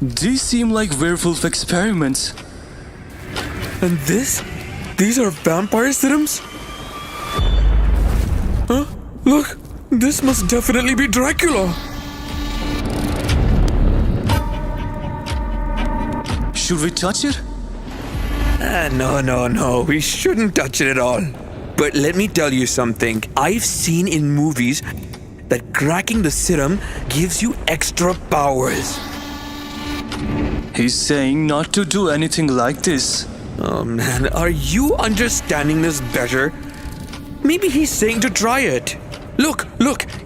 These seem like werewolf experiments. And these are vampire serums? Huh? Look, this must definitely be Dracula. Should we touch it? No, we shouldn't touch it at all. But let me tell you something. I've seen in movies that cracking the serum gives you extra powers. He's saying not to do anything like this. Oh man, are you understanding this better? Maybe he's saying to try it. Look,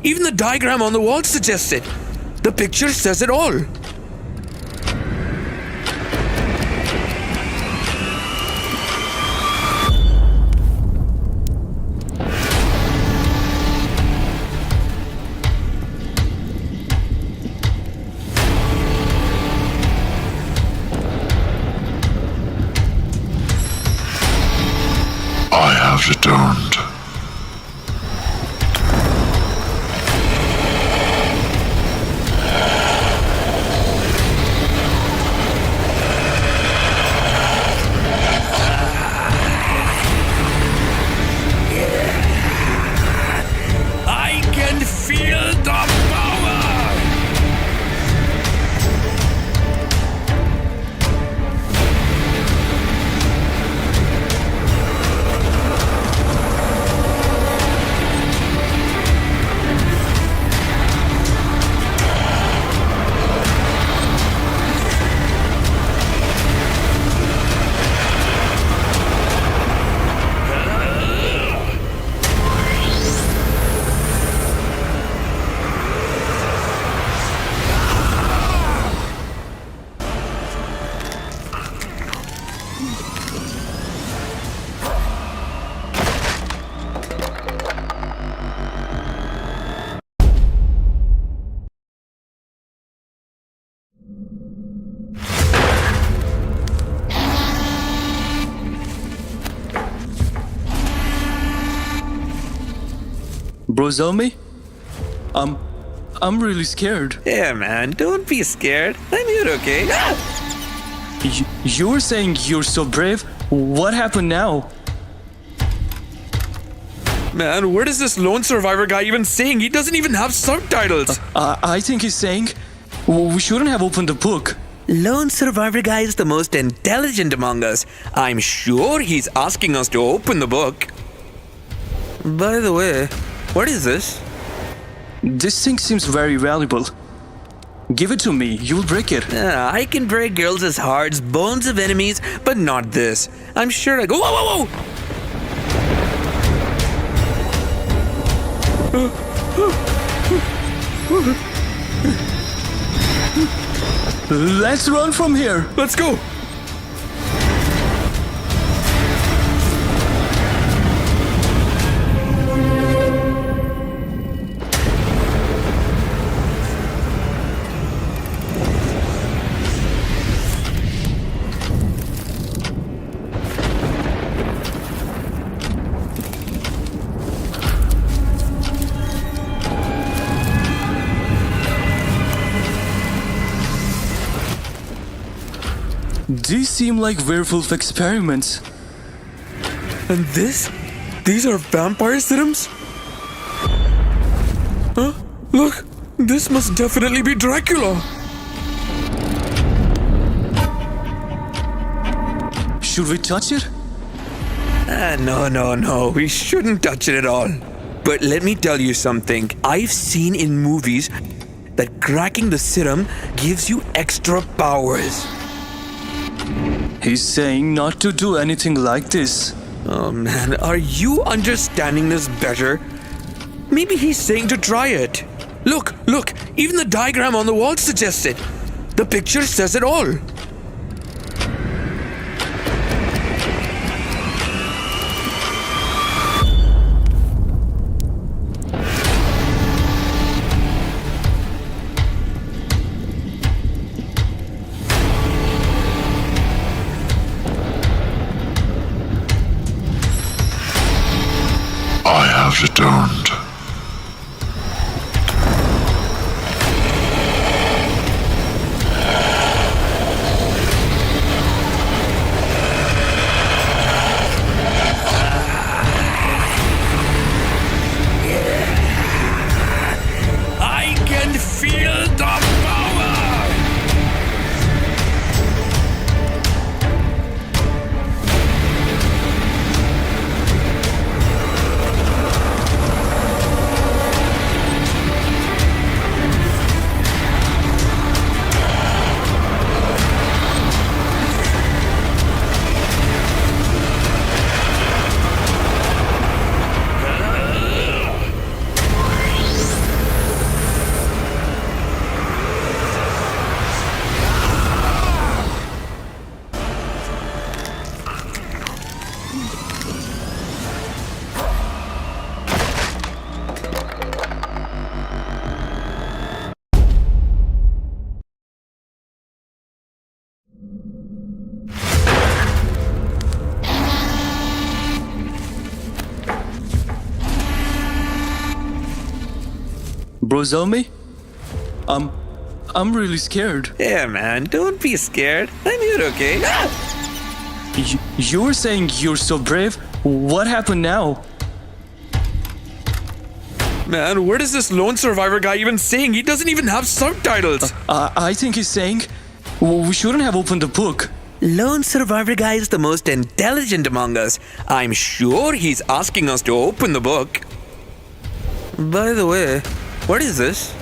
even the diagram on the wall suggests it. The picture says it all. I have returned. I can feel the power! Bro, Zelmi? I'm really scared. Yeah, man, don't be scared. I'm here, okay? You were saying you're so brave. What happened now? Man, what is this lone survivor guy even saying? He doesn't even have subtitles. I think he's saying we shouldn't have opened the book. Lone survivor guy is the most intelligent among us. I'm sure he's asking us to open the book. By the way, what is this? This thing seems very valuable. Give it to me. You'll break it. I can break girls' hearts, bones of enemies, but not this. I'm sure I go. Whoa! Let's run from here. Let's go. These seem like werewolf experiments. And these are vampire serums? Huh? Look, this must definitely be Dracula. Should we touch it? No, we shouldn't touch it at all. But let me tell you something. I've seen in movies that cracking the serum gives you extra powers. He's saying not to do anything like this. Oh man, are you understanding this better? Maybe he's saying to try it. Look, even the diagram on the wall suggests it. The picture says it all. I have returned. Bro, Zelmi? I'm really scared. Yeah, man, don't be scared. I'm here, okay? You were saying you're so brave. What happened now? Man, what is this lone survivor guy even saying? He doesn't even have subtitles. I think he's saying we shouldn't have opened the book. Lone survivor guy is the most intelligent among us. I'm sure he's asking us to open the book. By the way, what is this?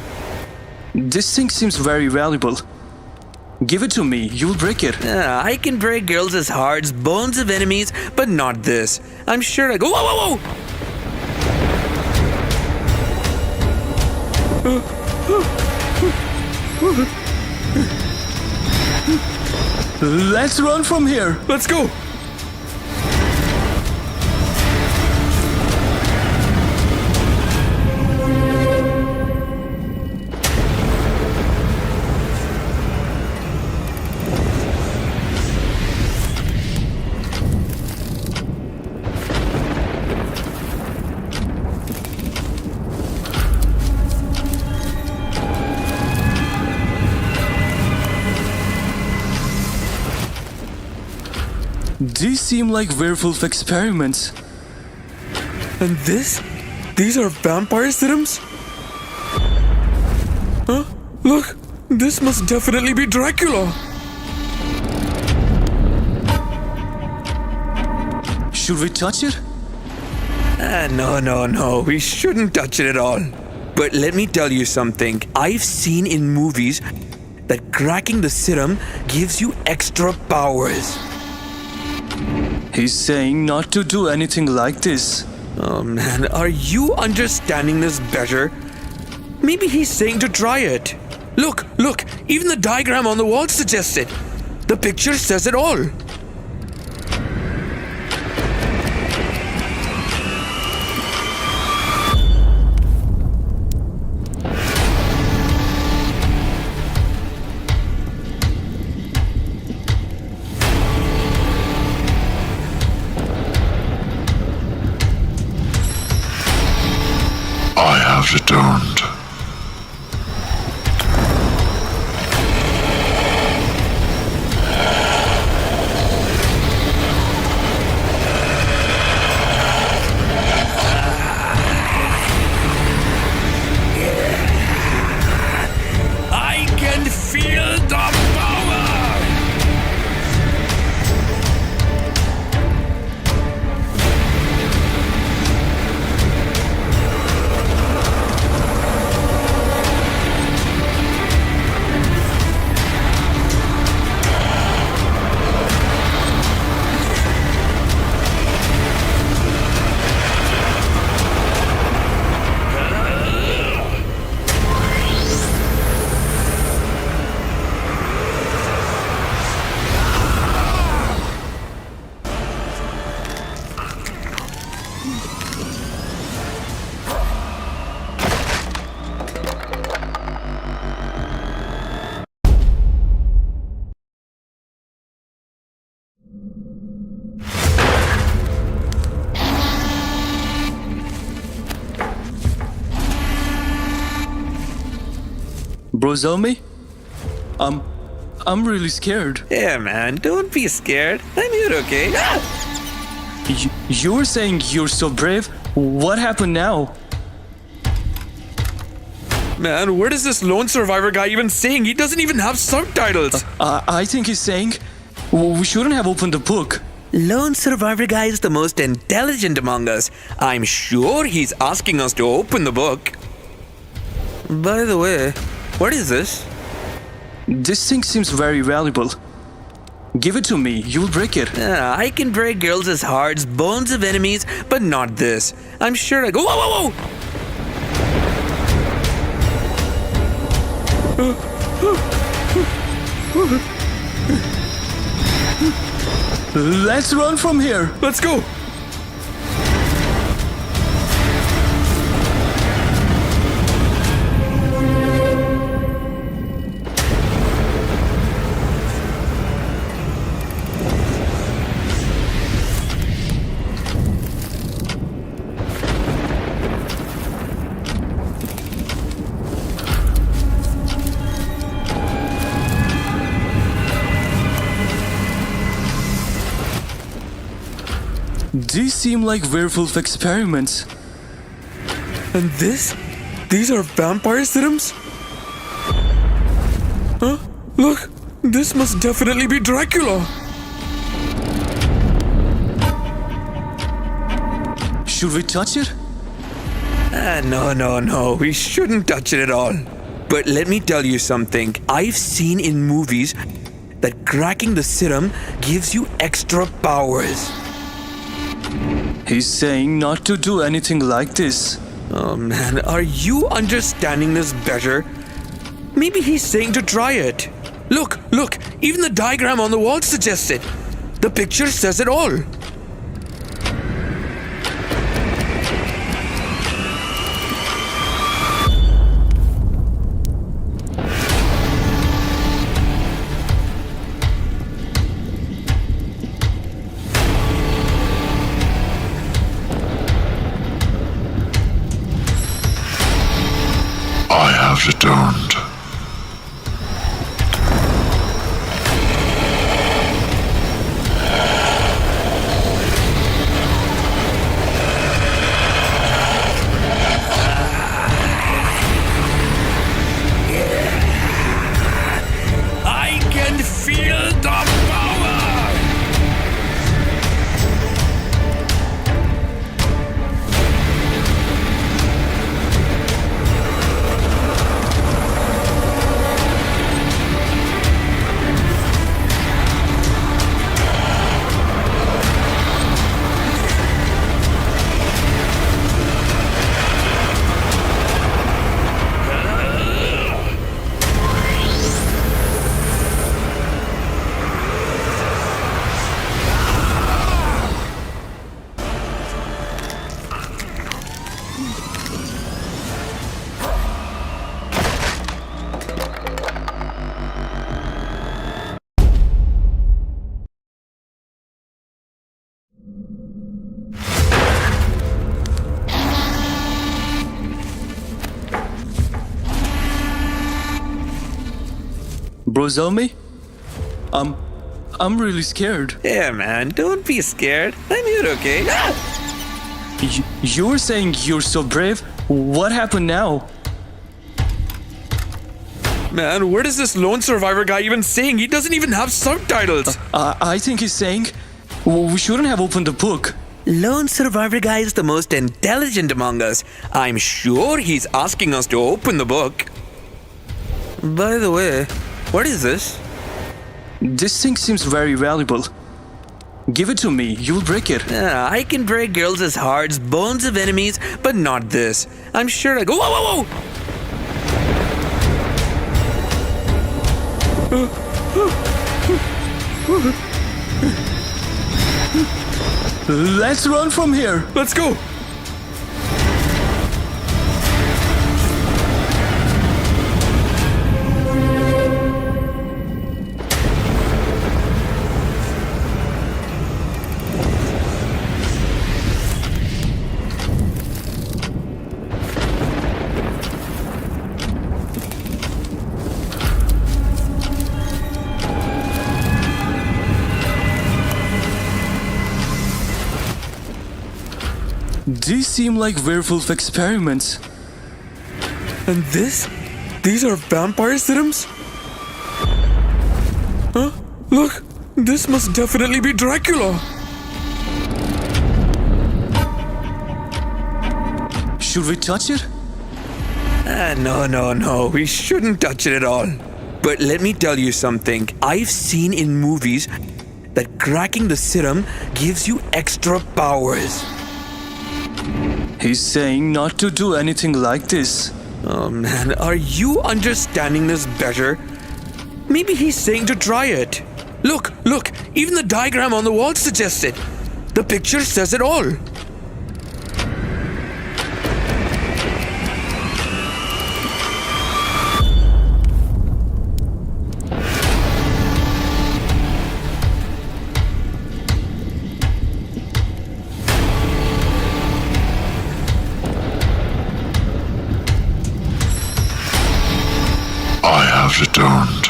This thing seems very valuable. Give it to me. You'll break it. I can break girls' hearts, bones of enemies, but not this. I'm sure I go. Whoa, whoa, whoa! Let's run from here. Let's go. These seem like werewolf experiments. And these are vampire serums? Huh? Look, this must definitely be Dracula. Should we touch it? No, we shouldn't touch it at all. But let me tell you something. I've seen in movies that cracking the serum gives you extra powers. He's saying not to do anything like this. Oh man, are you understanding this better? Maybe he's saying to try it. Look, even the diagram on the wall suggests it. The picture says it all. I have returned. I can feel the power! Bro, Zelmi? I'm really scared. Yeah, man, don't be scared. I'm here, okay? You were saying you're so brave. What happened now? Man, what is this lone survivor guy even saying? He doesn't even have subtitles. I think he's saying we shouldn't have opened the book. Lone survivor guy is the most intelligent among us. I'm sure he's asking us to open the book. By the way, what is this? This thing seems very valuable. Give it to me. You'll break it. I can break girls' hearts, bones of enemies, but not this. I'm sure I go. Whoa, whoa, whoa! Let's run from here. Let's go. These seem like werewolf experiments. And these are vampire serums? Huh? Look, this must definitely be Dracula. Should we touch it? No, we shouldn't touch it at all. But let me tell you something. I've seen in movies that cracking the serum gives you extra powers. He's saying not to do anything like this. Oh man, are you understanding this better? Maybe he's saying to try it. Look, even the diagram on the wall suggests it. The picture says it all. I have returned. I can feel the power! Bro, Zelmi? I'm really scared. Yeah, man, don't be scared. I'm here, okay? You were saying you're so brave. What happened now? Man, what is this lone survivor guy even saying? He doesn't even have subtitles. I think he's saying we shouldn't have opened the book. Lone survivor guy is the most intelligent among us. I'm sure he's asking us to open the book. By the way, what is this? This thing seems very valuable. Give it to me. You'll break it. I can break girls' hearts, bones of enemies, but not this. I'm sure I go. Whoa! Let's run from here. Let's go. These seem like werewolf experiments. And these are vampire serums? Huh? Look, this must definitely be Dracula. Should we touch it? No, we shouldn't touch it at all. But let me tell you something. I've seen in movies that cracking the serum gives you extra powers. He's saying not to do anything like this. Oh man, are you understanding this better? Maybe he's saying to try it. Look, even the diagram on the wall suggests it. The picture says it all. I have returned.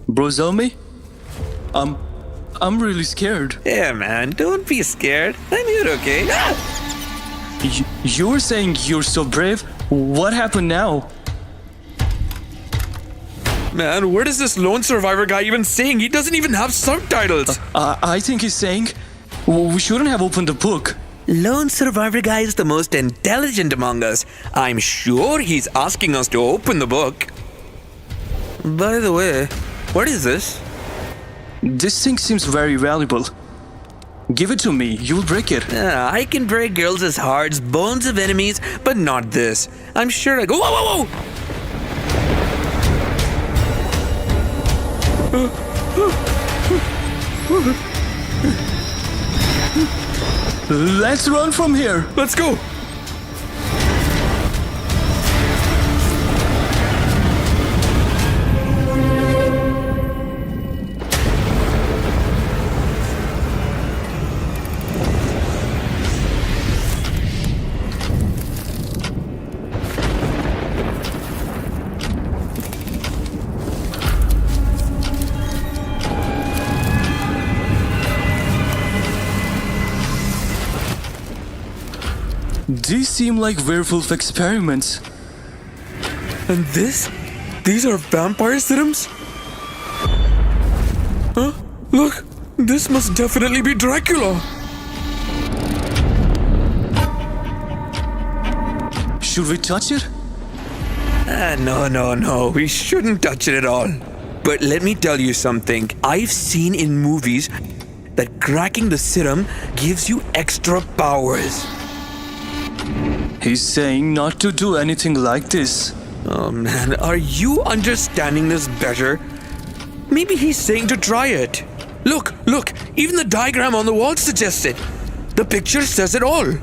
Bro, Zelmi? I'm really scared. Yeah, man, don't be scared. I'm here, okay? You were saying you're so brave. What happened now? Man, what is this lone survivor guy even saying? He doesn't even have subtitles. I think he's saying we shouldn't have opened the book. Lone survivor guy is the most intelligent among us. I'm sure he's asking us to open the book. By the way, what is this? This thing seems very valuable. Give it to me. You'll break it. I can break girls' hearts, bones of enemies, but not this. I'm sure I go. Whoa, whoa, whoa! Let's run from here. Let's go. These seem like werewolf experiments. And this? These are vampire serums? Huh? Look, this must definitely be Dracula. Should we touch it? No. We shouldn't touch it at all. But let me tell you something. I've seen in movies that cracking the serum gives you extra powers. He's saying not to do anything like this. Oh man, are you understanding this better? Maybe he's saying to try it. Look, even the diagram on the wall suggests it. The picture says it all.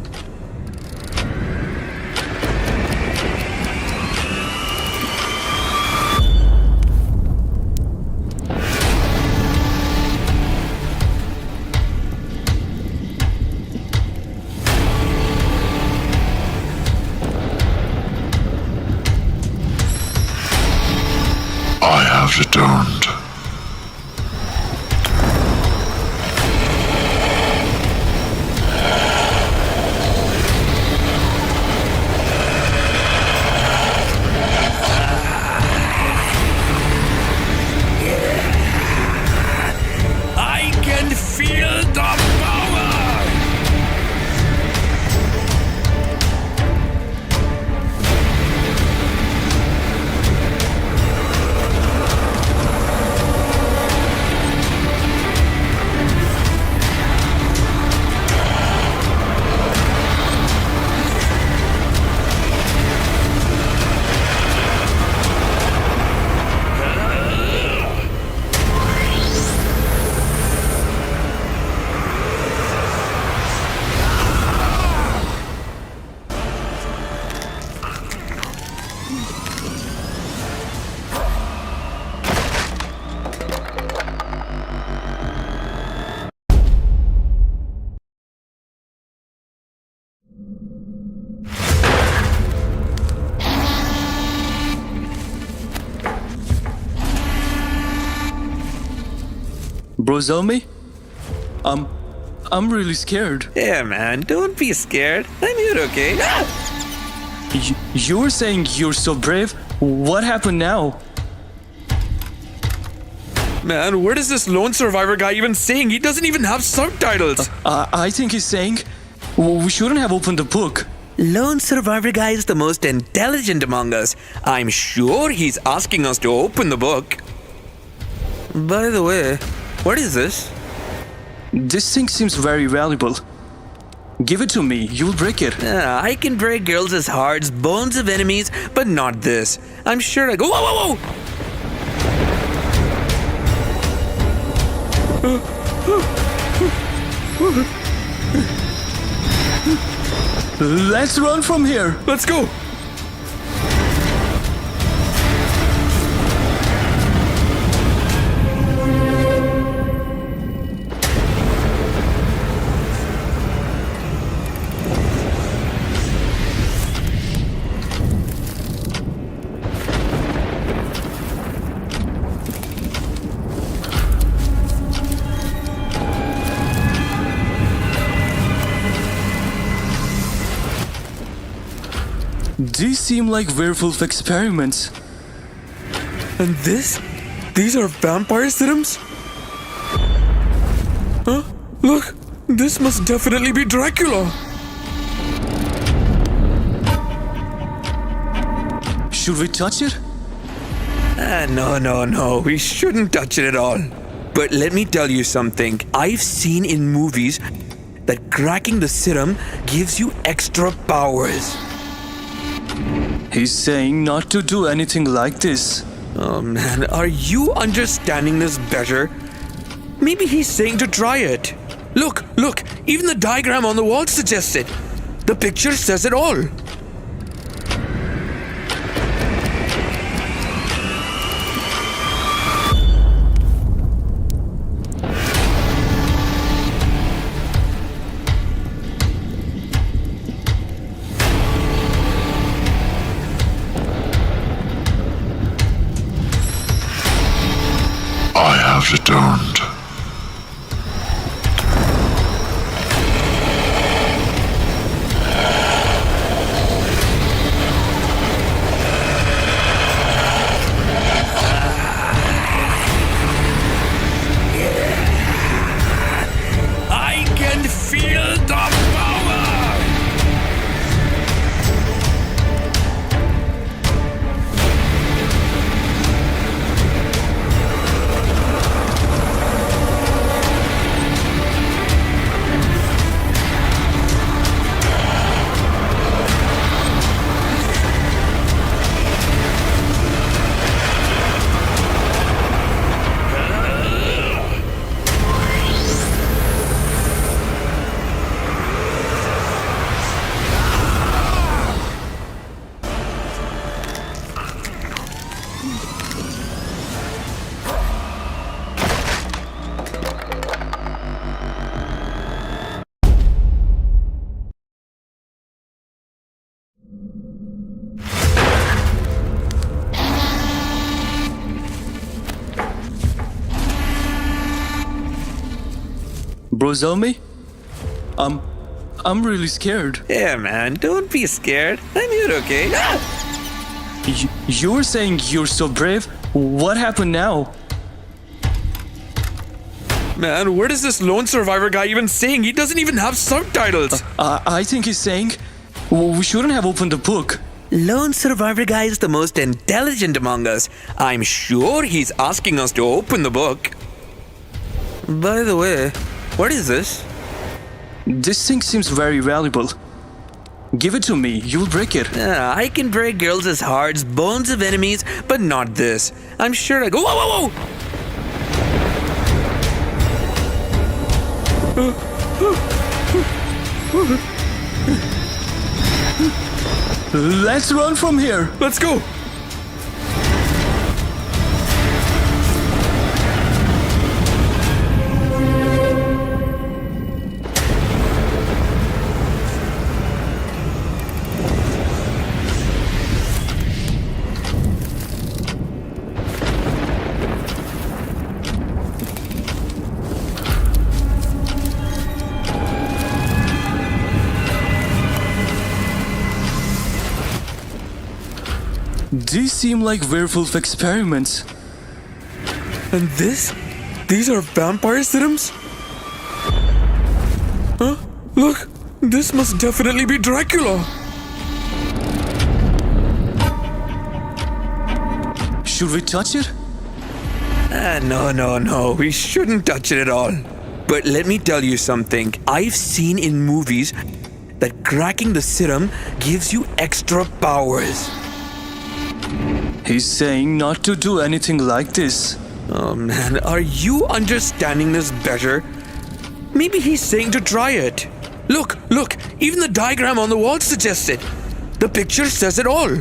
I have returned. I can feel the power! Bro, Zelmi? I'm really scared. Yeah, man, don't be scared. I'm here, okay? You were saying you're so brave. What happened now? Man, what is this lone survivor guy even saying? He doesn't even have subtitles. I think he's saying we shouldn't have opened the book. Lone survivor guy is the most intelligent among us. I'm sure he's asking us to open the book. By the way, what is this? This thing seems very valuable. Give it to me. You'll break it. I can break girls' hearts, bones of enemies, but not this. I'm sure I go. Whoa, whoa, whoa! Let's run from here. Let's go. These seem like werewolf experiments. And these are vampire serums? Huh? Look, this must definitely be Dracula. Should we touch it? No, we shouldn't touch it at all. But let me tell you something. I've seen in movies that cracking the serum gives you extra powers. He's saying not to do anything like this. Oh man, are you understanding this better? Maybe he's saying to try it. Look, even the diagram on the wall suggests it. The picture says it all. I have returned. I can feel the power! Bro, Zelmi? I'm really scared. Yeah, man, don't be scared. I'm here, okay? You were saying you're so brave. What happened now? Man, what is this lone survivor guy even saying? He doesn't even have subtitles. I think he's saying we shouldn't have opened the book. Lone survivor guy is the most intelligent among us. I'm sure he's asking us to open the book. By the way, what is this? This thing seems very valuable. Give it to me. You'll break it. I can break girls' hearts, bones of enemies, but not this. I'm sure I go. Whoa! Let's run from here. Let's go. These seem like werewolf experiments. And these are vampire serums? Huh? Look, this must definitely be Dracula. Should we touch it? No, we shouldn't touch it at all. But let me tell you something. I've seen in movies that cracking the serum gives you extra powers. He's saying not to do anything like this. Oh man, are you understanding this better? Maybe he's saying to try it. Look, even the diagram on the wall suggests it. The picture says it all.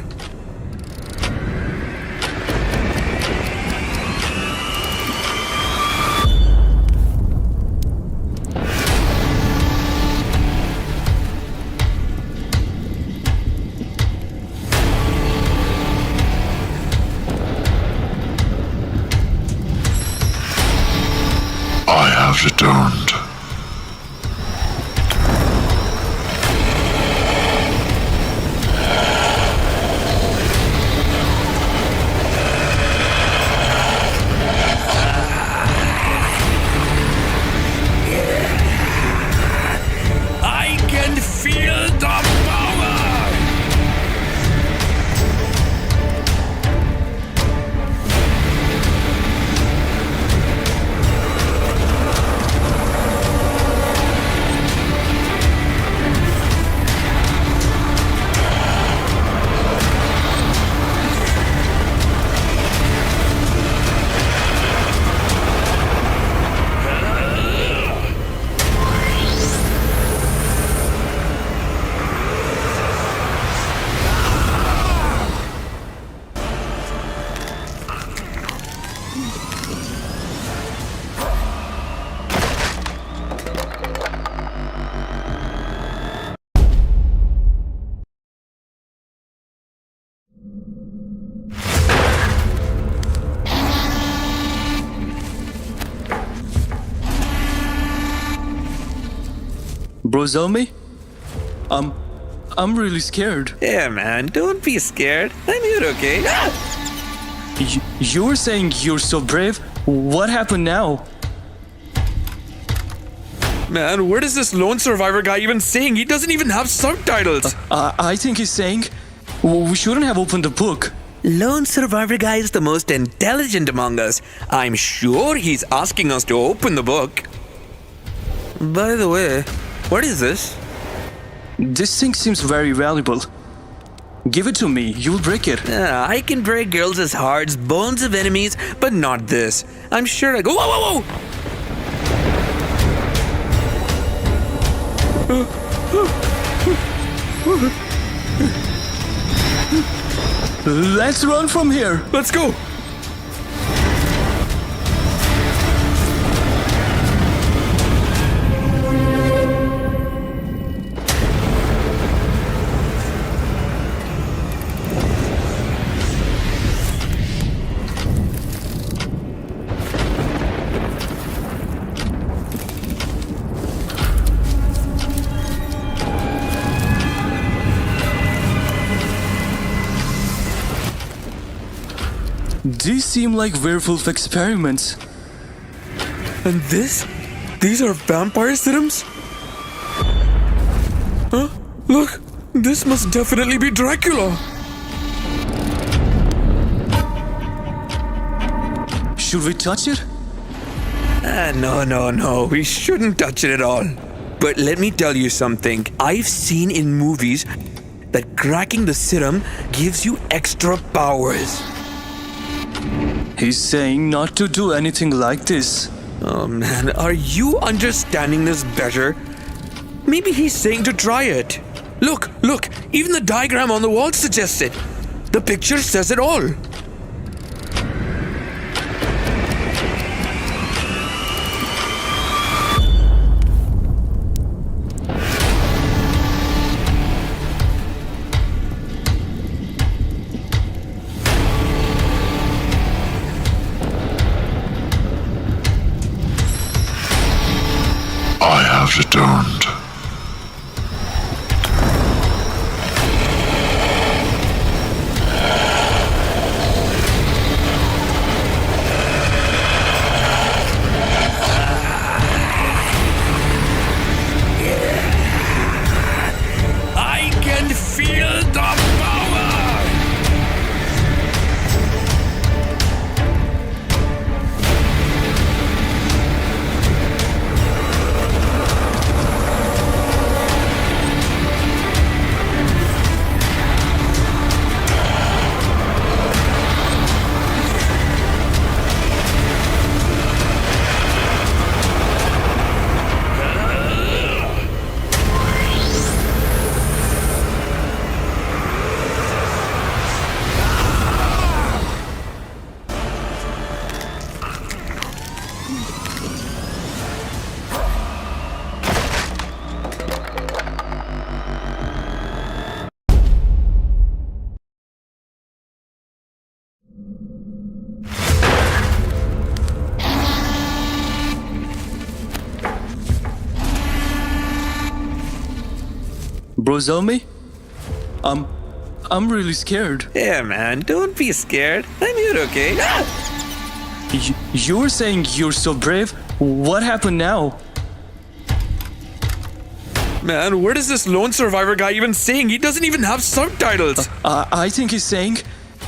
I have returned. Bro, Zelmi? I'm really scared. Yeah, man, don't be scared. I'm here, okay? You were saying you're so brave. What happened now? Man, what is this lone survivor guy even saying? He doesn't even have subtitles. I think he's saying we shouldn't have opened the book. Lone survivor guy is the most intelligent among us. I'm sure he's asking us to open the book. By the way, what is this? This thing seems very valuable. Give it to me. You'll break it. I can break girls' hearts, bones of enemies, but not this. I'm sure I go. Whoa, whoa, whoa! Let's run from here. Let's go. These seem like werewolf experiments. And this? These are vampire serums? Huh? Look, this must definitely be Dracula. Should we touch it? No. We shouldn't touch it at all. But let me tell you something. I've seen in movies that cracking the serum gives you extra powers. He's saying not to do anything like this. Oh man, are you understanding this better? Maybe he's saying to try it. Look, even the diagram on the wall suggests it. The picture says it all. I have returned. I can feel the power! Bro, Zelmi? I'm really scared. Yeah, man, don't be scared. I'm here, okay? You were saying you're so brave. What happened now? Man, what is this lone survivor guy even saying? He doesn't even have subtitles. I think he's saying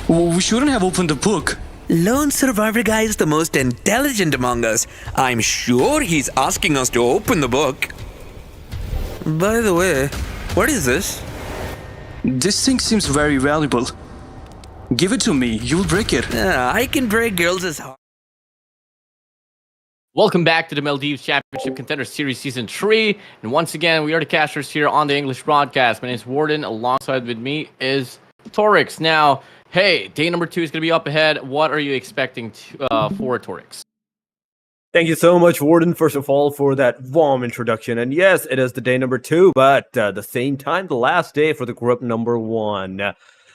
we shouldn't have opened the book. Lone survivor guy is the most intelligent among us. I'm sure he's asking us to open the book. By the way, what is this? This thing seems very valuable. Give it to me. You'll break it. I can break girls' hearts. Welcome back to the Maldives Championship Contender Series Season 3. And once again, we are the casters here on the English broadcast. My name is Warden. Alongside with me is Torix. Now, Hey, day number 2 is going to be up ahead. What are you expecting for Torix? Thank you so much, Warden, first of all, for that warm introduction. And yes, it is the day number 2, but at the same time, the last day for the group number 1.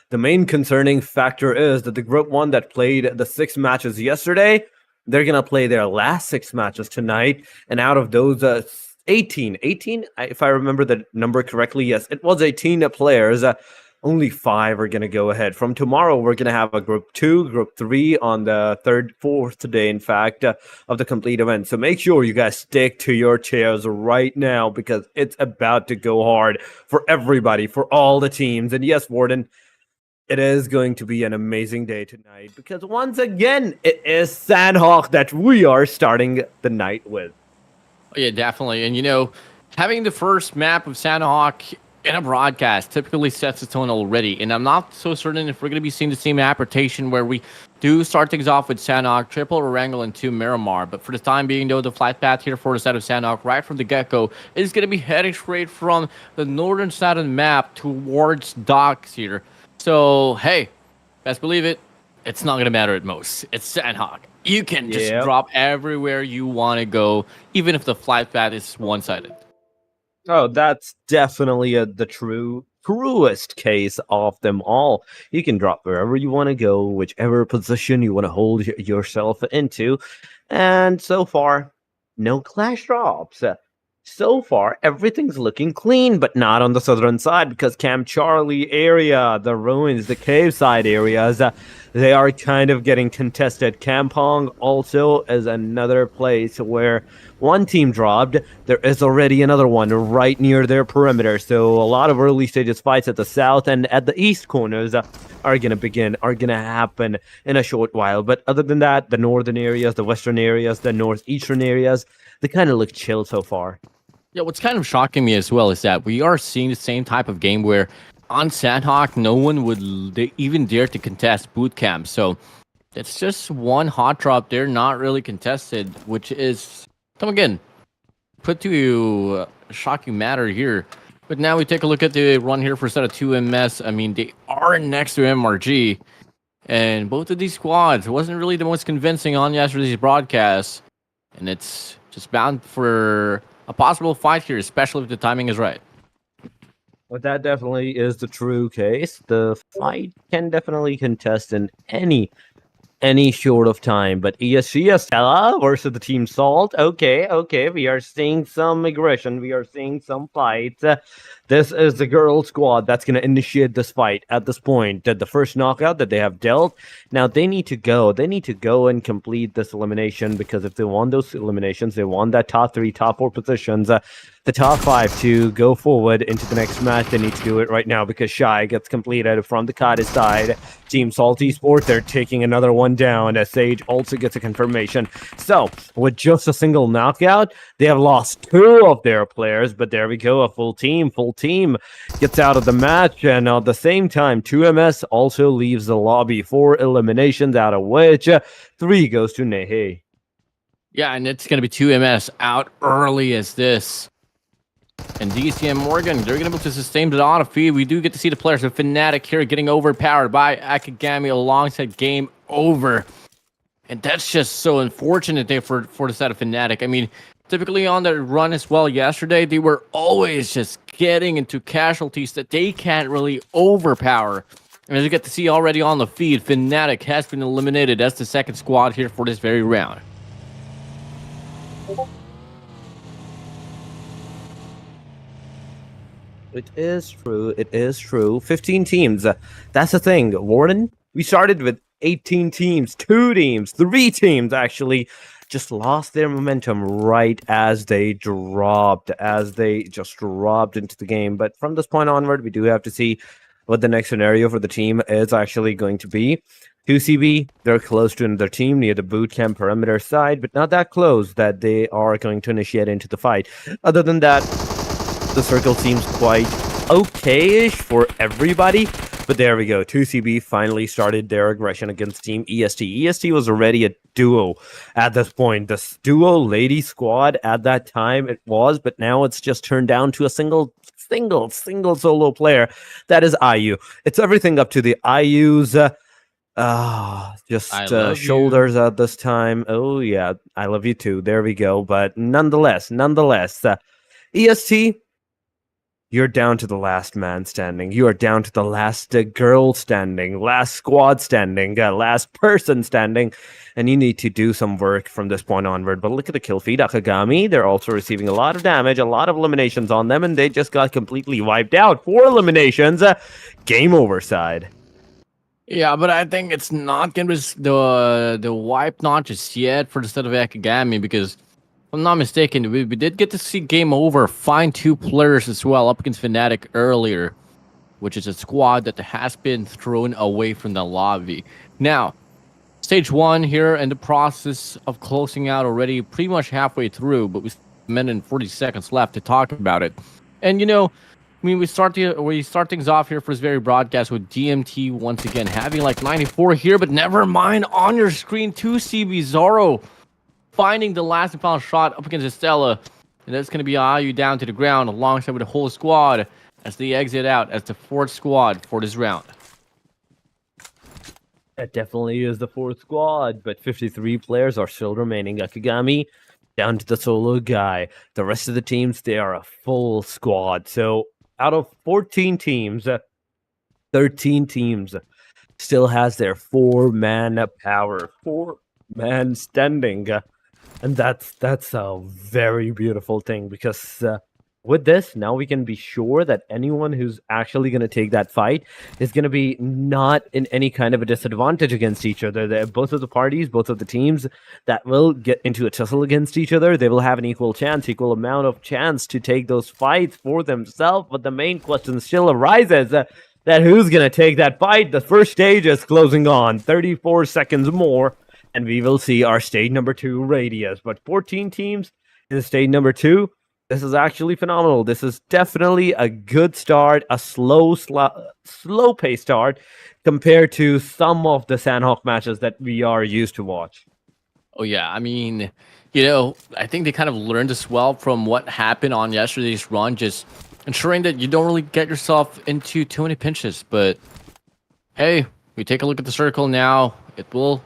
The main concerning factor is that the group 1 that played the 6 matches yesterday, they're going to play their last 6 matches tonight. And out of those 18, if I remember the number correctly, yes, it was 18 players. Only 5 are going to go ahead. From tomorrow, we're going to have a group 2, group 3 on the 3rd, 4th day, in fact, of the complete event. So make sure you guys stick to your chairs right now because it's about to go hard for everybody, for all the teams. And yes, Warden, it is going to be an amazing day tonight because once again, it is Sanhok that we are starting the night with. Oh, yeah, definitely. And having the first map of Sanhok in a broadcast typically sets the tone already, and I'm not so certain if we're going to be seeing the same map rotation where we do start things off with Sanhok, triple Erangel, and 2 Miramar. But for the time being, though, the flight path here for the side of Sanhok right from the get-go is going to be heading straight from the northern side of the map towards docks here. So, hey, best believe it, it's not going to matter at most. It's Sanhok. You can just drop everywhere you want to go, even if the flight path is one-sided. Oh, that's definitely the truest case of them all. You can drop wherever you want to go, whichever position you want to hold yourself into. And so far, no clash drops. So far, everything's looking clean, but not on the southern side because Camp Charlie area, the ruins, the cave side areas, they are kind of getting contested. Kampong also is another place where one team dropped. There is already another one right near their perimeter. So a lot of early stages fights at the south and at the east corners are going to happen in a short while. But other than that, the northern areas, the western areas, the northeastern areas, they kind of look chill so far. Yeah, what's kind of shocking me as well is that we are seeing the same type of game where on Sanhok, no one would even dare to contest boot camp. So it's just one hot drop there, not really contested, which is, come again, put to a shocking matter here. But now we take a look at the run here for a set of 2MS. I mean, they are next to MRG. And both of these squads wasn't really the most convincing on yesterday's broadcast. And it's just bound for a possible fight here, especially if the timing is right. Well, that definitely is the true case. The fight can definitely contest in any short of time, but ESG Stella versus the Team Salt. Okay, we are seeing some aggression. We are seeing some fights. This is the girl squad that's going to initiate this fight at this point. The first knockout that they have dealt. Now they need to go. They need to go and complete this elimination because if they want those eliminations, they want that top 3, top 4 positions. The top 5 to go forward into the next match. They need to do it right now because Shy gets completed from the Cottage side. Team Salty Sport, they're taking another one down as Sage also gets a confirmation. So, with just a single knockout, they have lost 2 of their players, but there we go, a full team gets out of the match, and at the same time, 2MS also leaves the lobby. 4 eliminations, out of which 3 goes to Nehe. Yeah, and it's going to be 2MS out early as this. And DCM Morgan, they're going to be able to sustain the auto feed. We do get to see the players of Fnatic here getting overpowered by Akagami alongside Game Over. And that's just so unfortunate there for the side of Fnatic. I mean, typically on the run as well yesterday, they were always just getting into casualties that they can't really overpower. And as you get to see already on the feed, Fnatic has been eliminated as the second squad here for this very round. It is true. 15 teams. That's the thing. Warden, we started with 18 teams, 2 teams, 3 teams actually just lost their momentum right as they dropped into the game. But from this point onward, we do have to see what the next scenario for the team is actually going to be. 2CB, they're close to another team near the bootcamp perimeter side, but not that close that they are going to initiate into the fight. Other than that, the circle seems quite okay-ish for everybody. But there we go. 2CB finally started their aggression against Team EST. EST was already a duo at this point. This duo lady squad at that time it was, but now it's just turned down to a single solo player. That is IU. It's everything up to the IU's Just I love shoulders you. at this time. Oh yeah, I love you too. There we go. But nonetheless, EST, you're down to the last man standing. You are down to the last girl standing, last squad standing, last person standing, and you need to do some work from this point onward. But look at the kill feed, Akagami. They're also receiving a lot of damage, a lot of eliminations on them, and they just got completely wiped out. 4 eliminations. Game over side. Yeah, but I think it's not gonna be the wipe not just yet for the set of Akagami because if I'm not mistaken, we did get to see Game Over find 2 players as well up against Fnatic earlier, which is a squad that has been thrown away from the lobby. Now, stage 1 here in the process of closing out already, pretty much halfway through, but we have a minute and 40 seconds left to talk about it. And we start things off here for this very broadcast with DMT once again having like 94 here, but never mind. On your screen, 2CB Zoro finding the last and final shot up against Estella, and that's going to be Ayu down to the ground alongside with the whole squad as they exit out as the 4th squad for this round. That definitely is the 4th squad, but 53 players are still remaining. Akagami down to the solo guy. The rest of the teams, they are a full squad. So out of 14 teams, 13 teams still has their 4-man power, 4-man standing. And that's a very beautiful thing because with this, now we can be sure that anyone who's actually going to take that fight is going to be not in any kind of a disadvantage against each other. Both of the parties, both of the teams that will get into a tussle against each other, they will have an equal amount of chance to take those fights for themselves. But the main question still arises that who's going to take that fight? The first stage is closing on. 34 seconds more, and we will see our stage number 2 radius. But 14 teams in stage number 2. This is actually phenomenal. This is definitely a good start, a slow pace start compared to some of the Sanhok matches that we are used to watch. Oh yeah, I mean, I think they kind of learned as well from what happened on yesterday's run, just ensuring that you don't really get yourself into too many pinches. But hey, we take a look at the circle now. It will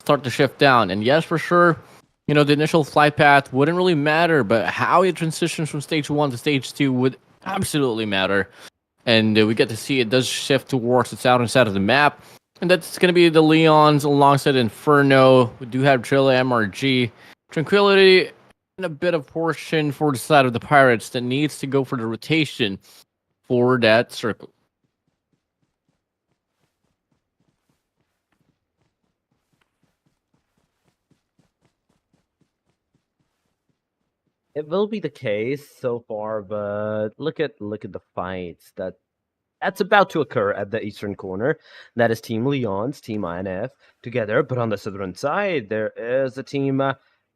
start to shift down, and yes, for sure. The initial flight path wouldn't really matter, but how it transitions from stage 1 to stage 2 would absolutely matter. And we get to see it does shift towards the southern side of the map. And that's going to be the Leons alongside Inferno. We do have Trilla MRG. Tranquility and a bit of portion for the side of the Pirates that needs to go for the rotation for that circle. It will be the case so far, but look at the fights that's about to occur at the eastern corner. That is Team Leon's, Team INF together, but on the southern side there is a Team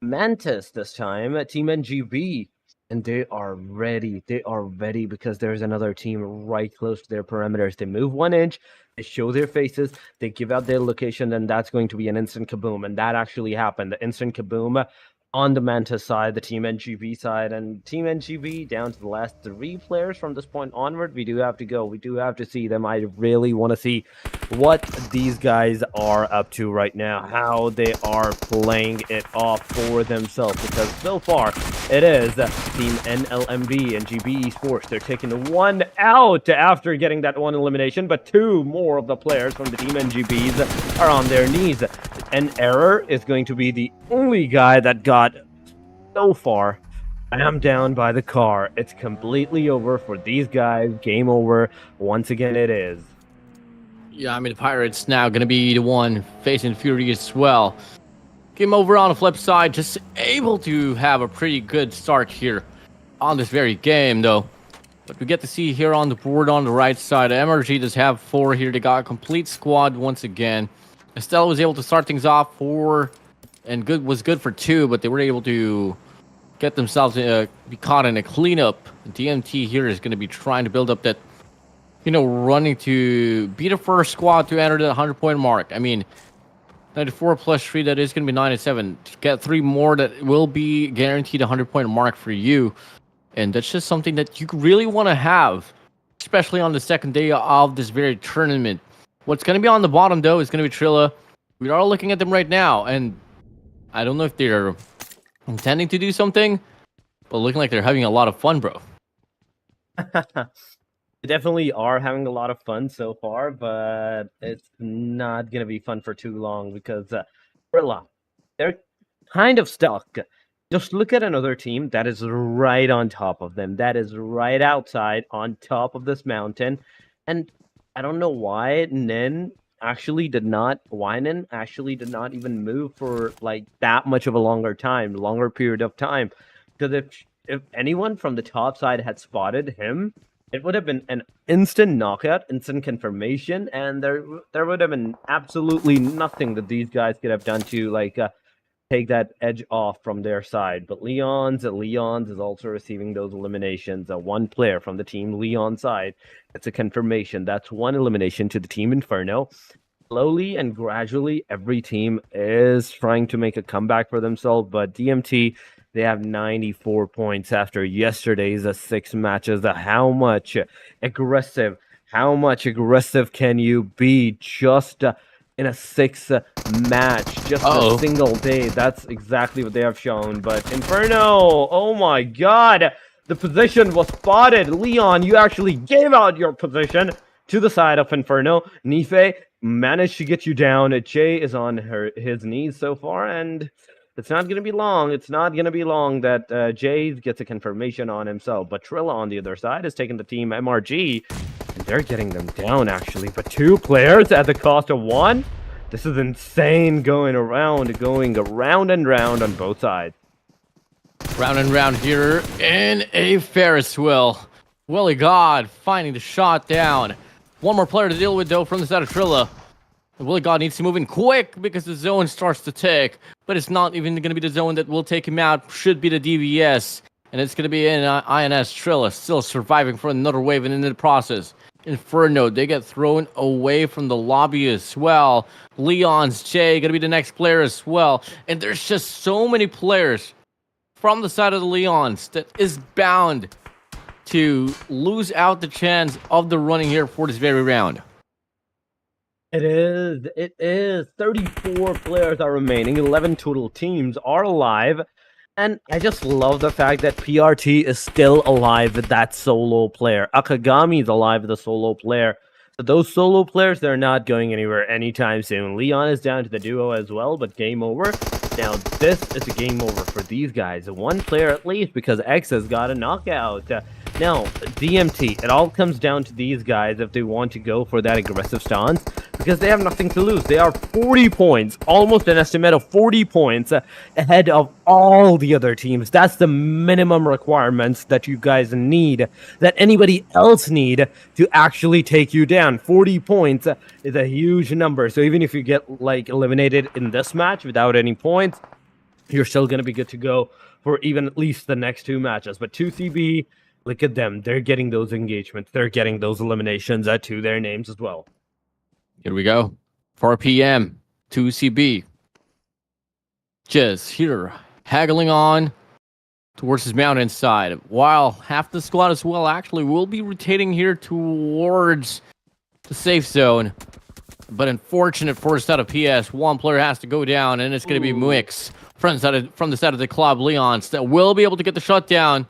Mantis this time, Team NGB, and they are ready. They are ready because there's another team right close to their perimeters. They move 1 inch, they show their faces, they give out their location, and that's going to be an instant kaboom. And that actually happened. The instant kaboom on the Mantis side, the Team NGB side, and Team NGB down to the last 3 players from this point onward. We do have to go. We do have to see them. I really want to see what these guys are up to right now, how they are playing it off for themselves, because so far it is Team NLMB and GB Esports. They're taking 1 out after getting that 1 elimination, but 2 more of the players from the Team NGBs are on their knees. And Error is going to be the only guy that got so far. I am down by the car. It's completely over for these guys. Game over. Once again, it is. Yeah, I mean, the Pirates now going to be the one facing Fury as well. Game over on the flip side, just able to have a pretty good start here on this very game, though. But we get to see here on the board on the right side, MRG does have 4 here. They got a complete squad once again. Estella was able to start things off 4 and was good for 2, but they were able to get themselves be caught in a cleanup. DMT here is going to be trying to build up that, running to be the first squad to enter the 100-point mark. I mean, 94 plus 3, that is going to be 97. To get 3 more, that will be guaranteed a 100-point mark for you. And that's just something that you really want to have, especially on the second day of this very tournament. What's going to be on the bottom, though, is going to be Trilla. We are looking at them right now, and I don't know if they're intending to do something, but looking like they're having a lot of fun, bro. They definitely are having a lot of fun so far, but it's not gonna be fun for too long because Rilla, they're kind of stuck. Just look at another team that is right on top of them. That is right outside on top of this mountain. And I don't know why Wynan actually did not even move for like that much of a longer period of time. Because if anyone from the top side had spotted him, it would have been an instant knockout, instant confirmation, and there would have been absolutely nothing that these guys could have done to take that edge off from their side. But Leon's is also receiving those eliminations. One player from the team Leon side, it's a confirmation. That's one elimination to the team Inferno. Slowly and gradually, every team is trying to make a comeback for themselves, but DMT, they have 94 points after yesterday's 6 matches. Aggressive, how much aggressive can you be just in a 6 match, just a single day? That's exactly what they have shown. But Inferno, oh my god, the position was spotted. Leon, you actually gave out your position to the side of Inferno. Nife managed to get you down. Jay is on his knees so far, and it's not going to be long. It's not going to be long that Jay gets a confirmation on himself. But Trilla on the other side is taking the team MRG, and they're getting them down, actually. But 2 players at the cost of 1? This is insane, going around and round on both sides. Round and round here in a Ferris wheel. Willie God finding the shot down. One more player to deal with, though, from the side of Trilla. Willie God needs to move in quick because the zone starts to tick. But it's not even going to be the zone that will take him out. Should be the DVS. And it's going to be in INS. Trilla still surviving for another wave, and in the process, Inferno, they get thrown away from the lobby as well. Leon's Jay going to be the next player as well. And there's just so many players from the side of the Leons that is bound to lose out the chance of the running here for this very round. It is. 34 players are remaining. 11 total teams are alive. And I just love the fact that PRT is still alive with that solo player. Akagami is alive with a solo player. So those solo players, they're not going anywhere anytime soon. Leon is down to the duo as well, but game over. Now, this is a game over for these guys. 1 player at least, because X has got a knockout. Now, DMT, it all comes down to these guys if they want to go for that aggressive stance, because they have nothing to lose. They are 40 points, almost an estimate of 40 points ahead of all the other teams. That's the minimum requirements that you guys need, that anybody else need to actually take you down. 40 points is a huge number. So even if you get eliminated in this match without any points, you're still going to be good to go for even at least the next 2 matches. But 2CB, look at them. They're getting those engagements. They're getting those eliminations to their names as well. Here we go. 4 p.m. 2CB. Just here, haggling on towards his mountainside. While half the squad as well actually will be rotating here towards the safe zone. But unfortunate for the side of PS, 1 player has to go down, and it's going to be Muix from the side of the club, Leons, that will be able to get the shutdown.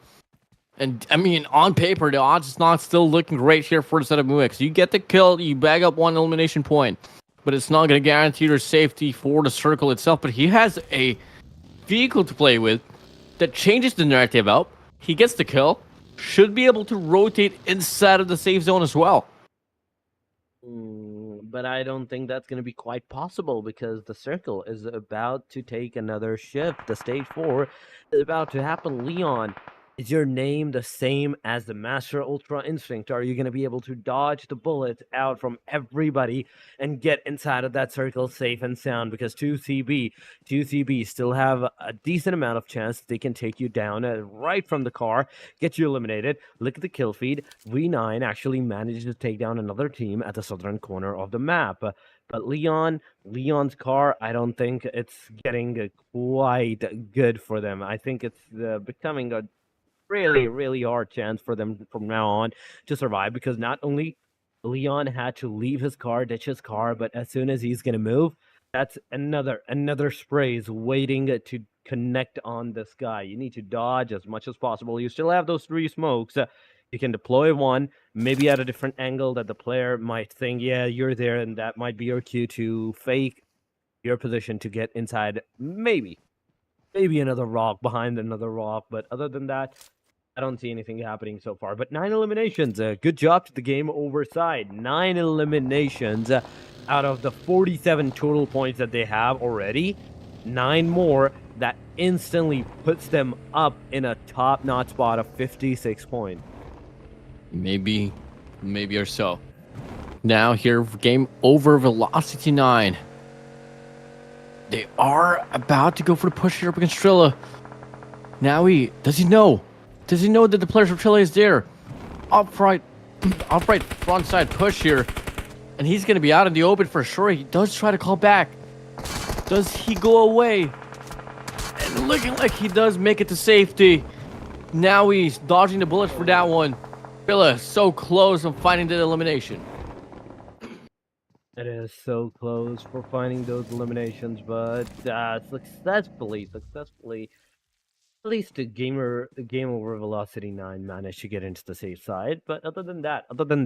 And, I mean, on paper, the odds is not still looking great here for the side of Muix. You get the kill, you bag up 1 elimination point, but it's not going to guarantee your safety for the circle itself. But he has a vehicle to play with that changes the narrative up. He gets the kill, should be able to rotate inside of the safe zone as well. But I don't think that's going to be quite possible, because the circle is about to take another shift. The stage 4 is about to happen. Leon, is your name the same as the Master Ultra Instinct? Are you going to be able to dodge the bullets out from everybody and get inside of that circle safe and sound? Because 2CB still have a decent amount of chance they can take you down right from the car, get you eliminated. Look at the kill feed. V9 actually managed to take down another team at the southern corner of the map. But Leon's car, I don't think it's getting quite good for them. I think it's becoming a really, really hard chance for them from now on to survive, because not only Leon had to leave his car, ditch his car, but as soon as he's gonna move, that's another spray is waiting to connect on this guy. You need to dodge as much as possible. You still have those 3 smokes. You can deploy one, maybe at a different angle that the player might think, yeah, you're there, and that might be your cue to fake your position to get inside. Maybe another rock behind another rock, but other than that, I don't see anything happening so far. But 9 eliminations. Good job to the game over side. 9 eliminations out of the 47 total points that they have already. 9 more. That instantly puts them up in a top-notch spot of 56 points. Maybe or so. Now here, game over, Velocity 9. They are about to go for the push here up against Trilla. Now does he know? Does he know that the players from Trilla is there? Upright front side push here. And he's going to be out in the open for sure. He does try to call back. Does he go away? And looking like he does make it to safety. Now he's dodging the bullets for that one. Trilla so close on finding the elimination. It is so close for finding those eliminations, but successfully, at least the game over Velocity 9 managed to get into the safe side. But other than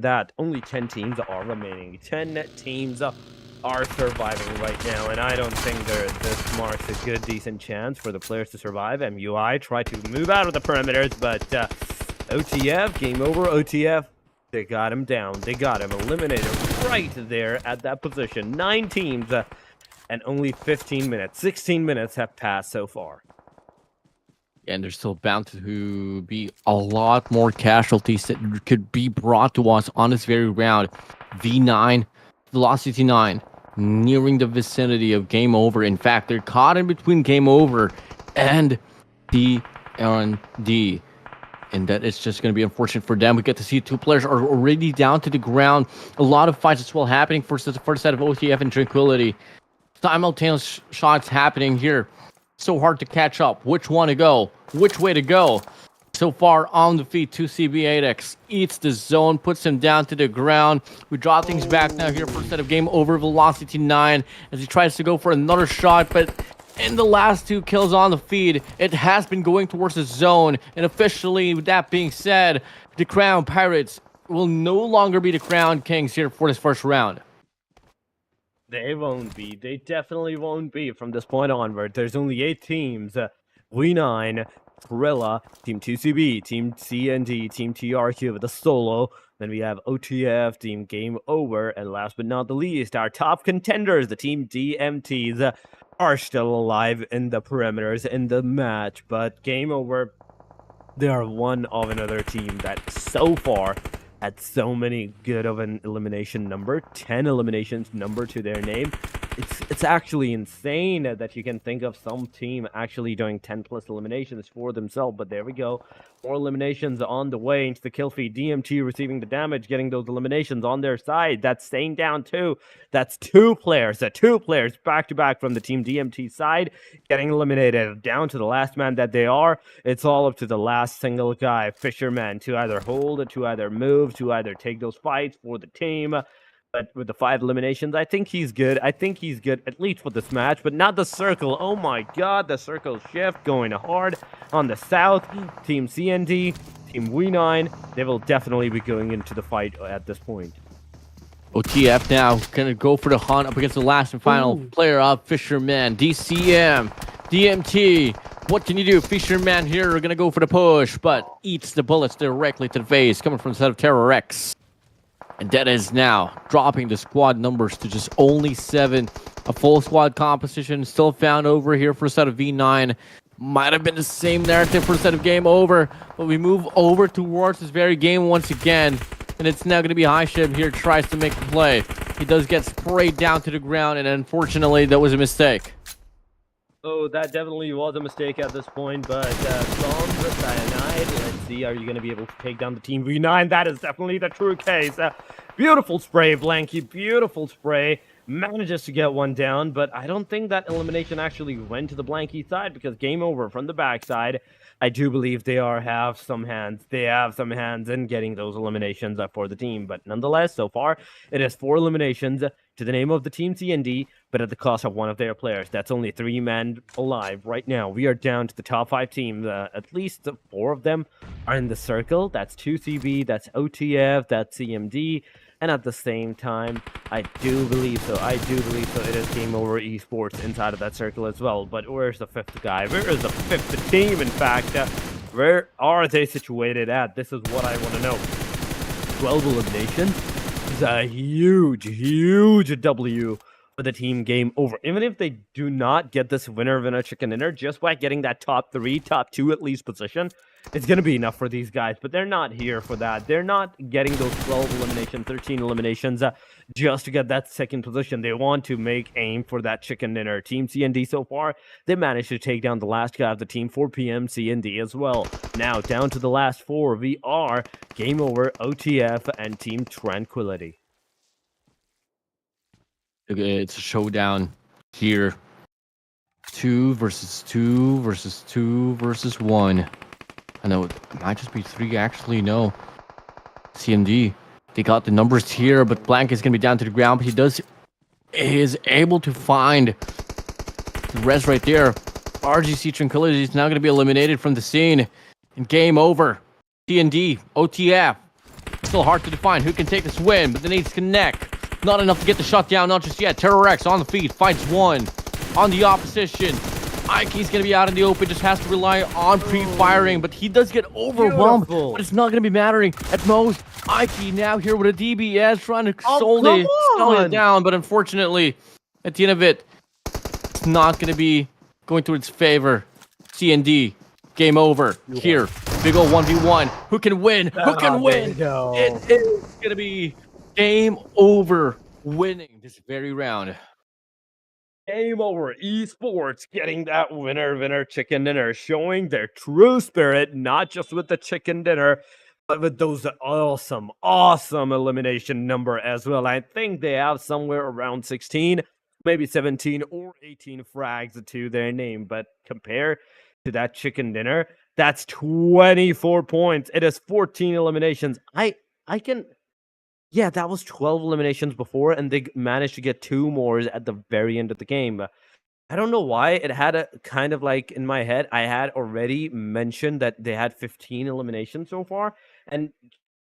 that, only 10 teams are remaining. 10 teams are surviving right now, and I don't think this marks a good, decent chance for the players to survive. MUI try to move out of the perimeters, but OTF, game over, OTF. They got him down. They got him eliminated right there at that position. 9 teams and only 15 minutes. 16 minutes have passed so far. And there's still bound to be a lot more casualties that could be brought to us on this very round. V9, Velocity 9, nearing the vicinity of game over. In fact, they're caught in between game over and D&D. And that is just going to be unfortunate for them. We get to see 2 players are already down to the ground. A lot of fights as well happening for the first set of OTF and Tranquility. Simultaneous shots happening here. So hard to catch up. Which one to go? Which way to go? So far on the feet, 2CB8X eats the zone, puts him down to the ground. We draw things back now here for a set of game over, Velocity 9, as he tries to go for another shot, but in the last 2 kills on the feed, it has been going towards the zone. And officially, with that being said, the Crown Pirates will no longer be the Crown Kings here for this first round. They won't be. They definitely won't be from this point onward. There's only 8 teams. V9, Trilla, Team 2CB, Team CND, Team TRQ with a solo. Then we have OTF, Team Game Over. And last but not the least, our top contenders, the Team DMTs, are still alive in the perimeters in the match. But Game Over, they are one of another team that so far had so many good of an elimination number. 10 eliminations number to their name. It's actually insane that you can think of some team actually doing 10 plus eliminations for themselves, but there we go. More eliminations on the way into the kill feed. DMT receiving the damage, getting those eliminations on their side. That's staying down 2. That's 2 players. 2 players back to back from the Team DMT side getting eliminated. Down to the last man that they are. It's all up to the last single guy, Fisherman, to either hold, to either move, to either take those fights for the team. But with the 5 eliminations, I think he's good. I think he's good, at least for this match, but not the circle. Oh my god, the circle shift going hard on the south. Team CND, Team V9, they will definitely be going into the fight at this point. OTF now gonna go for the hunt up against the last and final player of Fisherman. DCM, DMT. What can you do? Fisherman here are gonna go for the push, but eats the bullets directly to the face, coming from the set of Terror X. And that is now dropping the squad numbers to just only 7. A full squad composition still found over here for a set of V9. Might have been the same narrative for a set of game over, but we move over towards this very game once again. And it's now going to be High Ship here, tries to make the play. He does get sprayed down to the ground, and unfortunately, that was a mistake. Oh, that definitely was a mistake at this point, but from the cyanide, let's see, are you going to be able to take down the Team V9? That is definitely the true case. Beautiful spray, Blanky, beautiful spray. manages to get one down, but I don't think that elimination actually went to the Blanky side because game over from the backside. I do believe they have some hands. They have some hands in getting those eliminations up for the team, but nonetheless, so far it is 4 eliminations to the name of the team CND, but at the cost of one of their players. That's only 3 men alive right now. We are down to the top 5 teams. At least 4 of them are in the circle. That's 2CB, that's OTF, that's CMD. And at the same time, I do believe so. It is Game Over Esports inside of that circle as well. But where's the 5th guy? Where is the 5th team, in fact? Where are they situated at? This is what I want to know. 12 eliminations is a huge W for the team Game Over. Even if they do not get this winner chicken dinner, just by getting that top 3, top 2 at least position, it's going to be enough for these guys, but they're not here for that. They're not getting those 12 eliminations, 13 eliminations just to get that 2nd position. They want to aim for that chicken dinner. Team CND so far, they managed to take down the last guy of the team, 4PM CND as well. Now, down to the last 4, we are Game Over, OTF, and Team Tranquility. It's a showdown here. 2 versus 2 versus 2 versus 1. I know it might just be 3, actually. No. CMD. They got the numbers here, but Blank is going to be down to the ground. But he is able to find the rest right there. RGC Tranquility is now going to be eliminated from the scene. And game over. TND, OTF. Still hard to define who can take this win, but they need to connect. Not enough to get the shot down, not just yet. Terror X on the feet, fights 1 on the opposition. Ike's going to be out in the open, just has to rely on pre-firing, but he does get overwhelmed. Beautiful. But it's not going to be mattering at most. Ike now here with a DBS trying to slow it down, but unfortunately, at the end of it, it's not going to be going to its favor. CND, game over here. Big ol' 1v1. Who can win? Who can win? It is going to be game over, winning this very round. Game Over Esports getting that winner chicken dinner, showing their true spirit, not just with the chicken dinner, but with those awesome elimination number as well. I think they have somewhere around 16, maybe 17 or 18 frags to their name, but compare to that chicken dinner, that's 24 points. It is 14 eliminations. Yeah, that was 12 eliminations before, and they managed to get 2 more at the very end of the game. I don't know why. It had a kind of like in my head, I had already mentioned that they had 15 eliminations so far, and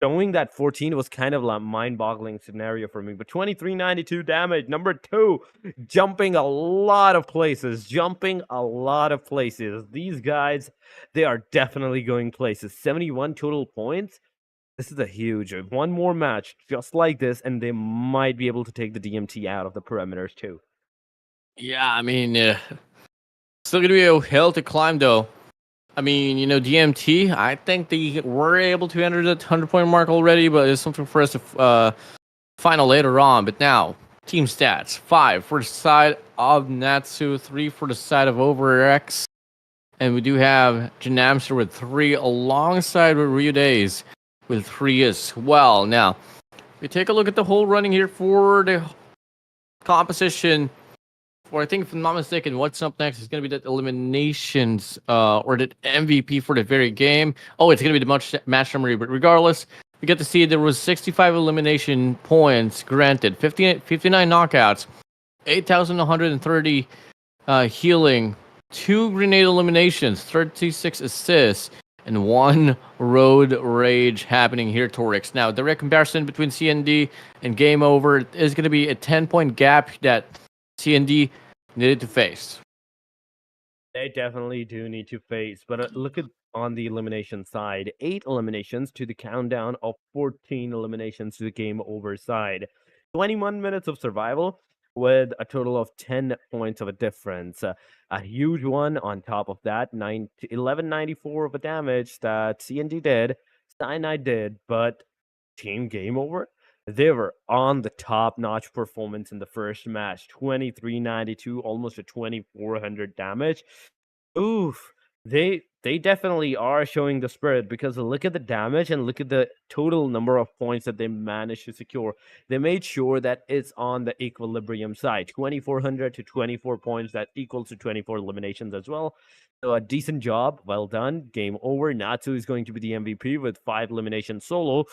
showing that 14 was kind of a mind-boggling scenario for me. But 2392 damage, number 2, jumping a lot of places. These guys, they are definitely going places. 71 total points. This is a huge one more match just like this, and they might be able to take the DMT out of the perimeters too. Yeah, I mean, still going to be a hill to climb, though. I mean, DMT, I think they were able to enter the 100-point mark already, but it's something for us to find out later on. But now, team stats. 5 for the side of Natsu, 3 for the side of OverX. And we do have Janamster with 3 alongside with Ryu Days with 3 as well. Now, we take a look at the whole running here for the composition. For I think, if I'm not mistaken, what's up next is going to be the eliminations or the MVP for the very game. Oh, it's going to be the match summary. But regardless, we get to see there was 65 elimination points granted, 59 knockouts, 8,130 healing, 2 grenade eliminations, 36 assists, and 1 road rage happening here, Torix. Now, direct comparison between CND and Game Over is going to be a 10-point gap that CND needed to face. They definitely do need to face, but look at on the elimination side, 8 eliminations to the countdown of 14 eliminations to the Game Over side. 21 minutes of survival with a total of 10 points of a difference. A huge one on top of that, 1194 of a damage that CND did, Cyanide did, but Team Game Over, they were on the top-notch performance in the first match. 2392, almost a 2400 damage. Oof. They they definitely are showing the spirit, because look at the damage and look at the total number of points that they managed to secure. They made sure that it's on the equilibrium side. 2,400 to 24 points, that equals to 24 eliminations as well. So a decent job, well done. Game over. Natsu is going to be the MVP with 5 eliminations solo.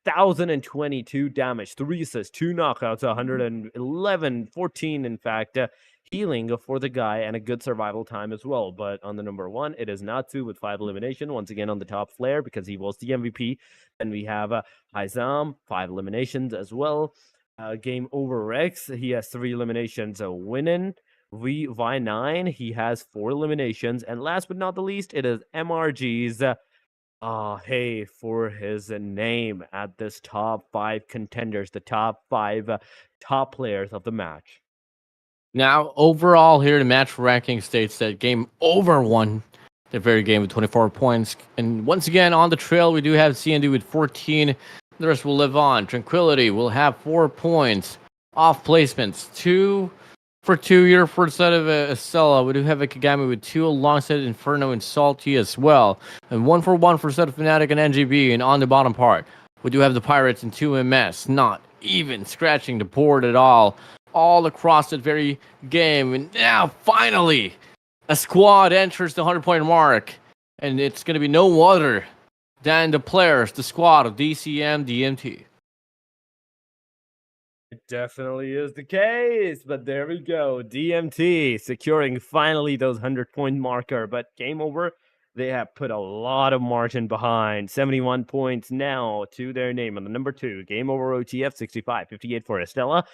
1,022 damage, 3 assists, 2 knockouts, 111, 14 in fact. Healing for the guy, and a good survival time as well. But on the number 1, it is Natsu with 5 elimination. Once again on the top flare, because he was the MVP. And we have Haizam, 5 eliminations as well. Game over Rex, he has 3 eliminations. Winning. Y9, he has 4 eliminations. And last but not the least, it is MRG's hey, for his name at this top 5 contenders, the top 5 top players of the match. Now, overall, here the match ranking states that Game Over won the very game with 24 points. And once again, on the trail, we do have CND with 14. The rest will live on. Tranquility will have 4 points. Off placements, 2 for 2 here for the side of Estella. We do have a Kagami with 2 alongside Inferno and Salty as well. And 1 for the side of Fnatic and NGB. And on the bottom part, we do have the Pirates and 2MS. Not even scratching the board at all across that very game. And now, finally, a squad enters the 100-point mark. And it's going to be no other than the players, the squad of DCM DMT. It definitely is the case, but there we go. DMT securing finally those 100-point marker, but game over. They have put a lot of margin behind. 71 points now to their name on the number 2. Game over OTF 65, 58 for Estella.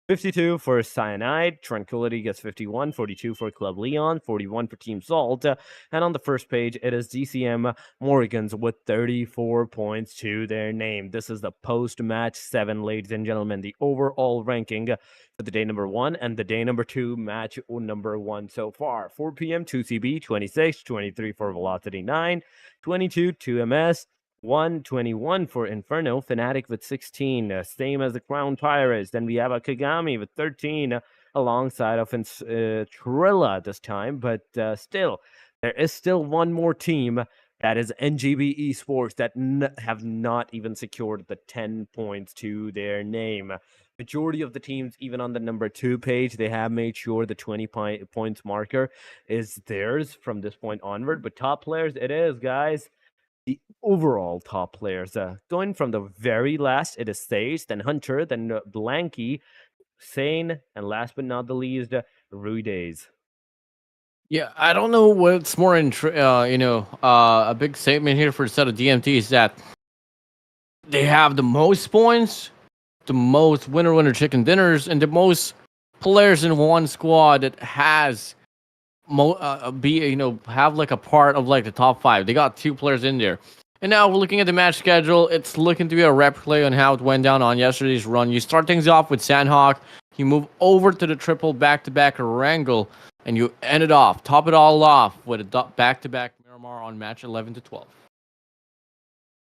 52 for Cyanide. Tranquility gets 51, 42 for Club Leon, 41 for Team Salt. And on the first page, it is DCM Morgans with 34 points to their name. This is the post-match 7, ladies and gentlemen. The overall ranking for the day number 1 and the day number 2, match number 1 so far. 4 p.m. 2CB, 26, 23 for Velocity 9, 22 2MS, 121 for Inferno. Fnatic with 16, same as the Crown Pirates. Then we have a Kagami with 13, alongside of Trilla this time. But still, there is still one more team, that is NGB Esports, that have not even secured the 10 points to their name. Majority of the teams, even on the number 2 page, they have made sure the 20 points marker is theirs from this point onward. But top players, it is, guys. The overall top players, going from the very last, it is Sage, then Hunter, then Blanky, Sane, and last but not the least, Ruidays. Yeah, I don't know what's more a big statement here for the set of DMT is that they have the most points, the most winner chicken dinners, and the most players in one squad that has have like a part of like the top 5. They got 2 players in there. And now we're looking at the match schedule. It's looking to be a replay on how it went down on yesterday's run. You start things off with Sanhok. You move over to the triple back-to-back Erangel, and you top it all off with a back-to-back Miramar on match 11 to 12.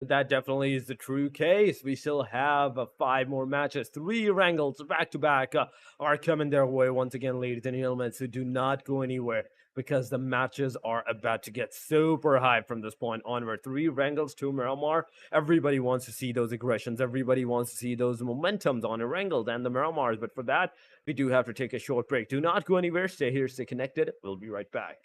That definitely is the true case. We still have 5 more matches. 3 Erangels back-to-back are coming their way once again, ladies and gentlemen. So do not go anywhere, because the matches are about to get super high from this point onward. 3 Erangels, 2 Miramar. Everybody wants to see those aggressions. Everybody wants to see those momentums on Erangels and the Miramars. But for that, we do have to take a short break. Do not go anywhere. Stay here, stay connected. We'll be right back.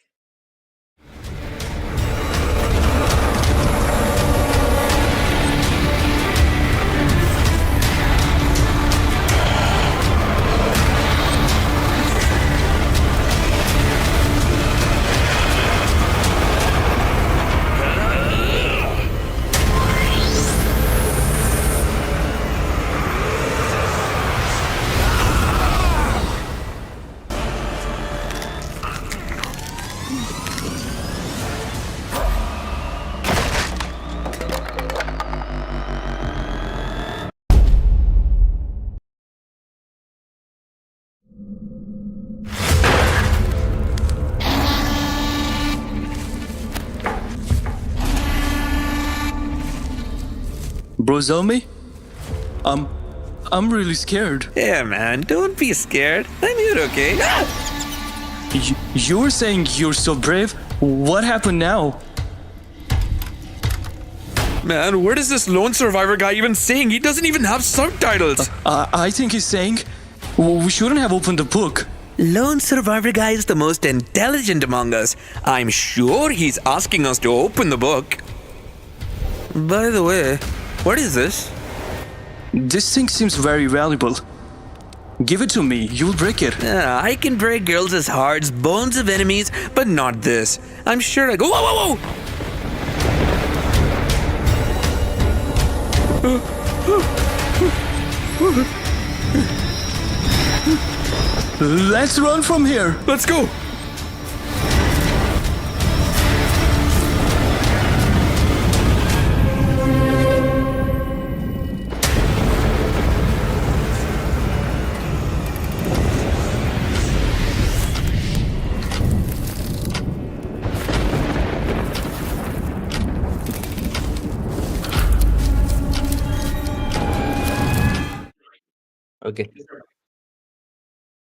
Brozomi? I'm really scared. Yeah, man, don't be scared. I'm here, okay? You were saying you're so brave. What happened now? Man, what is this lone survivor guy even saying? He doesn't even have subtitles. I think he's saying we shouldn't have opened the book. Lone survivor guy is the most intelligent among us. I'm sure he's asking us to open the book. By the way, what is this? This thing seems very valuable. Give it to me, you'll break it. I can break girls' hearts, bones of enemies, but not this. I'm sure I go. Whoa, whoa, whoa! Let's run from here. Let's go. Okay.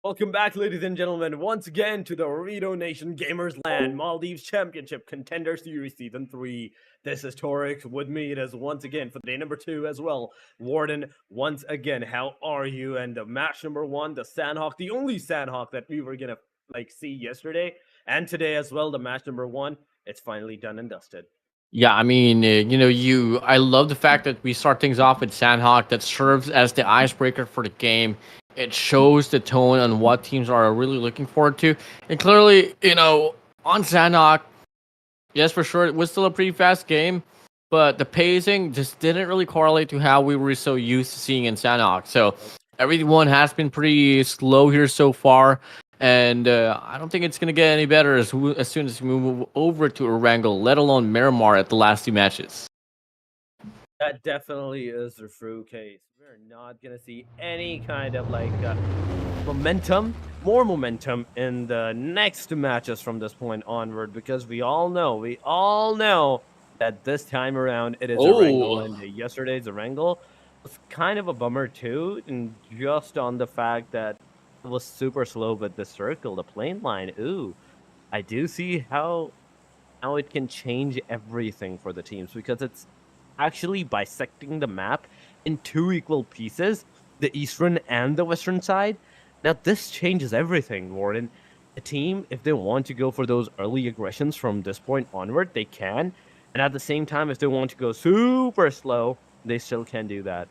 Welcome back, ladies and gentlemen, once again to the Ooredoo Nation Gamers Land Maldives Championship Contender Series Season 3. This is Torix. With me, it is once again for day number 2 as well. Warden, once again, how are you? And the match number 1, the Sanhok, the only Sanhok that we were gonna see yesterday and today as well. The match number 1, it's finally done and dusted. Yeah, I mean, I love the fact that we start things off with Sanhok that serves as the icebreaker for the game. It shows the tone on what teams are really looking forward to. And clearly, on Sanhok, yes, for sure, it was still a pretty fast game, but the pacing just didn't really correlate to how we were so used to seeing in Sanhok. So everyone has been pretty slow here so far. And I don't think it's going to get any better as soon as we move over to Erangel, let alone Miramar at the last 2 matches. That definitely is the true case. We're not going to see any kind of more momentum in the next matches from this point onward, because we all know that this time around it is Erangel, and yesterday's Erangel was kind of a bummer too, and just on the fact that it was super slow with the circle, the plane line. Ooh, I do see how it can change everything for the teams, because it's actually bisecting the map in 2 equal pieces, the eastern and the western side. Now this changes everything, Warden. The team, if they want to go for those early aggressions from this point onward, they can. And at the same time, if they want to go super slow, they still can do that.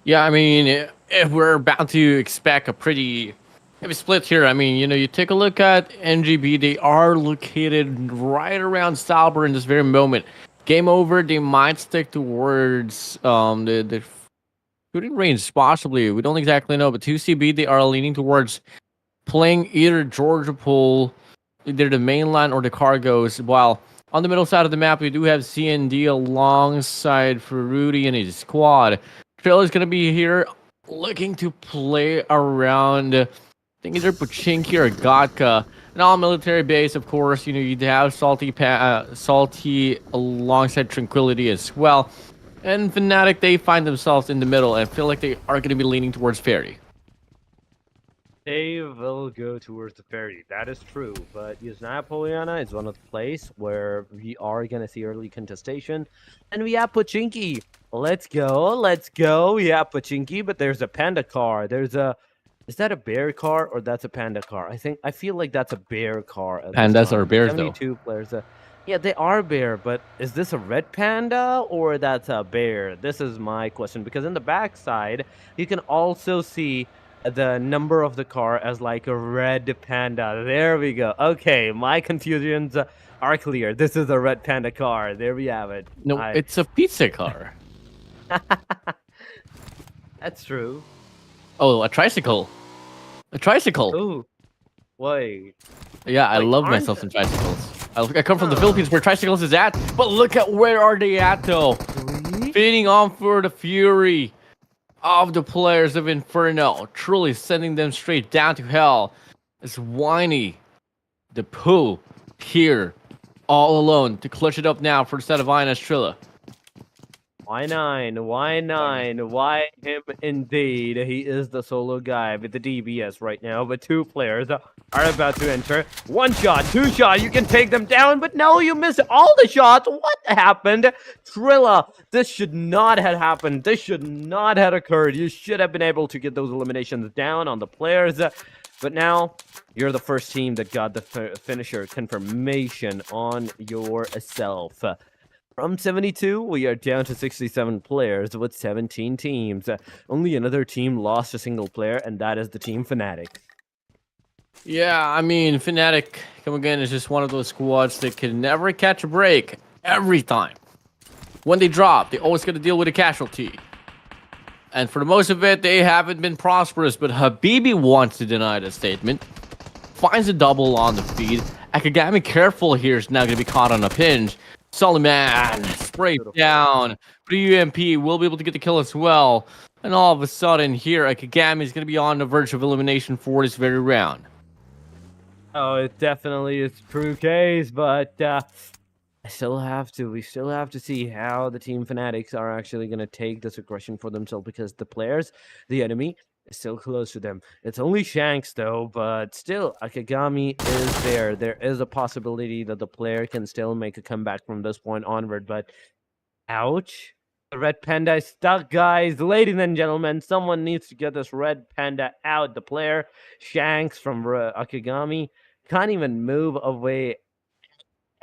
Yeah, I mean, if we're about to expect a pretty heavy split here, I mean, you take a look at NGB, they are located right around Stalber in this very moment. Game over, they might stick towards the shooting range, possibly. We don't exactly know, but 2CB, they are leaning towards playing either Georgia Pool, either the main line or the cargoes, while on the middle side of the map, we do have CND alongside Fruity and his squad. Trail is going to be here looking to play around, I think either Pochinki or Gatka. An all-military base, of course. You'd have Salty alongside Tranquility as well. And Fnatic, they find themselves in the middle and feel like they are going to be leaning towards Fairy. They will go towards the Ferry. That is true. But Poliana is one of the places where we are going to see early contestation. And we have Pochinki. Let's go. We have Pochinki, but there's a panda car. Is that a bear car or that's a panda car? I feel like that's a bear car. Pandas are bears, 72 though. Players. Yeah, they are bear, but is this a red panda or that's a bear? This is my question, because in the back side, you can also see the number of the car as like a red panda. There we go. Okay, my confusions are clear. This is a red panda car. There we have it. No, it's a pizza car. That's true. Oh, a tricycle. A tricycle. Ooh. Wait. Yeah, I love myself some tricycles. I come from the Philippines where tricycles is at, but look at where are they at though. Feeding on for the fury of the players of Inferno, truly sending them straight down to hell. It's Whiny, the Pooh, here, all alone to clutch it up now for the set of Ines Trilla. Why 9? Why 9? Why him indeed? He is the solo guy with the DBS right now, but two players are about to enter. One shot, two shot, you can take them down, but no, you missed all the shots. What happened? Trilla, this should not have happened. This should not have occurred. You should have been able to get those eliminations down on the players. But now, you're the first team that got the finisher confirmation on yourself. From 72, we are down to 67 players with 17 teams. Only another team lost a single player, and that is the team Fnatic. Yeah, I mean, Fnatic, come again, is just one of those squads that can never catch a break every time. When they drop, they always got to deal with a casualty. And for the most of it, they haven't been prosperous, but Habibi wants to deny the statement. Finds a double on the feed. Akagami, careful here, is now going to be caught on a pinch. Suleiman sprays down. UMP will be able to get the kill as well. And all of a sudden here, Akagami is going to be on the verge of elimination for this very round. Oh, it definitely is true case, but we still have to see how the team Fanatics are actually going to take this aggression for themselves, because the players, the enemy, is still close to them. It's only Shanks though, but still, Akagami is there. There is a possibility that the player can still make a comeback from this point onward, but ouch. The red panda is stuck, guys. Ladies and gentlemen, someone needs to get this red panda out. The player, Shanks from Akagami, can't even move away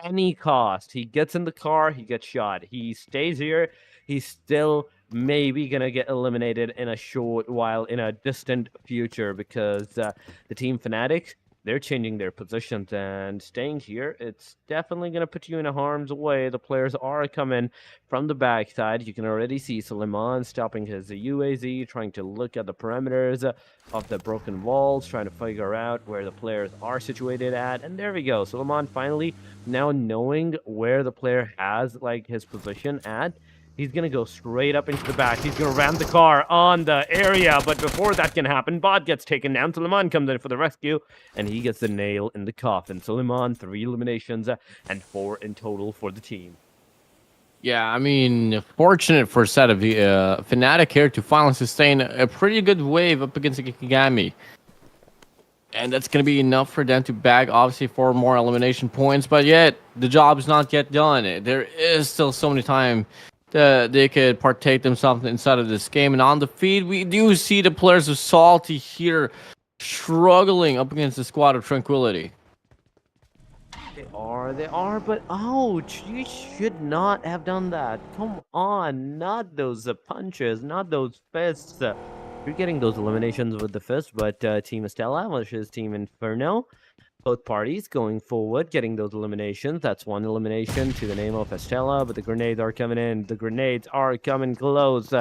any cost. He gets in the car, he gets shot. He stays here, he's still maybe gonna get eliminated in a short while, in a distant future, because the team Fnatic, they're changing their positions, and staying here, it's definitely gonna put you in a harm's way. The players are coming from the backside. You can already see Suleiman stopping his UAZ, trying to look at the perimeters of the broken walls, trying to figure out where the players are situated at. And there we go. Suleiman finally, now knowing where the player has like his position at, he's going to go straight up into the back. He's going to ram the car on the area. But before that can happen, Bot gets taken down. Suleiman comes in for the rescue, and he gets the nail in the coffin. Suleiman, 3 eliminations and 4 in total for the team. Yeah, I mean, fortunate for a set of the Fnatic here to finally sustain a pretty good wave up against Akagami. And that's going to be enough for them to bag, obviously, 4 more elimination points. But yet, the job's not yet done. There is still so many time they could partake themselves inside of this game. And on the feed, we do see the players of Salty here struggling up against the squad of Tranquility. They are, but ouch, you should not have done that. Come on, not those punches, not those fists. You're getting those eliminations with the fist, but Team Estella versus Team Inferno, both parties going forward, getting those eliminations. That's 1 elimination to the name of Estella, but the grenades are coming in. The grenades are coming close.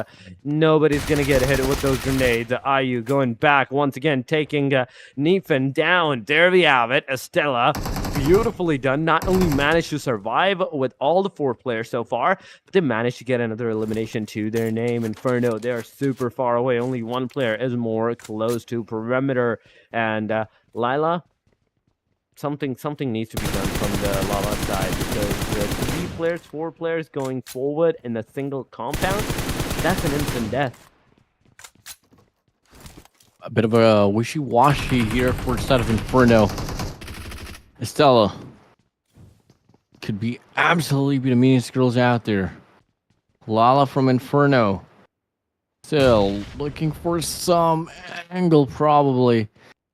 Nobody's going to get hit with those grenades. IU going back once again, taking Neefan down. There we have it. Estella, beautifully done. Not only managed to survive with all the 4 players so far, but they managed to get another elimination to their name. Inferno, they're super far away. Only 1 player is more close to perimeter. And Lila, something needs to be done from the Lala side, because 3 players, 4 players going forward in a single compound, that's an instant death. A bit of a wishy-washy here for the side of Inferno. Estella could be absolutely the meanest girls out there. Lala from Inferno still looking for some angle, probably.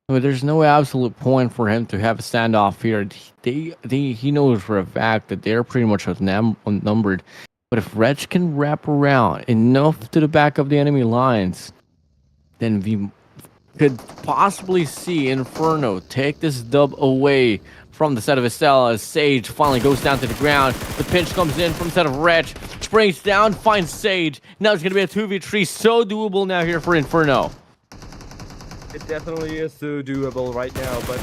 But there's no absolute point for him to have a standoff here. He knows for a fact that they're pretty much outnumbered. But if Wretch can wrap around enough to the back of the enemy lines, then we could possibly see Inferno take this dub away from the set of Estella as Sage finally goes down to the ground. The pinch comes in from the set of Wretch, springs down, finds Sage. Now it's going to be a 2v3, so doable now here for Inferno. It definitely is so doable right now, but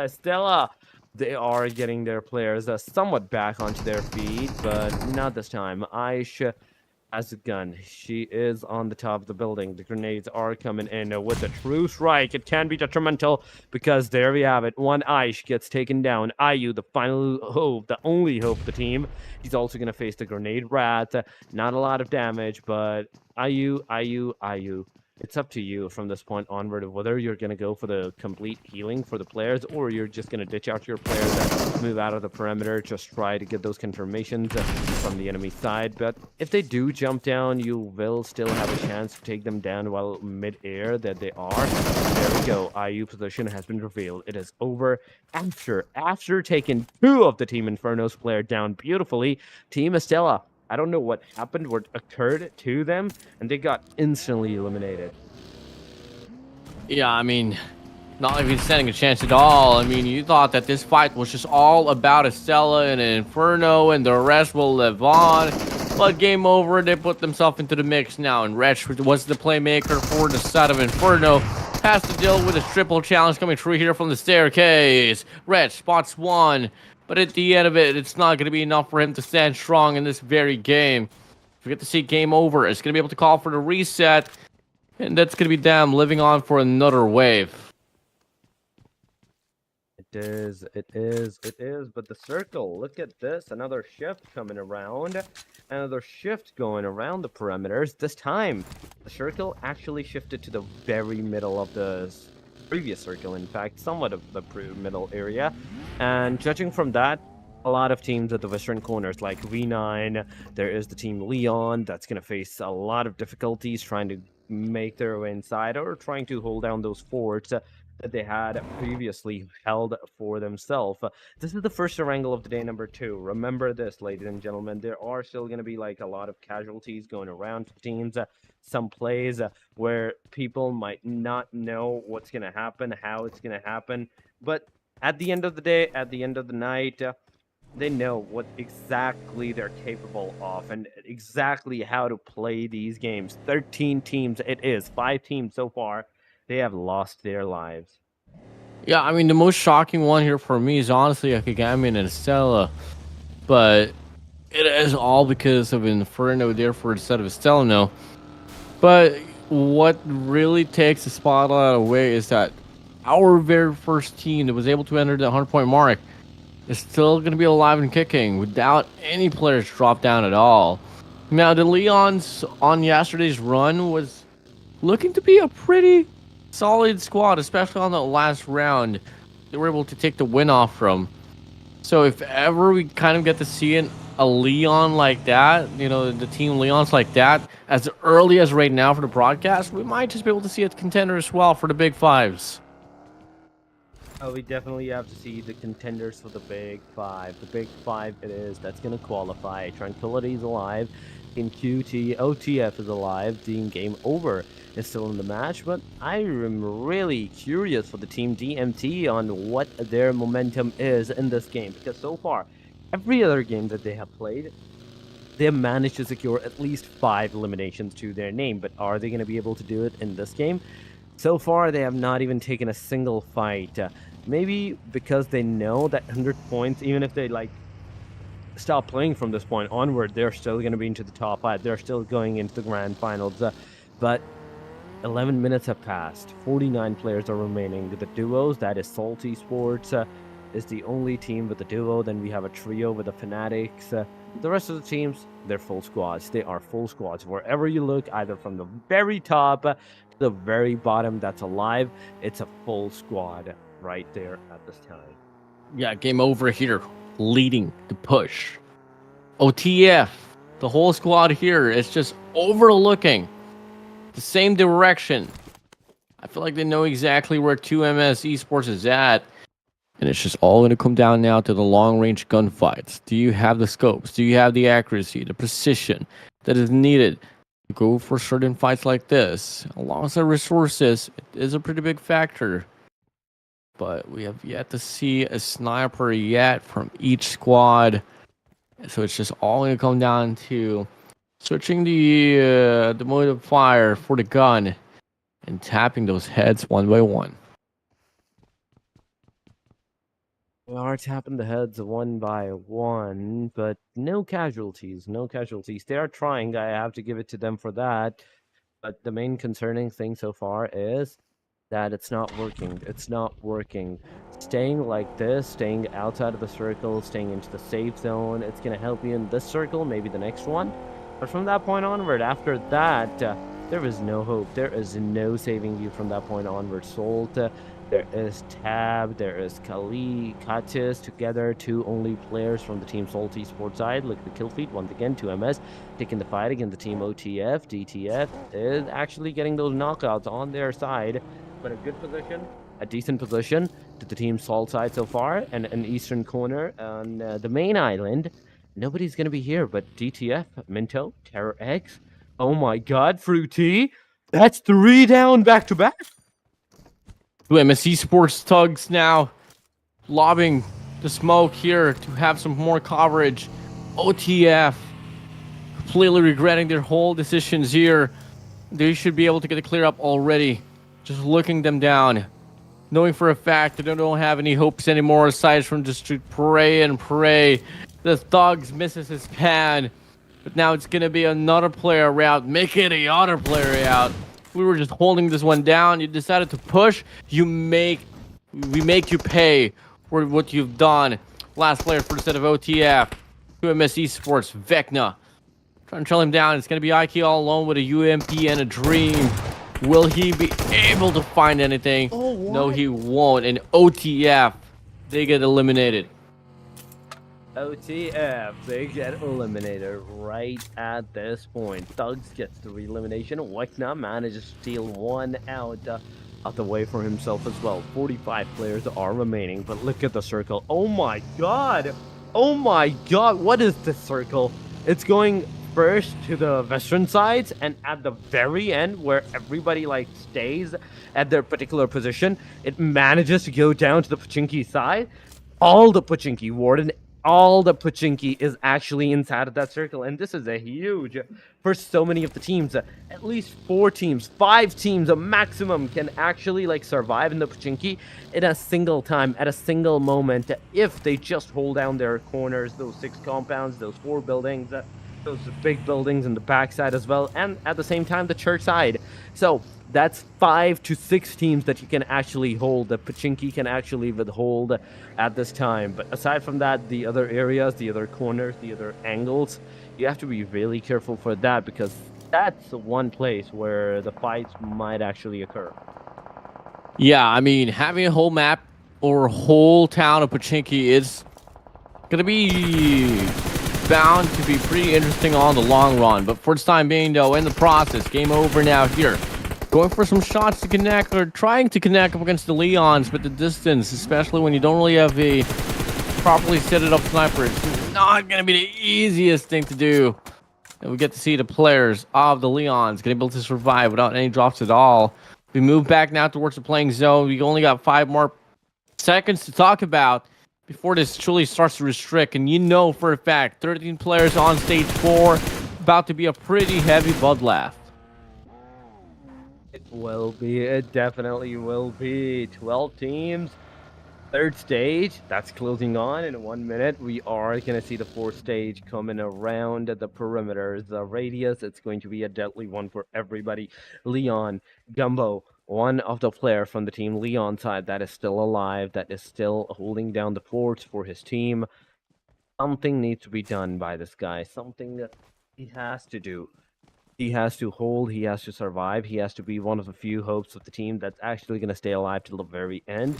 Estella, they are getting their players somewhat back onto their feet, but not this time. Aish As a gun. She is on the top of the building. The grenades are coming in with a true strike. It can be detrimental because there we have it. One Aish gets taken down. IU, the final hope, the only hope of the team. He's also going to face the grenade rat. Not a lot of damage, but IU. It's up to you from this point onward of whether you're going to go for the complete healing for the players or you're just going to ditch out your players and move out of the perimeter. Just try to get those confirmations from the enemy side. But if they do jump down, you will still have a chance to take them down while mid-air that they are. There we go. IU position has been revealed. It is over after taking 2 of the Team Inferno's player down beautifully. Team Estella, I don't know what happened, what occurred to them, and they got instantly eliminated. Yeah, I mean, not even standing a chance at all. I mean, you thought that this fight was just all about Estella and Inferno and the rest will live on. But game over, they put themselves into the mix now. And Wretch was the playmaker for the side of Inferno. Has to deal with a triple challenge coming through here from the staircase. Wretch spots 1. But at the end of it, it's not going to be enough for him to stand strong in this very game. We get to see game over. It's going to be able to call for the reset. And that's going to be them living on for another wave. It is. But the circle, look at this. Another shift coming around. Another shift going around the perimeters. This time, the circle actually shifted to the very middle of the previous circle. In fact, somewhat of the middle area. And judging from that, a lot of teams at the western corners, like V9, there is the team Leon that's going to face a lot of difficulties trying to make their way inside or trying to hold down those forts that they had previously held for themselves. This is the first Erangel of the day, number 2. Remember this, ladies and gentlemen. There are still going to be like a lot of casualties going around for teams. Some plays where people might not know what's going to happen, how it's going to happen. But at the end of the day, at the end of the night, they know what exactly they're capable of and exactly how to play these games. 13 teams it is. 5 teams so far. They have lost their lives. Yeah, I mean, the most shocking one here for me is honestly Akagami and Estella. But it is all because of Inferno there for instead of Estella, no. But what really takes the spotlight away is that our very first team that was able to enter the 100-point mark is still going to be alive and kicking without any players drop down at all. Now, the Leons on yesterday's run was looking to be a pretty solid squad, especially on the last round. They were able to take the win off from. So if ever we kind of get to see a Leon like that, you know, the team Leons like that, as early as right now for the broadcast, we might just be able to see a contender as well for the Big Fives. Oh, we definitely have to see the contenders for the Big 5. The Big 5 it is. That's going to qualify. Tranquility is alive. Team QT, OTF is alive. Team Game Over is still in the match. But I am really curious for the Team DMT on what their momentum is in this game. Because so far, every other game that they have played, they have managed to secure at least 5 eliminations to their name. But are they going to be able to do it in this game? So far, they have not even taken a single fight. Maybe because they know that 100 points, even if they stop playing from this point onward, they're still going to be into the top 5. They're still going into the grand finals. But 11 minutes have passed. 49 players are remaining. The duos, that is Salty Sports, is the only team with a duo. Then we have a trio with the Fanatics. The rest of the teams, they're full squads. They are full squads. Wherever you look, either from the very top to the very bottom that's alive, it's a full squad right there at this time. Yeah, Game Over here, leading the push. OTF, the whole squad here is just overlooking the same direction. I feel like they know exactly where 2MS Esports is at. And it's just all going to come down now to the long-range gunfights. Do you have the scopes? Do you have the accuracy, the precision that is needed to go for certain fights like this? Alongside resources, it is a pretty big factor. But we have yet to see a sniper yet from each squad. So it's just all going to come down to switching the mode of fire for the gun and tapping those heads one by one. We are tapping the heads one by one, but no casualties. No casualties. They are trying. I have to give it to them for that. But the main concerning thing so far is that it's not working. It's not working. Staying like this, staying outside of the circle, staying into the safe zone, it's going to help you in this circle, maybe the next one. But from that point onward, after that, there is no hope. There is no saving you from that point onward. Salt, there is Tab, there is Kali, Katis, together, two only players from the Team Salt Esports side. Look at the kill feed, once again, 2MS, taking the fight against the Team OTF. DTF is actually getting those knockouts on their side, but a good position, a decent position to the Team Salt side so far, and an eastern corner on the main island. Nobody's going to be here but DTF, Minto, Terror X. Oh my god, Fruity! That's 3 down back to back! MSC Sports Tugs now lobbing the smoke here to have some more coverage. OTF completely regretting their whole decisions here. They should be able to get a clear up already. Just looking them down, knowing for a fact that they don't have any hopes anymore aside from just to pray and pray. The Thugs misses his pan, but now it's gonna be another player route, making a other player out. We were just holding this one down. You decided to push. We make you pay for what you've done. Last player for the set of OTF, UMS Esports, Vecna. Trying to trail him down. It's gonna be Ike all alone with a UMP and a dream. Will he be able to find anything? Oh, no, he won't. And OTF, they get eliminated. OTF, they get eliminated right at this point. Thugs gets the elimination. Wekna manages to steal one out the way for himself as well. 45 players are remaining, but look at the circle. Oh my god! Oh my god, what is this circle? It's going first to the western sides, and at the very end where everybody like stays at their particular position, it manages to go down to the Pachinki side. All the Pachinki Warden, all the Pachinki is actually inside of that circle, and this is a huge for so many of the teams. At least 4 teams, 5 teams a maximum can actually like survive in the Pachinki in a single time, at a single moment, if they just hold down their corners, those 6 compounds, those 4 buildings, those big buildings in the backside as well, and at the same time the church side. So that's 5 to 6 teams that you can actually hold. The Pachinki can actually withhold at this time. But aside from that, the other areas, the other corners, the other angles, you have to be really careful for that, because that's one place where the fights might actually occur. Yeah, I mean, having a whole map or a whole town of Pachinki is gonna be bound to be pretty interesting on the long run. But for the time being, though, in the process, game over now here. Going for some shots to connect, or trying to connect up against the Leons, but the distance, especially when you don't really have a properly set it up sniper, it's not going to be the easiest thing to do. And we get to see the players of the Leons get able to survive without any drops at all. We move back now towards the playing zone. We only got 5 more seconds to talk about before this truly starts to restrict. And you know for a fact, 13 players on stage 4, about to be a pretty heavy bloodbath. It will be. It definitely will be. 12 teams. 3rd stage. That's closing on in 1 minute. We are going to see the 4th stage coming around the perimeter. The radius, it's going to be a deadly one for everybody. Leon, Gumbo, one of the player from the team Leon side that is still alive, that is still holding down the forts for his team. Something needs to be done by this guy. Something that he has to do. He has to hold, he has to survive, he has to be one of the few hopes of the team that's actually going to stay alive till the very end.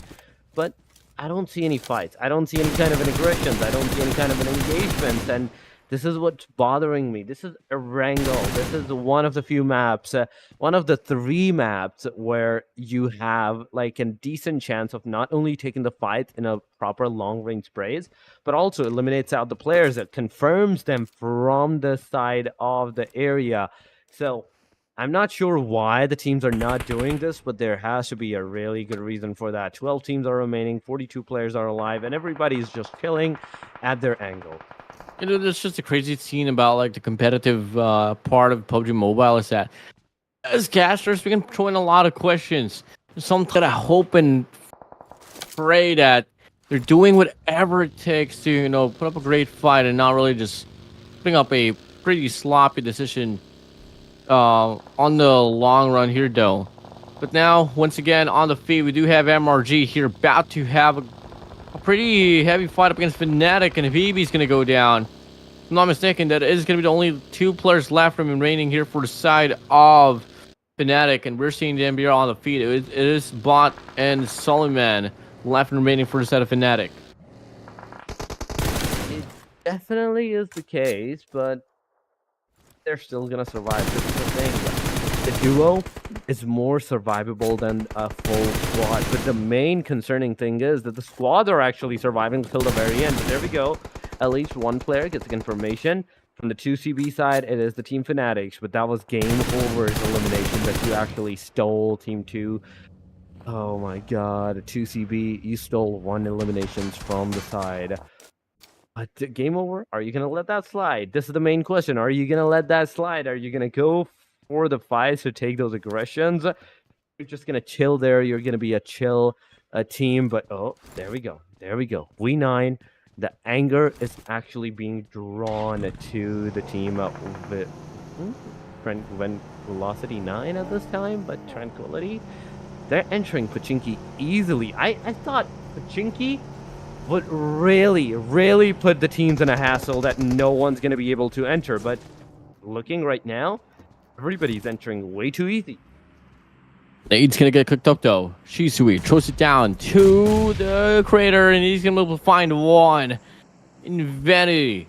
But I don't see any fights. I don't see any kind of an aggressions. I don't see any kind of an engagement. And this is what's bothering me. This is Erangel. This is one of the few maps, one of the 3 maps where you have like a decent chance of not only taking the fight in a proper long-range sprays, but also eliminates out the players. It confirms them from the side of the area. So I'm not sure why the teams are not doing this, but there has to be a really good reason for that. 12 teams are remaining, 42 players are alive, and everybody's just killing at their angle. You know, there's just a crazy scene about like the competitive part of PUBG Mobile is that as casters, we can throw in a lot of questions. Something that I hope and pray that They're doing whatever it takes to, put up a great fight and not really just putting up a pretty sloppy decision on the long run here, though. But now, once again, on the feed, we do have MRG here about to have a pretty heavy fight up against Fnatic, and Vivi's going to go down. If I'm not mistaken, that is going to be the only 2 players left remaining here for the side of Fnatic, and we're seeing the NBR on the feed. It is Bot and Solomon left remaining for the side of Fnatic. It definitely is the case, but they're still gonna survive. This is the thing. The duo is more survivable than a full squad, but the main concerning thing is that the squad are actually surviving till the very end. But there we go. At least one player gets a confirmation. From the 2CB side, it is the Team Fanatics, but that was game over's elimination that you actually stole, Team 2. Oh my god, 2CB, you stole 1 eliminations from the side. Game over? Are you going to let that slide? This is the main question. Are you going to let that slide? Are you going to go for the fights to take those aggressions? You're just going to chill there. You're going to be a chill team. But, oh, there we go. There we go. V9. The anger is actually being drawn to the team with Velocity 9 at this time. But Tranquility, they're entering Pachinki easily. I thought Pachinki would really put the teams in a hassle that no one's going to be able to enter. But looking right now, everybody's entering way too easy. Nade's going to get cooked up, though. Shisui throws it down to the crater, and he's going to be able to find 1. Infinity.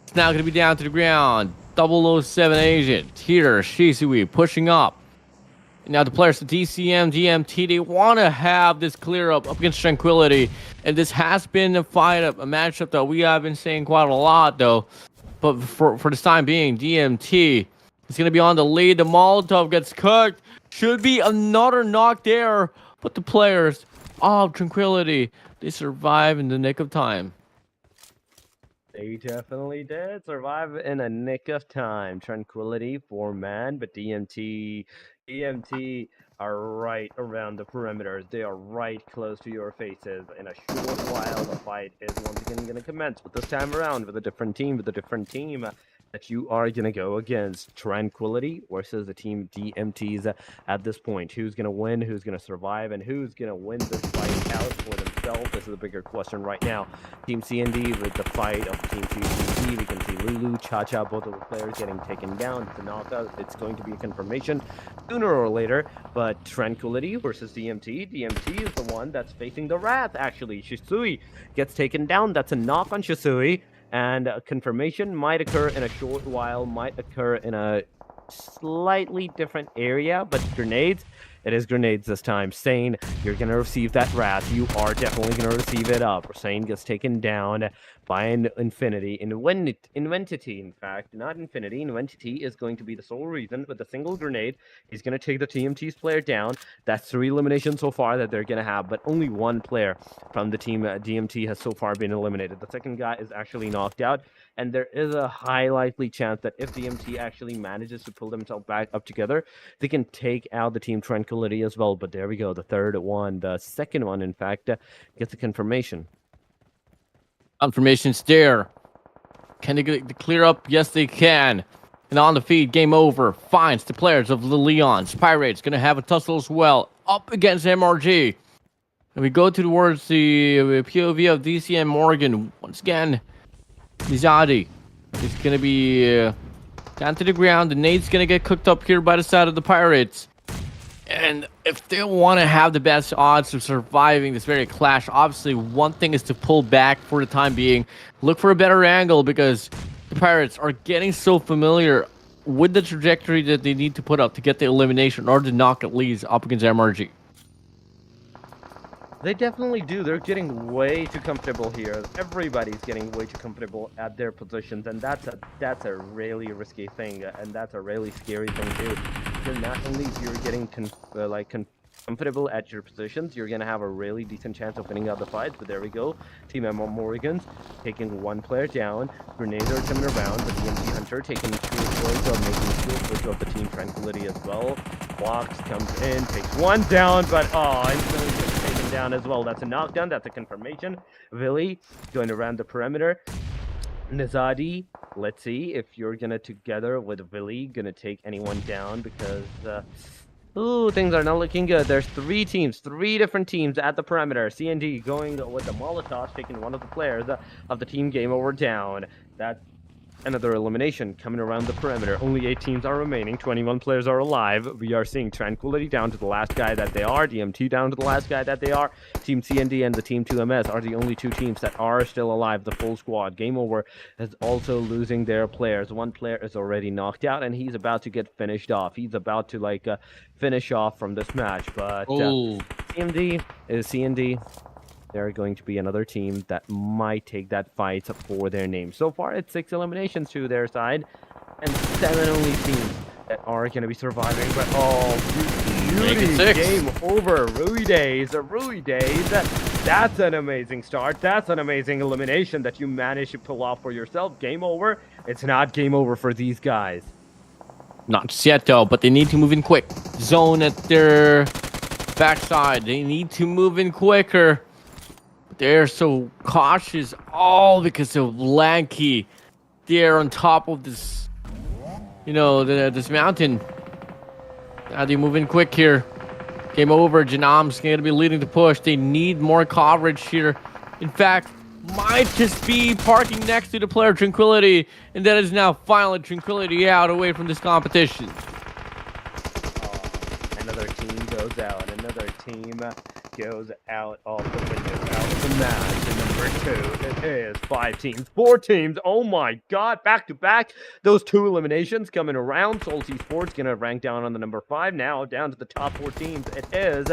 It's now going to be down to the ground. 007 agent. Here, Shisui pushing up. Now the players, the DCM, DMT, they want to have this clear up against Tranquility. And this has been a matchup that we have been saying quite a lot, though. But for this time being, DMT is going to be on the lead. The Molotov gets cooked. Should be another knock there. But the players of Tranquility, they survive in the nick of time. They definitely did survive in a nick of time. Tranquility, 4-man, but DMT are right around the perimeters. They are right close to your faces. In a short while, the fight is once again going to commence. But this time around, with a different team, that you are going to go against. Tranquility versus the team DMTs at this point. Who's going to win? Who's going to survive? And who's going to win this fight out for themselves? This is a bigger question right now. Team CND with the fight of Team TCG. We can see Lulu, Cha-Cha, both of the players getting taken down. It's a knockout. It's going to be a confirmation sooner or later. But Tranquility versus DMT. DMT is the one that's facing the wrath, actually. Shisui gets taken down. That's a knock on Shisui. And a confirmation might occur in a short while, might occur in a slightly different area, but grenades, it is grenades this time. Sane, you're going to receive that wrath. You are definitely going to receive it up. Sane gets taken down by an Infinity. Inventity, in fact, not Infinity. Inventity is going to be the sole reason. With a single grenade, he's going to take the TMT's player down. That's 3 eliminations so far that they're going to have, but only 1 player from the team DMT has so far been eliminated. The second guy is actually knocked out, and there is a high likely chance that if DMT actually manages to pull themselves back up together, they can take out the team Tranquility as well. But there we go. The third one, the second one, in fact, gets a confirmation. Confirmation's there. Can they get the clear up? Yes, they can. And on the feed, game over. Finds the players of the Leons. Pirates going to have a tussle as well. Up against MRG. And we go towards the POV of DCM Morgan. Once again, Mizadi is going to be down to the ground. The nade's going to get cooked up here by the side of the Pirates. And if they want to have the best odds of surviving this very clash, obviously one thing is to pull back for the time being. Look for a better angle, because the Pirates are getting so familiar with the trajectory that they need to put up to get the elimination or to knock at least up against MRG. They definitely do. They're getting way too comfortable here. Everybody's getting way too comfortable at their positions, and that's a really risky thing, and that's a really scary thing too. Because not only you're getting comfortable at your positions, you're gonna have a really decent chance of winning out the fights. But there we go. Team Morgans taking 1 player down. Grenades are coming around, but the DMT Hunter taking 2 kills of making shield switch of the team Tranquility as well. Walks comes in, takes 1 down, but instantly gets taken taken down as well. That's a knockdown. That's a confirmation. Willy going around the perimeter. Nizadi, let's see if you're gonna together with Willy gonna take anyone down because ooh, things are not looking good. There's three different teams at the perimeter. CND going with the Molotov, taking one of the players of the team game over down. That's another elimination coming around the perimeter. Only 8 teams are remaining. 21 players are alive. We are seeing Tranquility down to the last guy that they are. DMT down to the last guy that they are. Team CND and the Team 2MS are the only 2 teams that are still alive. The full squad. Game Over is also losing their players. One player is already knocked out, and he's about to get finished off. He's about to finish off from this match. But CND is CND. They're going to be another team that might take that fight for their name. So far, it's 6 eliminations to their side, and 7 only teams that are going to be surviving. But beauty, game over. Rui Days. That's an amazing start. That's an amazing elimination that you managed to pull off for yourself. Game over. It's not game over for these guys. Not just yet, though, but they need to move in quick. Zone at their backside. They need to move in quicker. They're so cautious, all because of Lanky. They're on top of this, this mountain. How do you move in quick here? Game over. Janam's going to be leading the push. They need more coverage here. In fact, might just be parking next to the player Tranquility, and that is now finally Tranquility out away from this competition. Another team goes out. Another team goes out of the window, out of the match. And number 2, it is 5 teams, 4 teams. Oh my god, back to back. Those 2 eliminations coming around. Salty Sports gonna rank down on the number 5 now, down to the top 4 teams. It is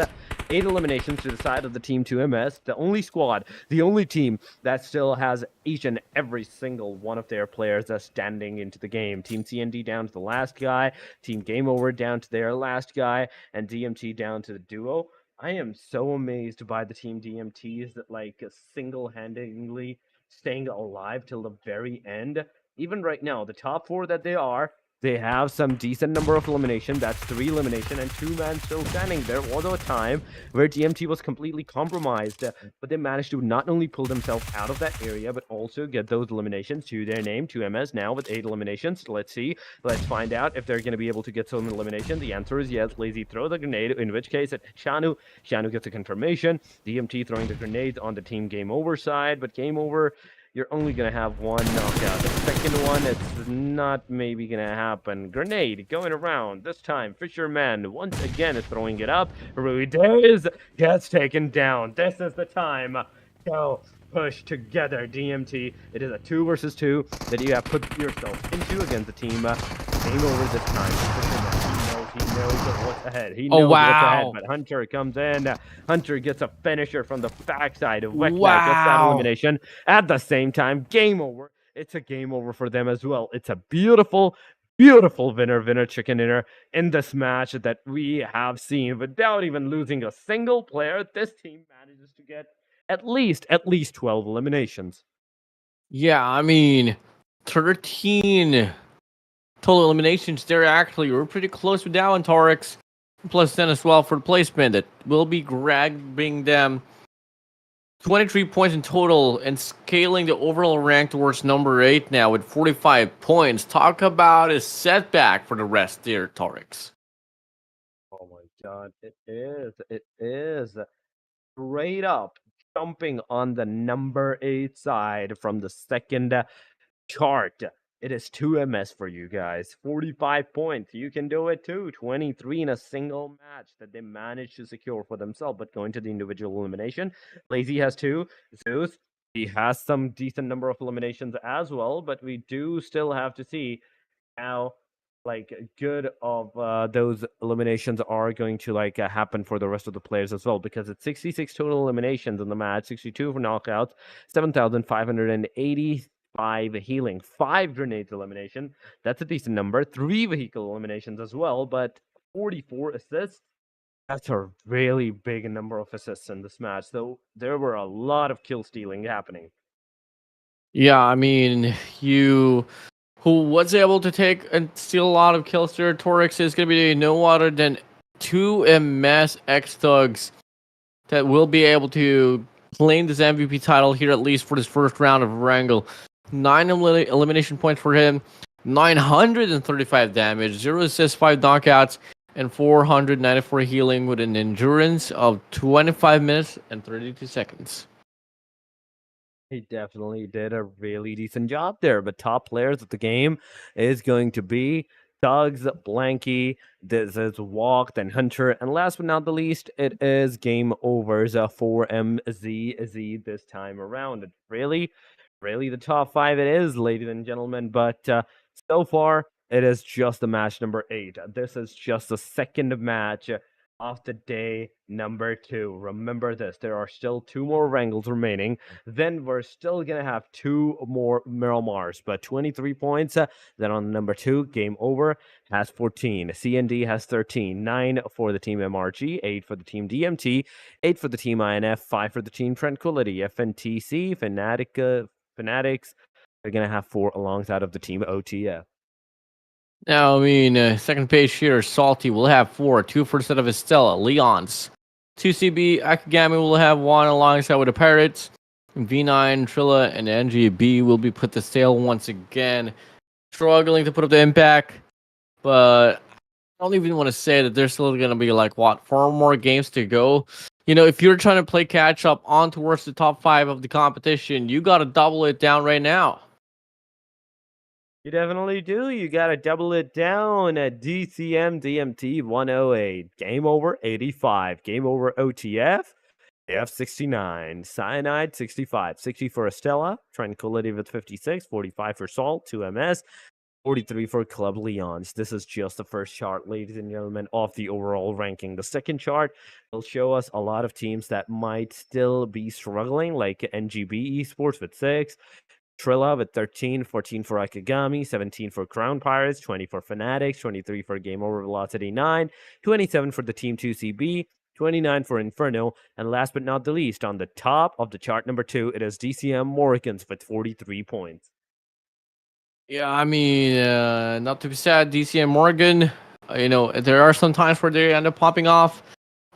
8 eliminations to the side of the Team 2MS, the only squad, the only team that still has each and every single one of their players standing into the game. Team CND down to the last guy, Team Game Over down to their last guy, and DMT down to the duo. I am so amazed by the Team DMTs that single-handedly staying alive till the very end. Even right now, the top 4 that they have some decent number of elimination. That's 3 elimination and 2 men still standing. There was a time where DMT was completely compromised, but they managed to not only pull themselves out of that area, but also get those eliminations to their name. 2MS now with 8 eliminations. Let's see. Let's find out if they're going to be able to get some elimination. The answer is yes. Lazy throw the grenade, in which case it's Shanu. Shanu gets a confirmation. DMT throwing the grenades on the Team Game Over side, but Game Over, you're only going to have 1 knockout. The second one, it's not maybe going to happen. Grenade going around. This time, Fisherman once again is throwing it up. Rui Days gets taken down. This is the time. Go push together, DMT. It is a 2 versus 2 that you have put yourself into against the team. Game Over this time. Fisherman, he knows what's ahead. He knows what's ahead, but Hunter comes in. Hunter gets a finisher from the backside of Weknak. Gets that elimination. At the same time, Game Over. It's a game over for them as well. It's a beautiful, beautiful winner chicken dinner in this match that we have seen. Without even losing a single player, this team manages to get at least 12 eliminations. Yeah, I mean, 13 total eliminations there. Actually, we're pretty close with that one, Torix. Plus 10 as well for the placement. That will be grabbing them 23 points in total and scaling the overall rank towards number 8 now with 45 points. Talk about a setback for the rest there, Torix. Oh my god, it is. Straight up jumping on the number 8 side from the second chart. It is 2MS for you guys. 45 points. You can do it too. 23 in a single match that they managed to secure for themselves. But going to the individual elimination, Lazy has 2. Zeus, he has some decent number of eliminations as well. But we do still have to see how good of those eliminations are going to happen for the rest of the players as well, because it's 66 total eliminations in the match, 62 for knockouts, 7,585 healing, 5 grenades elimination. That's a decent number. 3 vehicle eliminations as well, but 44 assists. That's a really big number of assists in this match. So there were a lot of kill stealing happening. Yeah, I mean, who was able to take and steal a lot of kills there, Torix, is going to be no other than 2MS X-Thugs. that will be able to claim this MVP title here, at least for this first round of Erangel. 9 elimination points for him, 935 damage, 0 assists, 5 knockouts, and 494 healing with an endurance of 25 minutes and 32 seconds. He definitely did a really decent job there. But top players of the game is going to be Tugs, Blanky, this is Walk, then Hunter, and last but not the least, it is Game Overs for MZZ this time around. It's really the top 5 it is, ladies and gentlemen, but so far it is just the match number 8. This is just the second match of the day number 2. Remember this, there are still 2 more Erangels remaining. Then we're still gonna have 2 more Miramars, but 23 points. Then on number 2, Game Over has 14. CND has 13. 9 for the team MRG, 8 for the team DMT, 8 for the team INF, 5 for the team Tranquility. FNTC, Fanatics, they're gonna have 4 alongside of the team OTF. Now, I mean, second page here, Salty will have 4, 2 for the set of Estella, Leon's. 2CB, Akagami will have 1 alongside with the Pirates. V9, Trilla, and NGB will be put to sale once again. Struggling to put up the impact, but I don't even want to say that there's still going to be, 4 more games to go. You know, if you're trying to play catch up on towards the top 5 of the competition, you got to double it down right now. You definitely do. You got to double it down at DCM DMT 108. Game Over 85. Game Over OTF. F 69. Cyanide 65. 60 for Estella. Tranquility with 56. 45 for Salt. 2MS. 43 for Club Leons. This is just the first chart, ladies and gentlemen, of the overall ranking. The second chart will show us a lot of teams that might still be struggling, like NGB Esports with 6. Trilla with 13, 14 for Akagami, 17 for Crown Pirates, 20 for Fanatics, 23 for Game Over Velocity 9, 27 for the Team 2CB, 29 for Inferno, and last but not the least, on the top of the chart number 2, it is DCM Morgans with 43 points. Yeah, I mean, not to be sad, DCM Morgan, there are some times where they end up popping off,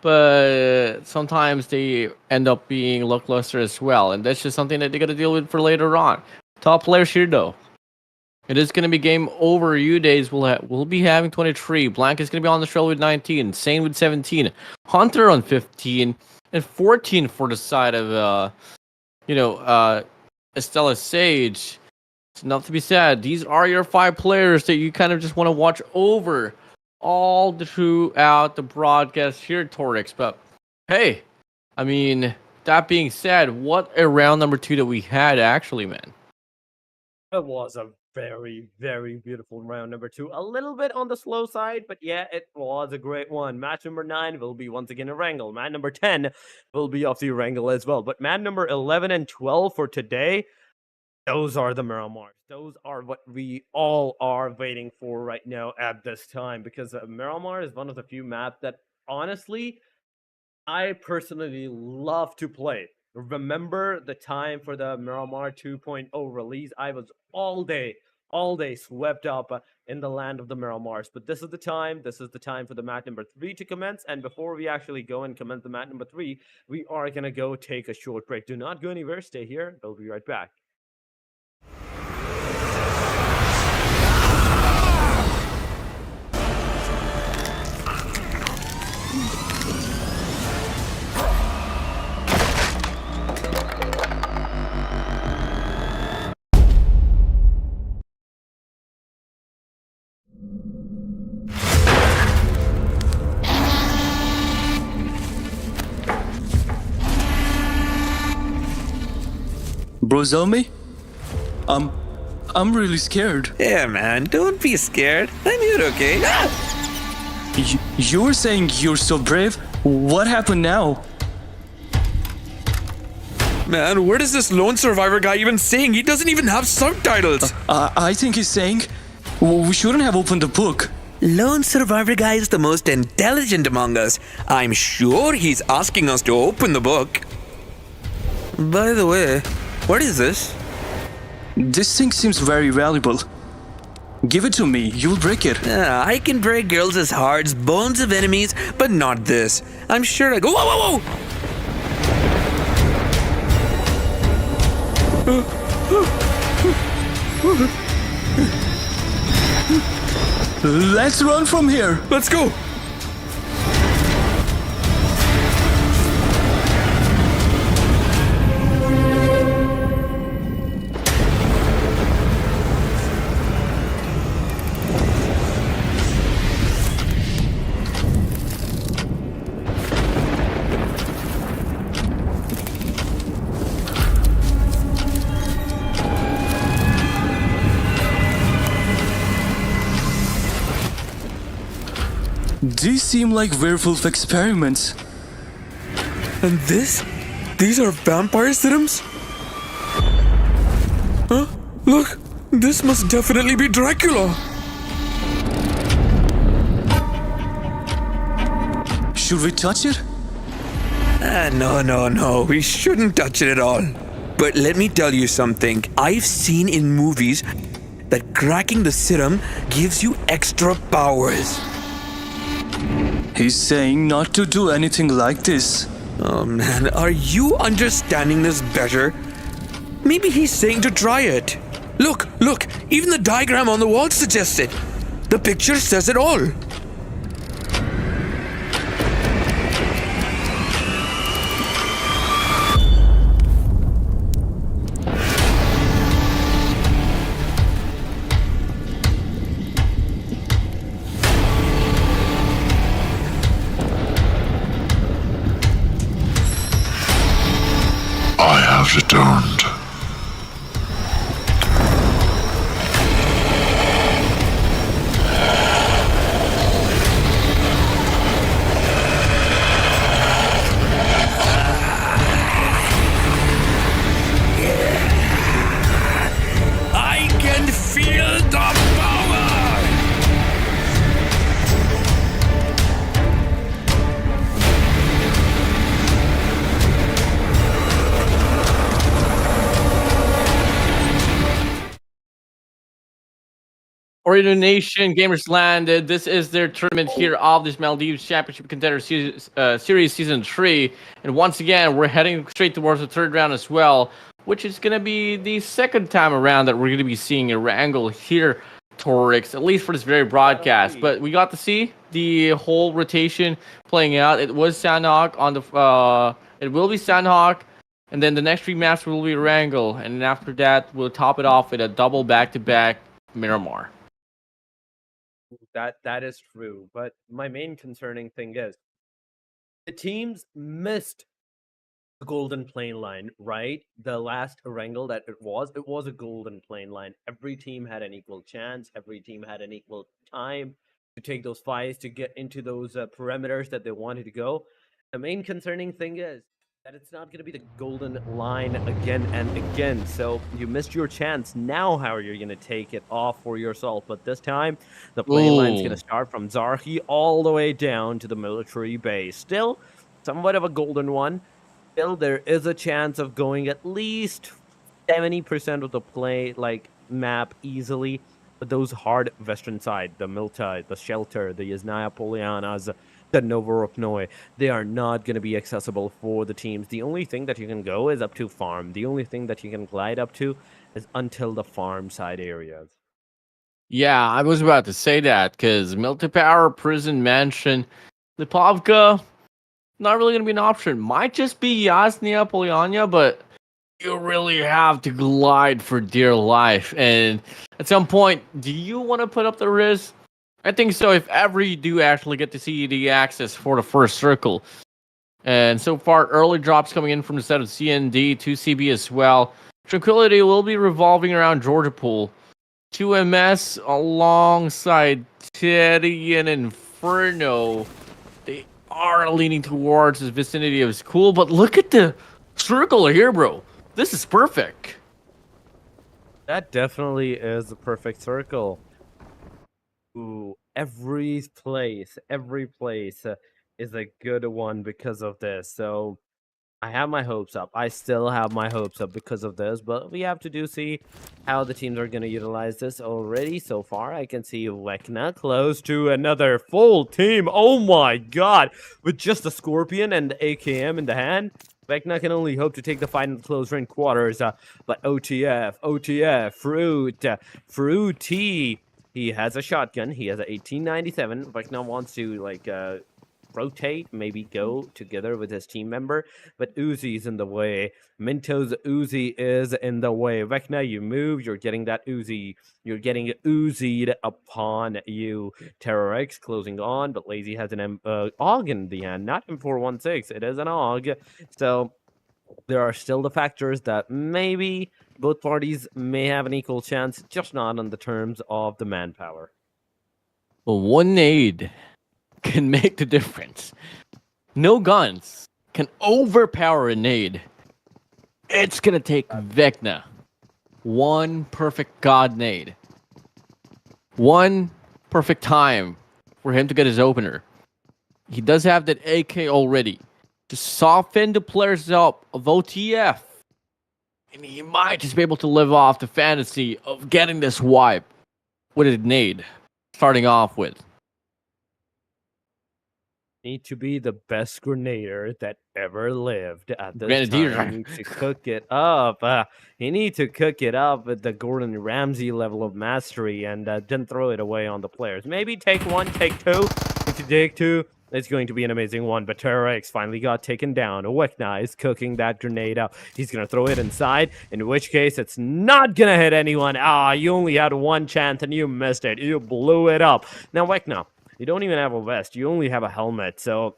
but sometimes they end up being lackluster as well, and that's just something that they got to deal with for later on. Top players here, though. It is going to be Game Over. U-Days will be having 23. Blank is going to be on the show with 19. Sane with 17. Hunter on 15. And 14 for the side of, Estella Sage. It's not to be sad. These are your 5 players that you kind of just want to watch over all throughout the broadcast here, Torix. But hey, I mean, that being said, what a round number 2 that we had, actually, man. It was a very, very beautiful round number 2. A little bit on the slow side, but yeah, it was a great one. Match number 9 will be once again Erangel. Match number 10 will be off the Erangel as well. But match number 11 and 12 for today, those are the Miramars. Those are what we all are waiting for right now at this time, because Miramar is one of the few maps that, honestly, I personally love to play. Remember the time for the Miramar 2.0 release? I was all day swept up in the land of the Miramars. But this is the time for the match number 3 to commence. And before we actually go and commence the match number 3, we are going to go take a short break. Do not go anywhere. Stay here. We'll be right back. Brozomi? I'm really scared. Yeah, man, don't be scared. I'm here, okay? You were saying you're so brave. What happened now? Man, what is this lone survivor guy even saying? He doesn't even have subtitles. I think he's saying we shouldn't have opened the book. Lone survivor guy is the most intelligent among us. I'm sure he's asking us to open the book. By the way, what is this? This thing seems very valuable. Give it to me. You'll break it. I can break girls' hearts, bones of enemies, but not this. I'm sure I go. Whoa, whoa, whoa! Let's run from here. Let's go. These seem like werewolf experiments. And these are vampire serums? Huh? Look, this must definitely be Dracula. Should we touch it? No, we shouldn't touch it at all. But let me tell you something. I've seen in movies that cracking the serum gives you extra powers. He's saying not to do anything like this. Oh man, are you understanding this better? Maybe he's saying to try it. Look, even the diagram on the wall suggests it. The picture says it all. I have returned. I can feel the power! Ooredoo Nation, Gamers Landed. This is their tournament here of this Maldives Championship Contender Series Season 3. And once again, we're heading straight towards the third round as well, which is going to be the second time around that we're going to be seeing Erangel here, Torix, at least for this very broadcast. But we got to see the whole rotation playing out. It was Sanhok on the... it will be Sanhok, and then the next three maps will be Erangel. And then after that, we'll top it off with a double back-to-back Miramar. That is true, but my main concerning thing is the teams missed the golden plane line, right? The last Erangel that it was a golden plane line. Every team had an equal chance. Every team had an equal time to take those fights, to get into those perimeters that they wanted to go. The main concerning thing is that it's not going to be the golden line again and again. So you missed your chance. Now how are you going to take it off for yourself? But this time, the plane line's going to start from Zarhi all the way down to the military base. Still, somewhat of a golden one. Still, there is a chance of going at least 70% of the map easily. But those hard western side, the Milta, the Shelter, the Yasnaya Polianas, the Novoroknoy, they are not going to be accessible for the teams. The only thing that you can go is up to farm. The only thing that you can glide up to is until the farm side areas. Yeah, I was about to say that, because Multipower, Prison, Mansion, Lipovka, not really going to be an option. Might just be Yasnia, Polyanya, but you really have to glide for dear life. And at some point, do you want to put up the risk? I think so, if ever you do actually get to see the access for the first circle. And so far, early drops coming in from the set of CND, 2CB as well. Tranquility will be revolving around Georgia Pool. 2MS alongside Teddy and Inferno. They are leaning towards the vicinity of school, but look at the circle here, bro. This is perfect. That definitely is the perfect circle. Ooh, every place is a good one because of this. So I have my hopes up. I still have my hopes up because of this, but we have to see how the teams are going to utilize this already. So far, I can see Vecna close to another full team. Oh my god! With just the Scorpion and the AKM in the hand. Vecna can only hope to take the fight in the close range quarters, but OTF, Fruity. He has a shotgun. He has a 1897. Vecna wants to rotate, maybe go together with his team member, but Uzi's in the way. Minto's Uzi is in the way. Vecna, you move, you're getting that Uzi. You're getting Uzi'd upon you. Terror X closing on, but Lazy has an AUG in the end, not M416. It is an AUG. So there are still the factors that maybe both parties may have an equal chance, just not on the terms of the manpower. Well, one nade can make the difference. No guns can overpower a nade. It's gonna take Vecna one perfect god nade, one perfect time for him to get his opener. He does have that AK already to soften the players up of OTF, and he might just be able to live off the fantasy of getting this wipe with a nade starting off with. Need to be the best grenadier that ever lived at this Grenadier. time. You need to cook it up. You need to cook it up at the Gordon Ramsay level of mastery and then throw it away on the players. Maybe take one, take two. If you take two, it's going to be an amazing one. But Terror X finally got taken down. Wekna is cooking that grenade up. He's going to throw it inside, in which case it's not going to hit anyone. You only had one chance and you missed it. You blew it up. Now, Wekna, you don't even have a vest. You only have a helmet. So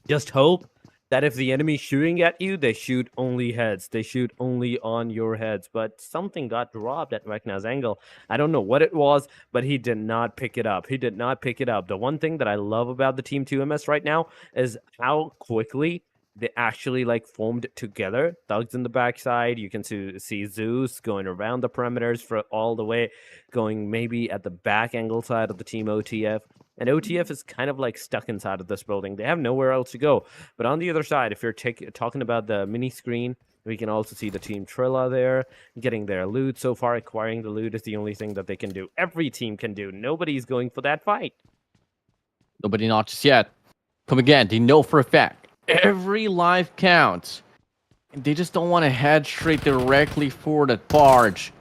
just hope that if the enemy's shooting at you, they shoot only heads. They shoot only on your heads. But something got dropped at Vecna's angle. I don't know what it was, but he did not pick it up. He did not pick it up. The one thing that I love about the Team 2MS right now is how quickly they actually formed together. Thugs in the backside. You can see Zeus going around the perimeters for all the way, going maybe at the back angle side of the Team OTF. And OTF is kind of stuck inside of this building. They have nowhere else to go. But on the other side, if you're talking about the mini screen, we can also see the Team Trilla there, getting their loot. So far, acquiring the loot is the only thing that they can do. Every team can do. Nobody's going for that fight. Nobody, not just yet. Come again. They know for a fact every life counts. And they just don't want to head straight directly for that barge.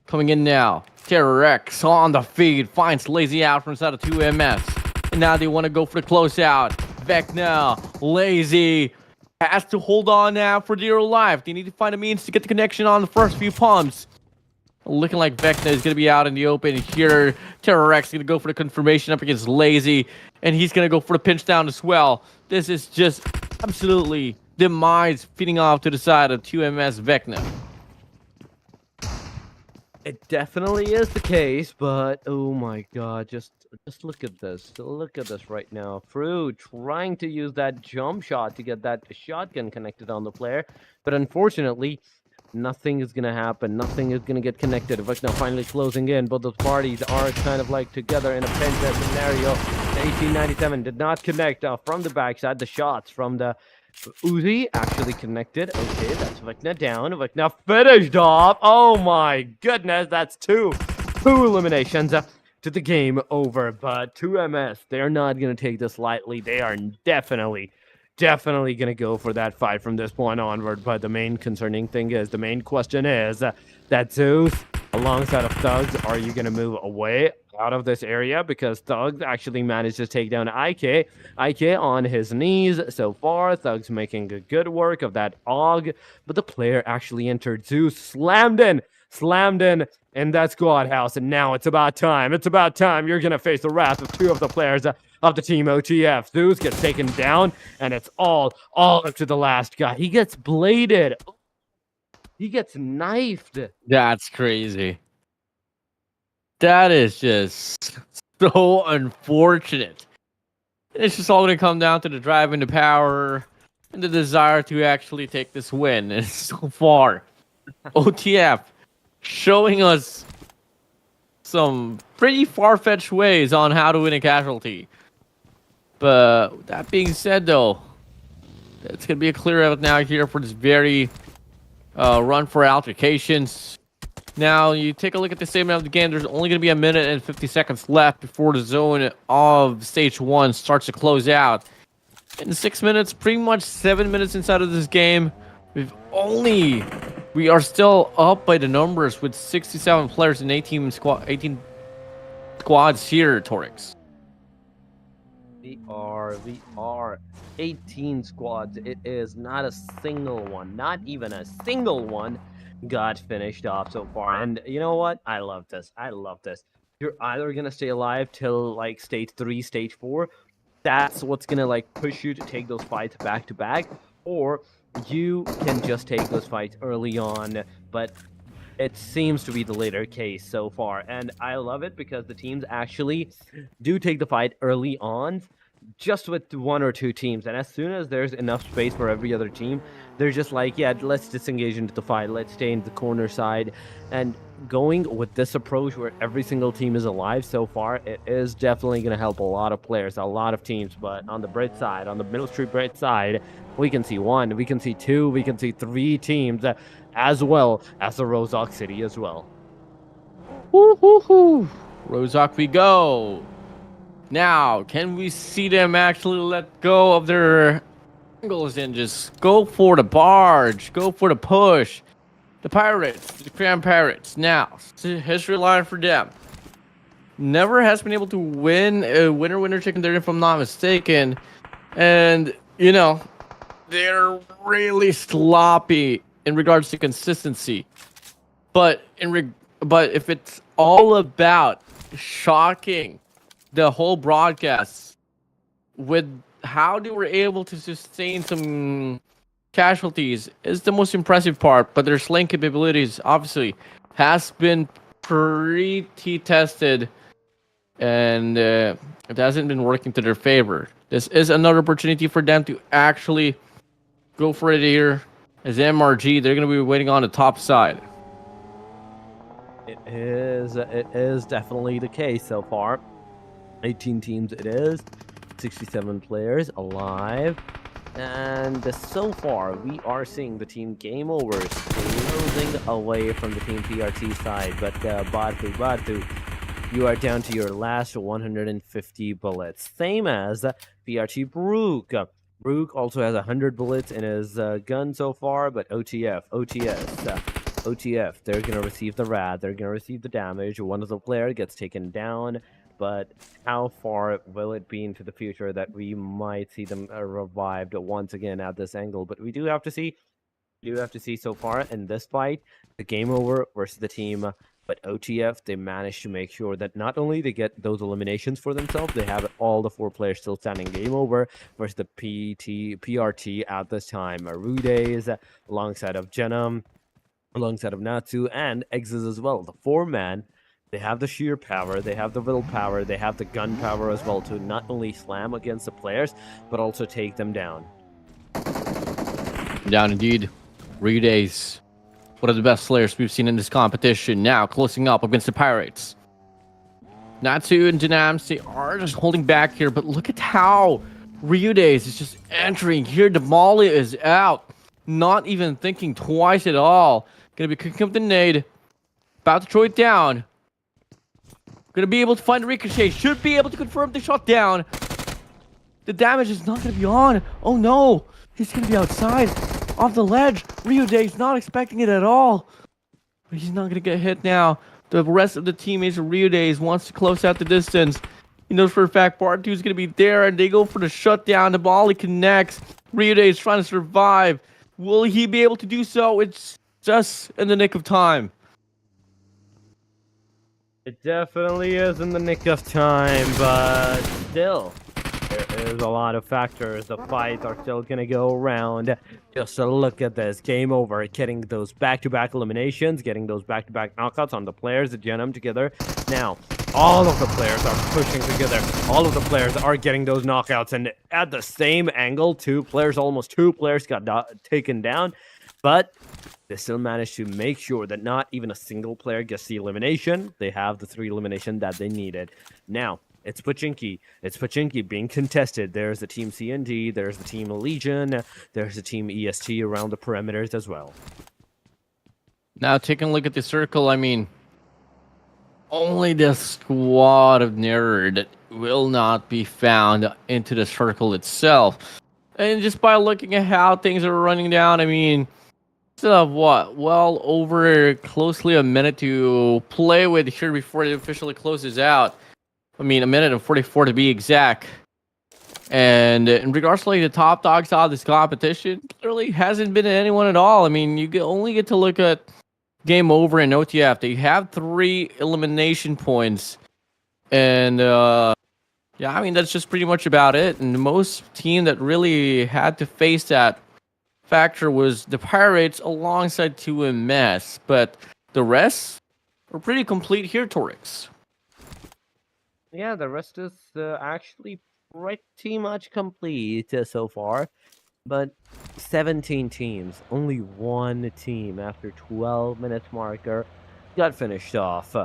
Coming in now. Terror X on the feed, finds Lazy out from inside of 2MS. And now they want to go for the closeout. Vecna, Lazy has to hold on now for dear life. They need to find a means to get the connection on the first few pumps. Looking like Vecna is going to be out in the open here. Terror X is going to go for the confirmation up against Lazy. And he's going to go for the pinch down as well. This is just absolutely demise feeding off to the side of 2MS Vecna. It definitely is the case, but oh my god, just look at this. Look at this right now. Fru trying to use that jump shot to get that shotgun connected on the player, but unfortunately, nothing is gonna happen. Nothing is gonna get connected. Vecna finally closing in. Both those parties are kind of together in a pinch scenario. The 1897 did not connect from the backside. The shots from the Uzi actually connected. Okay, that's Vecna down. Vecna finished off. Oh my goodness, that's two eliminations to the game over. But 2MS, they're not going to take this lightly. They are definitely going to go for that fight from this point onward. But the main concerning thing is, the main question is that Zeus, alongside of Thugs, are you going to move away out of this area? Because Thugs actually managed to take down IK on his knees so far. Thugs making a good work of that AUG, but the player actually entered. Zeus slammed in that squad house, and now it's about time. You're gonna face the wrath of two of the players of the Team OTF. Zeus gets taken down, and it's all up to the last guy. He gets bladed. He gets knifed. That's crazy. That is just so unfortunate. It's just all going to come down to the drive and the power and the desire to actually take this win. And so far, OTF showing us some pretty far-fetched ways on how to win a casualty. But that being said, though, it's going to be a clear out now here for this very run for altercations. Now, you take a look at the statement of the game. There's only going to be a minute and 50 seconds left before the zone of Stage 1 starts to close out. in 6 minutes, pretty much 7 minutes inside of this game. We are still up by the numbers with 67 players and 18 squads here, Torix. We are 18 squads. It is not a single one, not even a single one got finished off so far. And you know what? I love this. You're either gonna stay alive till like stage 3, stage 4. That's what's gonna like push you to take those fights back to back, or you can just take those fights early on. But it seems to be the later case so far, and I love it because the teams actually do take the fight early on, just with 1 or 2 teams, and as soon as there's enough space for every other team, they're just like, yeah, let's disengage into the fight, let's stay in the corner side. And going with this approach where every single team is alive so far, it is definitely going to help a lot of players, a lot of teams. But on the Brit side, on the Middle Street Brit side, we can see 1, we can see 2, we can see 3 teams, as well as the Rozhok City as well. Woo-hoo-hoo. Rozhok we go. Now, can we see them actually let go of their angles and just go for the barge, go for the push? The Pirates, the Crown Pirates. Now, history line for them. Never has been able to win a winner chicken dinner, if I'm not mistaken. And, you know, they're really sloppy in regards to consistency. But if it's all about shocking the whole broadcast with how they were able to sustain some casualties is the most impressive part. But their slaying capabilities obviously has been pretty tested, and it hasn't been working to their favor. This is another opportunity for them to actually go for it here. As MRG, they're going to be waiting on the top side. It is definitely the case so far. 18 teams it is, 67 players alive, and so far we are seeing the team Game Overs closing away from the team PRT side. But Batu, you are down to your last 150 bullets, same as PRT Brook. Brook also has 100 bullets in his gun so far, but OTF, they're going to receive the rad, they're going to receive the damage. One of the players gets taken down, but how far will it be into the future that we might see them revived once again at this angle? But we do have to see. So far in this fight, the Game Over versus the team. But OTF, they managed to make sure that not only they get those eliminations for themselves, they have all the 4 players still standing. Game Over versus the PRT at this time. Rudes alongside of Genum, alongside of Natsu, and Exes as well. The 4-man. They have the sheer power, they have the willpower, they have the gun power as well to not only slam against the players, but also take them down. Down indeed. Rudes, one of the best players we've seen in this competition, now closing up against the Pirates. Natsu and Janams, they are just holding back here, but look at how Rudes is just entering here. Damali is out, not even thinking twice at all. Gonna be kicking up the nade, about to throw it down. Gonna be able to find Ricochet. Should be able to confirm the shot down. The damage is not gonna be on. Oh no! He's gonna be outside off the ledge. Rudes not expecting it at all. But he's not gonna get hit now. The rest of the teammates of Rudes wants to close out the distance. He knows for a fact part 2 is gonna be there, and they go for the shutdown. The volley connects. Rudes trying to survive. Will he be able to do so? It's just in the nick of time. It definitely is in the nick of time, but still, there is a lot of factors. The fights are still going to go around. Just to look at this. Game Over, getting those back-to-back eliminations, getting those back-to-back knockouts on the players that gen them together. Now, all of the players are pushing together. All of the players are getting those knockouts, and at the same angle, almost two players got taken down, but they still managed to make sure that not even a single player gets the elimination. They have the 3 elimination that they needed. Now, it's Pachinki. It's Pachinki being contested. There's the team CND, there's the team Legion, there's the team EST around the perimeters as well. Now, taking a look at the circle, I mean, only the squad of Nerd will not be found into the circle itself. And just by looking at how things are running down, I mean, still have what? Well, over closely a minute to play with here before it officially closes out. I mean, a minute and 44 to be exact. And in regards to like the top dogs out of this competition, really hasn't been anyone at all. I mean, only get to look at game over and OTF. They have 3 elimination points. And yeah, I mean, that's just pretty much about it. And the most team that really had to face that factor was the Pirates alongside 2MS. But the rest were pretty complete here, Torix. Yeah, the rest is actually pretty much complete so far. But 17 teams, only one team after 12 minutes marker got finished off.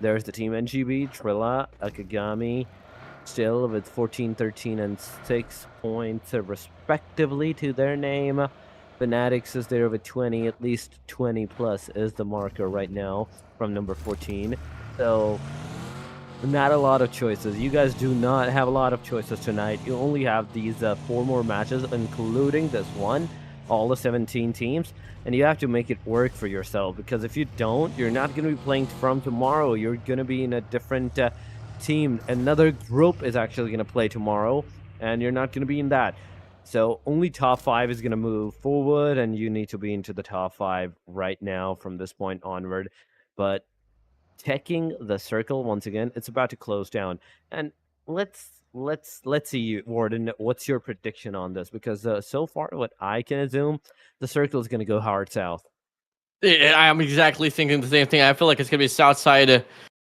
There's the team NGB, Trilla, Akagami, still with 14, 13, and 6 points respectively to their name. Fanatics is there with 20, at least 20 plus is the marker right now from number 14. So not a lot of choices. You guys do not have a lot of choices tonight. You only have these 4 more matches, including this one, all the 17 teams, and you have to make it work for yourself, because if you don't, you're not going to be playing from tomorrow. You're going to be in a different team. Another group is actually going to play tomorrow, and you're not going to be in that. So only top 5 is going to move forward, and you need to be into the top 5 right now from this point onward. But taking the circle once again, it's about to close down, and let's see, you, Warden, what's your prediction on this? Because so far what I can assume, the circle is going to go hard south. Yeah, I'm exactly thinking the same thing. I feel like it's gonna be south side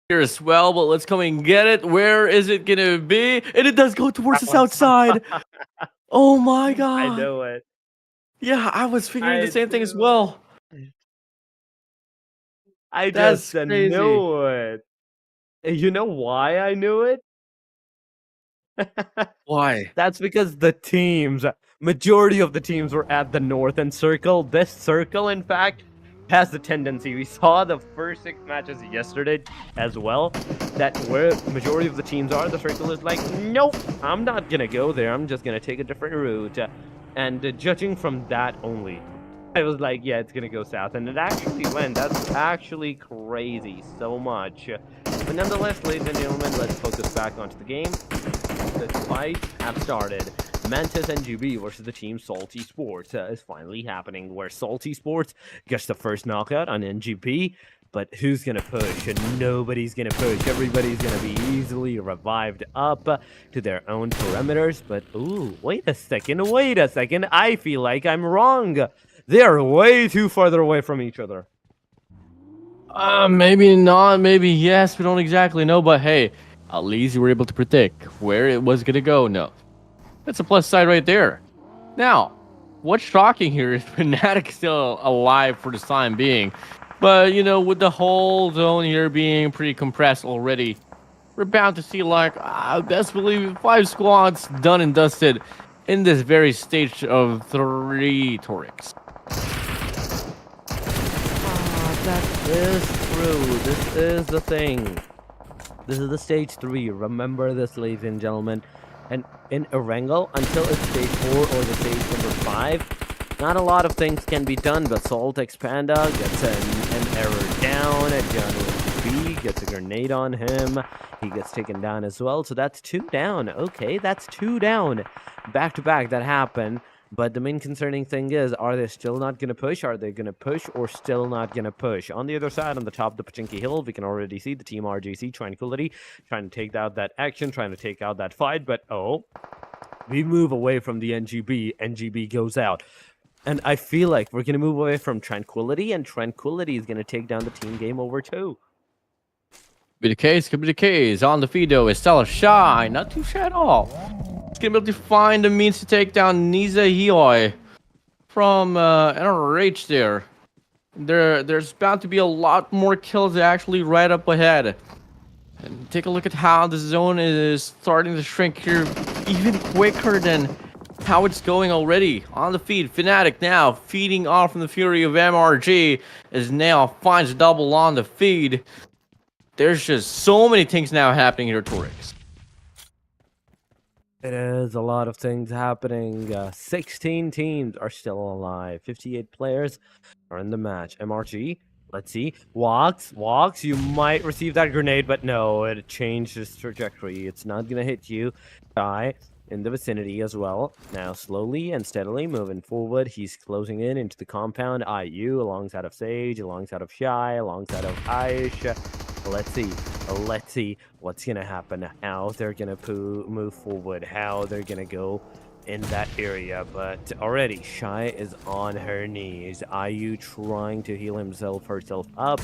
here as well, but let's come and get it. Where is it gonna be? And it does go towards the south side. Oh my god. I know it. Yeah, I was figuring I the same thing as do. well. I That's just crazy. knew it. You know why I knew it? Why? That's because the teams, majority of the teams were at the northern circle. This circle, in fact, has the tendency. We saw the first 6 matches yesterday as well, that where majority of the teams are, the circle is like, nope, I'm not gonna go there. I'm just gonna take a different route. And judging from that only, I was like, yeah, it's gonna go south, and it actually went. That's actually crazy so much. But nonetheless, ladies and gentlemen, let's focus back onto the game. The fights have started. Mantis NGB versus the team Salty Sports is finally happening, where Salty Sports gets the first knockout on NGB. But who's gonna push? And nobody's gonna push. Everybody's gonna be easily revived up to their own perimeters. But ooh, wait a second. I feel like I'm wrong. They're way too farther away from each other. Maybe not, maybe yes. We don't exactly know, but hey, at least you were able to predict where it was gonna go. No, that's a plus side right there. Now, what's shocking here is Fnatic still alive for the time being, but you know, with the whole zone here being pretty compressed already, we're bound to see like best believe 5 squads done and dusted in this very stage of 3 Torix. That is true. This is the thing. This is the stage 3. Remember this, ladies and gentlemen. And in Erangel, until it's stage 4 or the stage number 5, not a lot of things can be done, but Salt Expanda gets an error down, and John B gets a grenade on him. He gets taken down as well, so that's 2 down. Okay, that's 2 down. Back to back, that happened. But the main concerning thing is, are they still not going to push? Are they going to push or still not going to push? On the other side, on the top of the Pachinki Hill, we can already see the team RGC, Tranquility, trying to take out that action, trying to take out that fight. But, oh, we move away from the NGB. NGB goes out. And I feel like we're going to move away from Tranquility, and Tranquility is going to take down the team game over too. Could be the case. On the feed though is Stella Shy. Not too shy at all. He's gonna be able to find the means to take down Niza Hioi from NRH there. There's bound to be a lot more kills actually right up ahead. And take a look at how the zone is starting to shrink here even quicker than how it's going already. On the feed, Fnatic now feeding off from the fury of MRG as now finds a double on the feed. There's just so many things now happening here, Torix. It is a lot of things happening. 16 teams are still alive. 58 players are in the match. MRG, let's see. Walks, you might receive that grenade, but no, it changed its trajectory. It's not going to hit you. Die in the vicinity as well. Now, slowly and steadily moving forward, he's closing in into the compound. IU alongside of Sage, alongside of Shy, alongside of Aish. Let's see what's gonna happen, how they're gonna move forward, how they're gonna go in that area. But already Shy is on her knees. IU trying to heal herself up,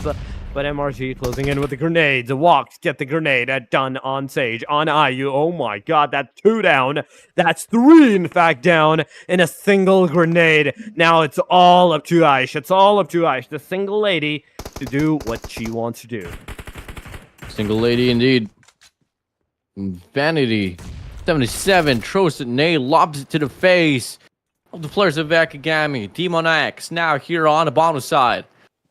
but MRG closing in with the grenades. Walks, get the grenade done on Sage, on IU. Oh my god, that's 2 down. That's 3 in fact down in a single grenade. Now it's all up to Aish. It's all up to Aish, the single lady, to do what she wants to do. Single lady indeed. Vanity. 77 throws it, Nay lobs it to the face of the players of Akagami. Demon X now here on the bottom side.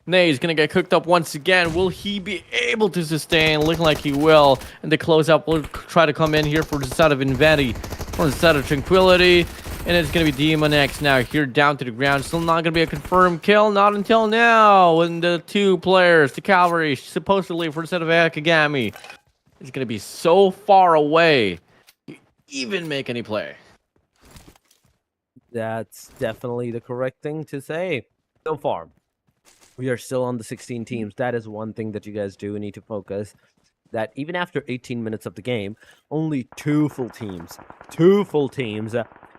Nay is gonna get cooked up once again. Will he be able to sustain? Looking like he will. And the closeout will try to come in here for the side of Invanity, from the side of Tranquility. And it's going to be Demon X now here down to the ground. Still not going to be a confirmed kill. Not until now. And the 2 players, the Cavalry, supposedly for the set of Akagami, is going to be so far away to even make any play. That's definitely the correct thing to say. So far, we are still on the 16 teams. That is one thing that you guys do need to focus. That even after 18 minutes of the game, only 2 full teams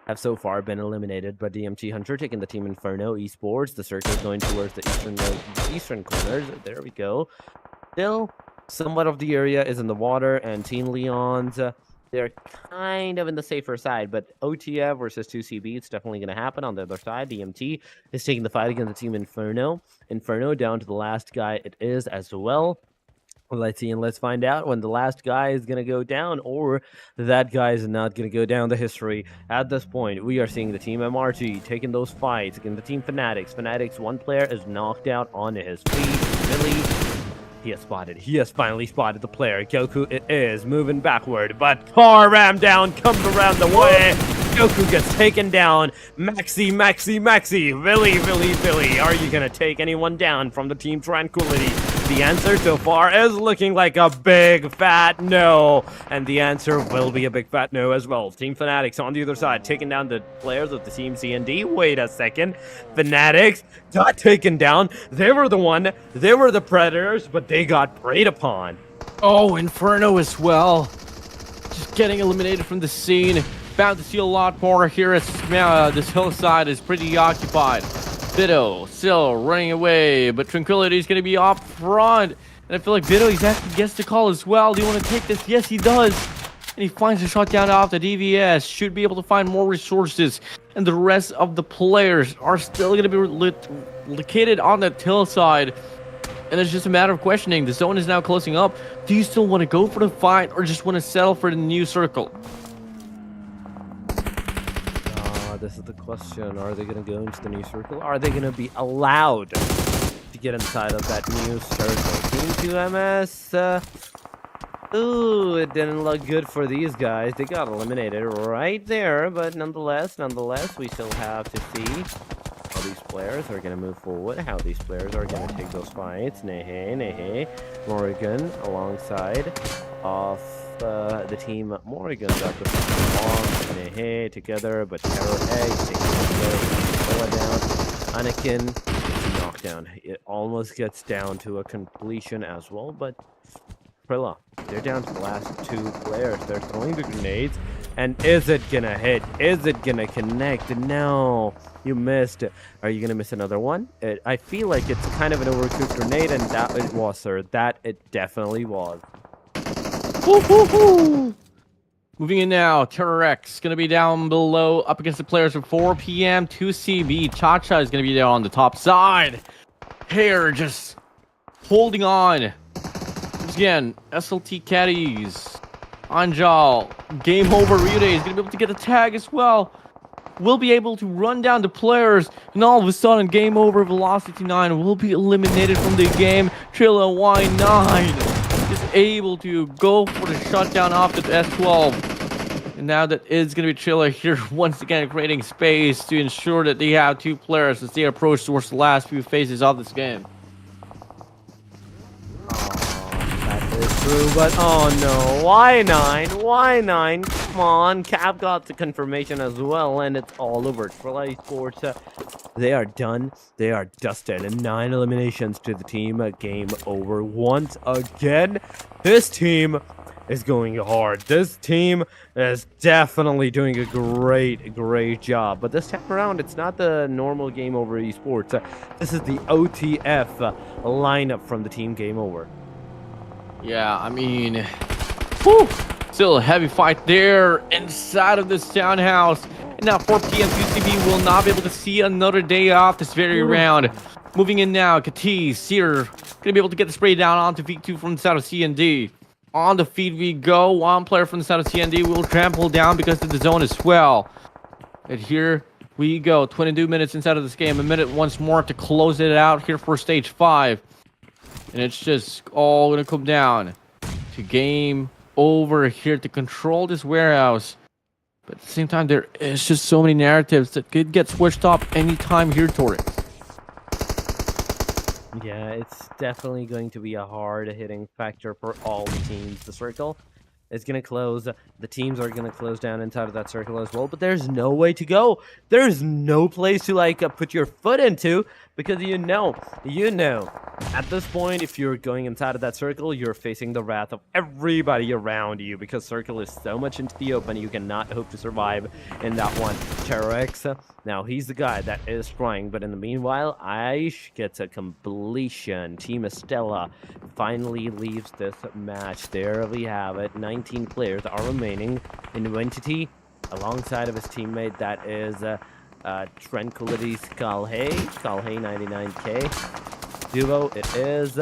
have so far been eliminated by DMT Hunter, taking the Team Inferno Esports. The circle is going towards the eastern corners. There we go. Still, somewhat of the area is in the water, and Team Leon's, they're kind of in the safer side, but OTF versus 2CB, it's definitely going to happen on the other side. DMT is taking the fight against the Team Inferno. Inferno down to the last guy it is as well. Let's see, and let's find out when the last guy is going to go down, or that guy is not going to go down the history. At this point, we are seeing the Team MRG taking those fights against the Team Fanatics. Fanatics, one player is knocked out on his feet. Billy, he has finally spotted the player. Goku, it is, moving backward, but car ram down, comes around the way. Goku gets taken down. Maxi. Billy. Are you going to take anyone down from the Team Tranquility? The answer so far is looking like a big fat no. And the answer will be a big fat no as well. Team Fanatics on the other side, taking down the players of the Team CND. Wait a second. Fanatics got taken down. They were the predators, but they got preyed upon. Oh, Inferno as well. Just getting eliminated from the scene. Bound to see a lot more here as this hillside is pretty occupied. Bido still running away, but Tranquility is going to be up front. And I feel like Bido, he actually gets the call as well. Do you want to take this? Yes, he does. And he finds a shot down off the DVS. Should be able to find more resources. And the rest of the players are still going to be located on that hillside. And it's just a matter of questioning. The zone is now closing up. Do you still want to go for the fight or just want to settle for the new circle? This is the question. Are they going to go into the new circle? Are they going to be allowed to get inside of that new circle? Team 2MS, ooh, it didn't look good for these guys. They got eliminated right there, but nonetheless, we still have to see how these players are going to move forward, how these players are going to take those fights. Nehe, Morrigan alongside of the Team Morrigan got the long Nehe together, but Terror Egg taking down. Anakin gets knocked down. It almost gets down to a completion as well, but Prilla, they're down to the last 2 players. They're throwing the grenades, and is it gonna hit? Is it gonna connect? No, you missed. Are you gonna miss another one? I feel like it's kind of an overcooked grenade, and that it was, sir. That it definitely was. Moving in now, Terror X going to be down below, up against the players of 4 p.m. 2CB. Cha-Cha is going to be there on the top side. Hair just holding on. Once again, SLT Caddies. Erangel. Game over. Ryude is going to be able to get a tag as well. Will be able to run down the players. And all of a sudden, game over. Velocity 9 will be eliminated from the game. Trilla Y9 is able to go for the shutdown off the S12. And now that is going to be Trilla here once again creating space to ensure that they have 2 players as they approach towards the last few phases of this game. That is true, but oh no, why 9? Why 9? Come on, Cap got the confirmation as well, and it's all over. Trilla Esports, they are done. They are dusted, and 9 eliminations to the team. Game over once again. This team is going hard. This team is definitely doing a great job. But this time around, it's not the normal Game Over Esports. This is the OTF lineup from the team Game Over. Yeah, I mean, whew, still a heavy fight there inside of this townhouse. And now 4 p.m. UCB will not be able to see another day off this very round. Moving in now, Katiz, Seer, gonna be able to get the spray down onto V2 from the side of CND. On the feed we go. 1 player from the side of CND will trample down because of the zone as well. And here we go. 22 minutes inside of this game. A minute once more to close it out here for stage 5. And it's just all going to come down to game over here to control this warehouse. But at the same time, there is just so many narratives that could get switched up anytime here, Torres. Yeah, it's definitely going to be a hard-hitting factor for all the teams. The circle is going to close. The teams are going to close down inside of that circle as well, but there's no way to go. There's no place to, like, put your foot into, because you know, at this point, if you're going inside of that circle, you're facing the wrath of everybody around you, because circle is so much into the open, you cannot hope to survive in that one. Terex, now he's the guy that is trying, but in the meanwhile, Aish gets a completion. Team Estella finally leaves this match. There we have it. 19 players are remaining in Entity, alongside of his teammate that is Tranquility's Kalhei 99k. Duo it is,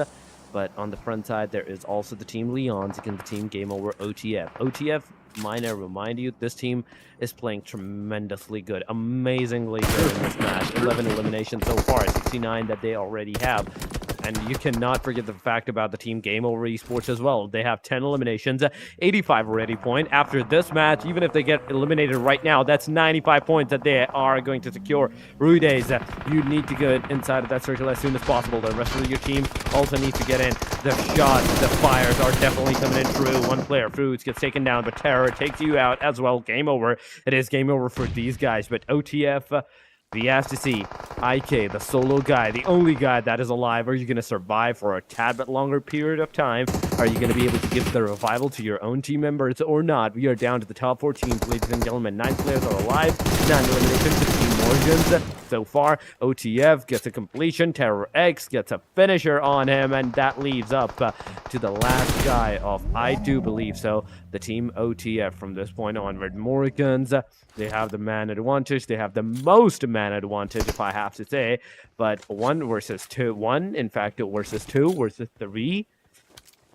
but on the front side there is also the team Leons against the team Game Over OTF. OTF, might I remind you, this team is playing tremendously good, amazingly good in this match. 11 eliminations so far, 69 that they already have. And you cannot forget the fact about the team Game Over Esports as well. They have 10 eliminations, 85 already point. After this match, even if they get eliminated right now, that's 95 points that they are going to secure. Ruidays, you need to get inside of that circle as soon as possible. The rest of your team also needs to get in. The shots, the fires are definitely coming in through. One player, Fruits, gets taken down, but Terror takes you out as well. Game over. It is game over for these guys, but OTF... we have to see, IK, the solo guy, the only guy that is alive. Are you going to survive for a tad bit longer period of time? Are you going to be able to give the revival to your own team members or not? We are down to the top 14, ladies and gentlemen. 9 players are alive, 9 eliminations to Team Morgans. So far, OTF gets a completion, Terror X gets a finisher on him, and that leaves up to the last guy of, I do believe so, the Team OTF from this point onward. Morgans, they have the man advantage, they have the most man advantage, if I have to say, but 1 versus 2, 1, in fact, versus 2 versus 3.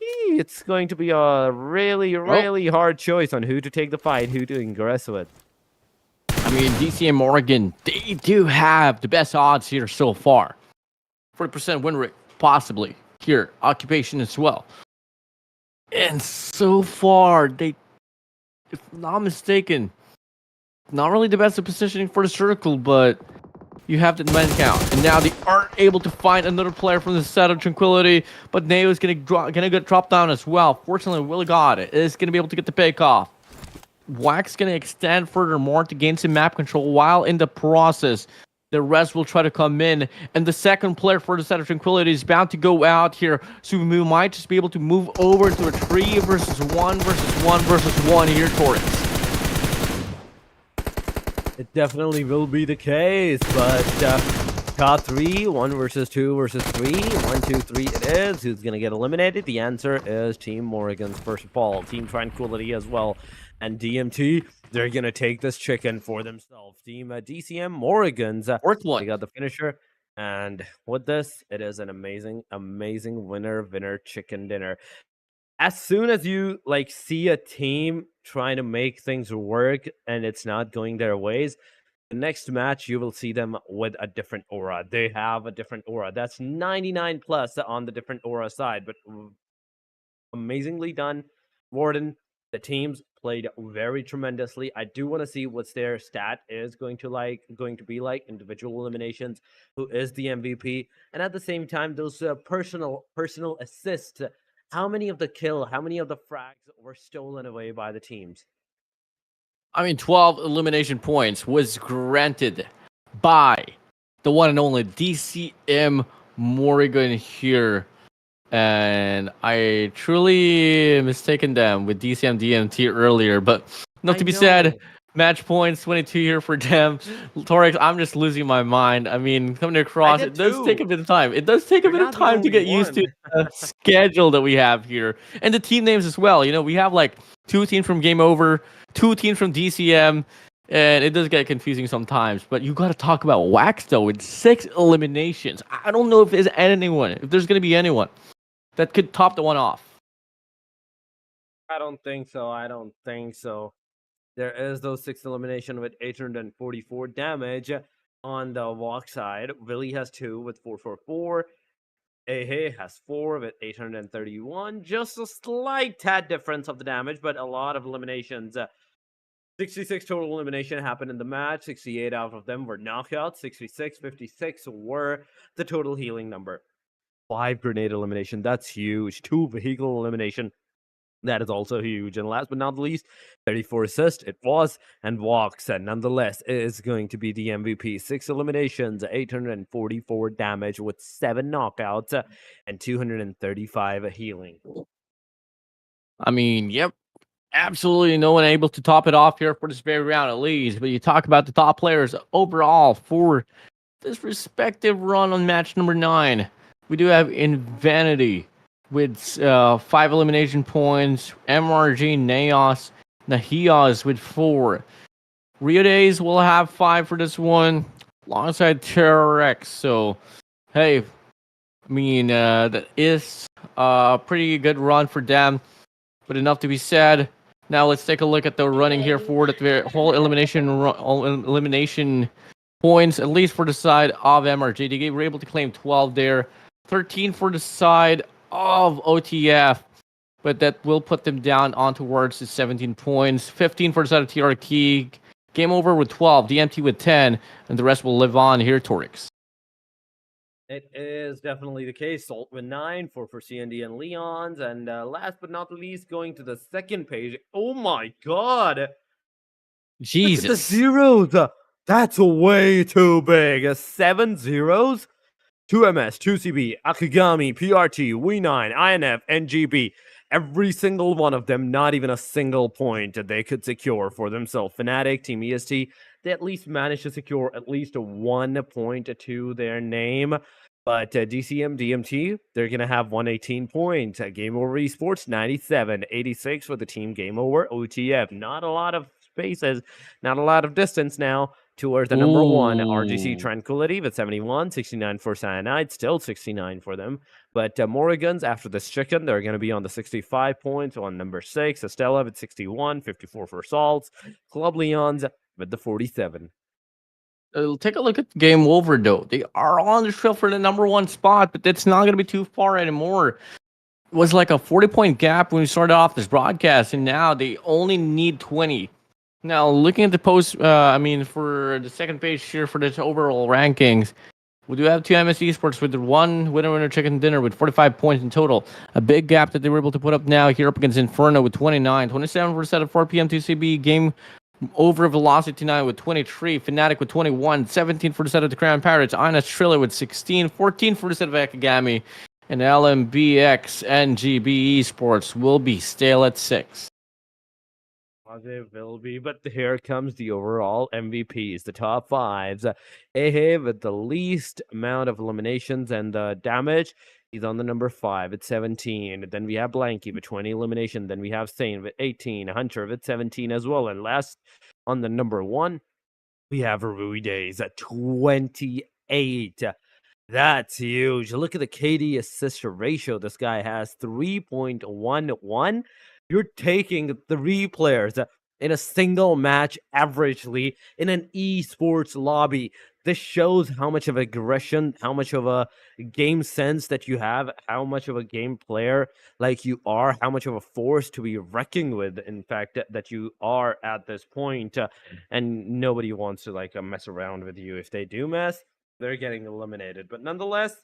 It's going to be a really hard choice on who to take the fight, who to ingress with. I mean, DC and Morgan, they do have the best odds here so far. 40% win rate, possibly. Here, occupation as well. And so far, they, if not mistaken, not really the best of positioning for the circle, but you have the man count. And now they aren't able to find another player from the set of Tranquility, but Neo is gonna get dropped down as well. Fortunately, Willie God is gonna be able to get the pick off. Wax gonna extend furthermore to gain some map control while in the process. The rest will try to come in, and the second player for the set of Tranquility is bound to go out here, so we might just be able to move over to a 3 versus 1 versus 1 versus 1 here, Torres. It definitely will be the case, but top 3, 1 versus 2 versus 3, 1, 2, 3 it is. Who's going to get eliminated? The answer is Team Morgan's first of all. Team Tranquility as well. And DMT, they're going to take this chicken for themselves. Team DCM Morgan's, Fourth one. they got the finisher. And with this, it is an amazing winner chicken dinner. As soon as you like see a team trying to make things work and it's not going their ways, the next match you will see them with a different aura. They have a different aura. That's 99 plus on the different aura side, but amazingly done. Warden, the teams played very tremendously. I do want to see what's their stat is going to be like individual eliminations. Who is the MVP? And at the same time, those personal assists. How many of the frags were stolen away by the teams? I mean, 12 elimination points was granted by the one and only DCM Morrigan here. And I truly mistaken them with DCM DMT earlier, but not I to be know. said. Match points 22 here for them. Torix, I'm just losing my mind. I mean, coming across, did it does take a too. bit of time. It does take a You're bit of not the time to only get used to one. the schedule that we have here and the team names as well. You know, we have like 2 teams from Game Over, 2 teams from DCM, and it does get confusing sometimes. But you got to talk about Wax though with 6 eliminations. I don't know if there's going to be anyone that could top the one off. I don't think so. There is those 6 elimination with 844 damage on the walk side. Willie has 2 with 444. Ehe has 4 with 831. Just a slight tad difference of the damage, but a lot of eliminations. 66 total elimination happened in the match. 68 out of them were knockouts. 56 were the total healing number. 5 grenade elimination. That's huge. 2 vehicle elimination. That is also huge. And last but not least, 34 assists. It was and walks, and nonetheless is going to be the MVP. 6 eliminations, 844 damage with 7 knockouts, and 235 healing. I mean, yep. Absolutely no one able to top it off here for this very round at least. But you talk about the top players overall for this respective run on match number 9. We do have Invanity with 5 elimination points. MRG, Naos, Nahias with 4. Rio Days will have 5 for this one, alongside TerrorX. So, hey, I mean, that is a pretty good run for them. But enough to be said. Now let's take a look at the running here for the whole elimination points, at least for the side of MRG. They were able to claim 12 there, 13 for the side of OTF, but that will put them down on towards the 17 points. 15 for the side of TRK. Game Over with 12, DMT with 10, and the rest will live on here, Torix. It is definitely the case. Salt with 9 for CND and Leons. And last but not least, going to the second page. Oh my god! Jesus. Look at the zeros! That's way too big. 7 zeros? 2MS, 2CB, Akigami, PRT, We9, INF, NGB. Every single one of them, not even a single point that they could secure for themselves. Fnatic, Team EST, they at least managed to secure at least 1 point to their name. But DCM, DMT, they're going to have 118 points. Game Over Esports, 97, 86 for the team Game Over. OTF, not a lot of spaces, not a lot of distance now towards the number 1, RGC Tranquility with 71, 69 for Cyanide, still 69 for them. But Morrigan's, after this chicken, they're going to be on the 65 points on number 6. Estella with 61, 54 for Salts. Club Leons with the 47. Take a look at Game Over, though. They are on the trail for the number 1 spot, but that's not going to be too far anymore. It was like a 40-point gap when we started off this broadcast, and now they only need 20. Now, looking at the post, for the second page here for this overall rankings, we do have 2 MS Esports with 1 winner chicken dinner with 45 points in total. A big gap that they were able to put up now here up against Inferno with 29, 27 for the set of 4 p.m. 2CB. Game Over Velocity 9 with 23, Fnatic with 21, 17 for the set of the Crown Pirates, Ines Triller with 16, 14 for the set of Akigami, and LMBX and GB Esports will be stale at 6. They will be, but here comes the overall MVPs, the top 5s. Ehe with the least amount of eliminations and damage. He's on the number 5 at 17. Then we have Blanky with 20 elimination. Then we have Sane with 18. Hunter with 17 as well. And last on the number 1, we have Rui Days at 28. That's huge. Look at the KD assist ratio. This guy has 3.11. You're taking 3 players in a single match averagely in an esports lobby. This shows how much of aggression, how much of a game sense that you have, how much of a game player like you are, how much of a force to be reckoning with, in fact, that you are at this point. And nobody wants to like mess around with you. If they do mess, they're getting eliminated. But nonetheless,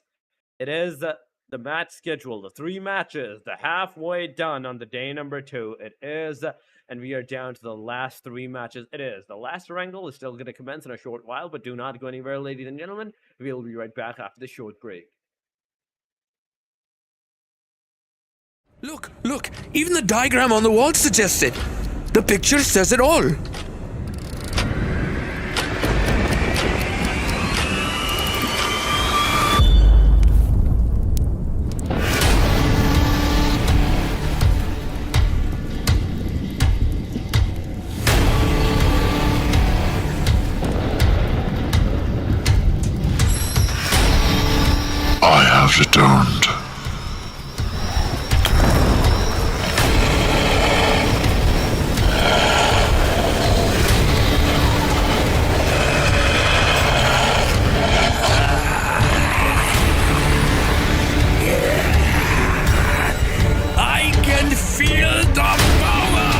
it is the match schedule, the 3 matches, the halfway done on the day number 2. It is, and we are down to the last 3 matches. It is. The last Erangel is still going to commence in a short while, but do not go anywhere, ladies and gentlemen. We'll be right back after the short break. Look, look, even the diagram on the wall suggests it. The picture says it all. I have returned. I can feel the power!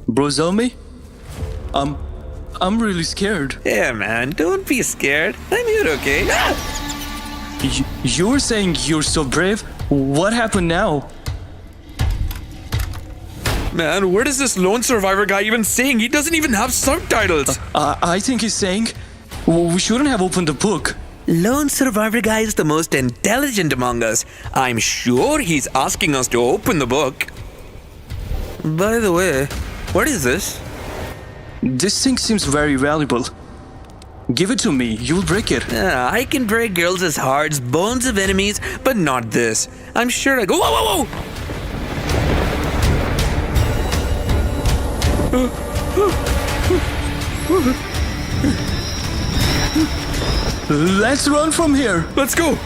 Bro, Zelmi? I'm really scared. Yeah, man, don't be scared. I'm here, okay? You were saying you're so brave. What happened now? Man, what is this lone survivor guy even saying? He doesn't even have subtitles. I think he's saying we shouldn't have opened the book. Lone survivor guy is the most intelligent among us. I'm sure he's asking us to open the book. By the way, what is this? This thing seems very valuable. Give it to me. You'll break it. I can break girls' hearts, bones of enemies, but not this. I'm sure I go. Whoa, whoa, whoa! Let's run from here. Let's go.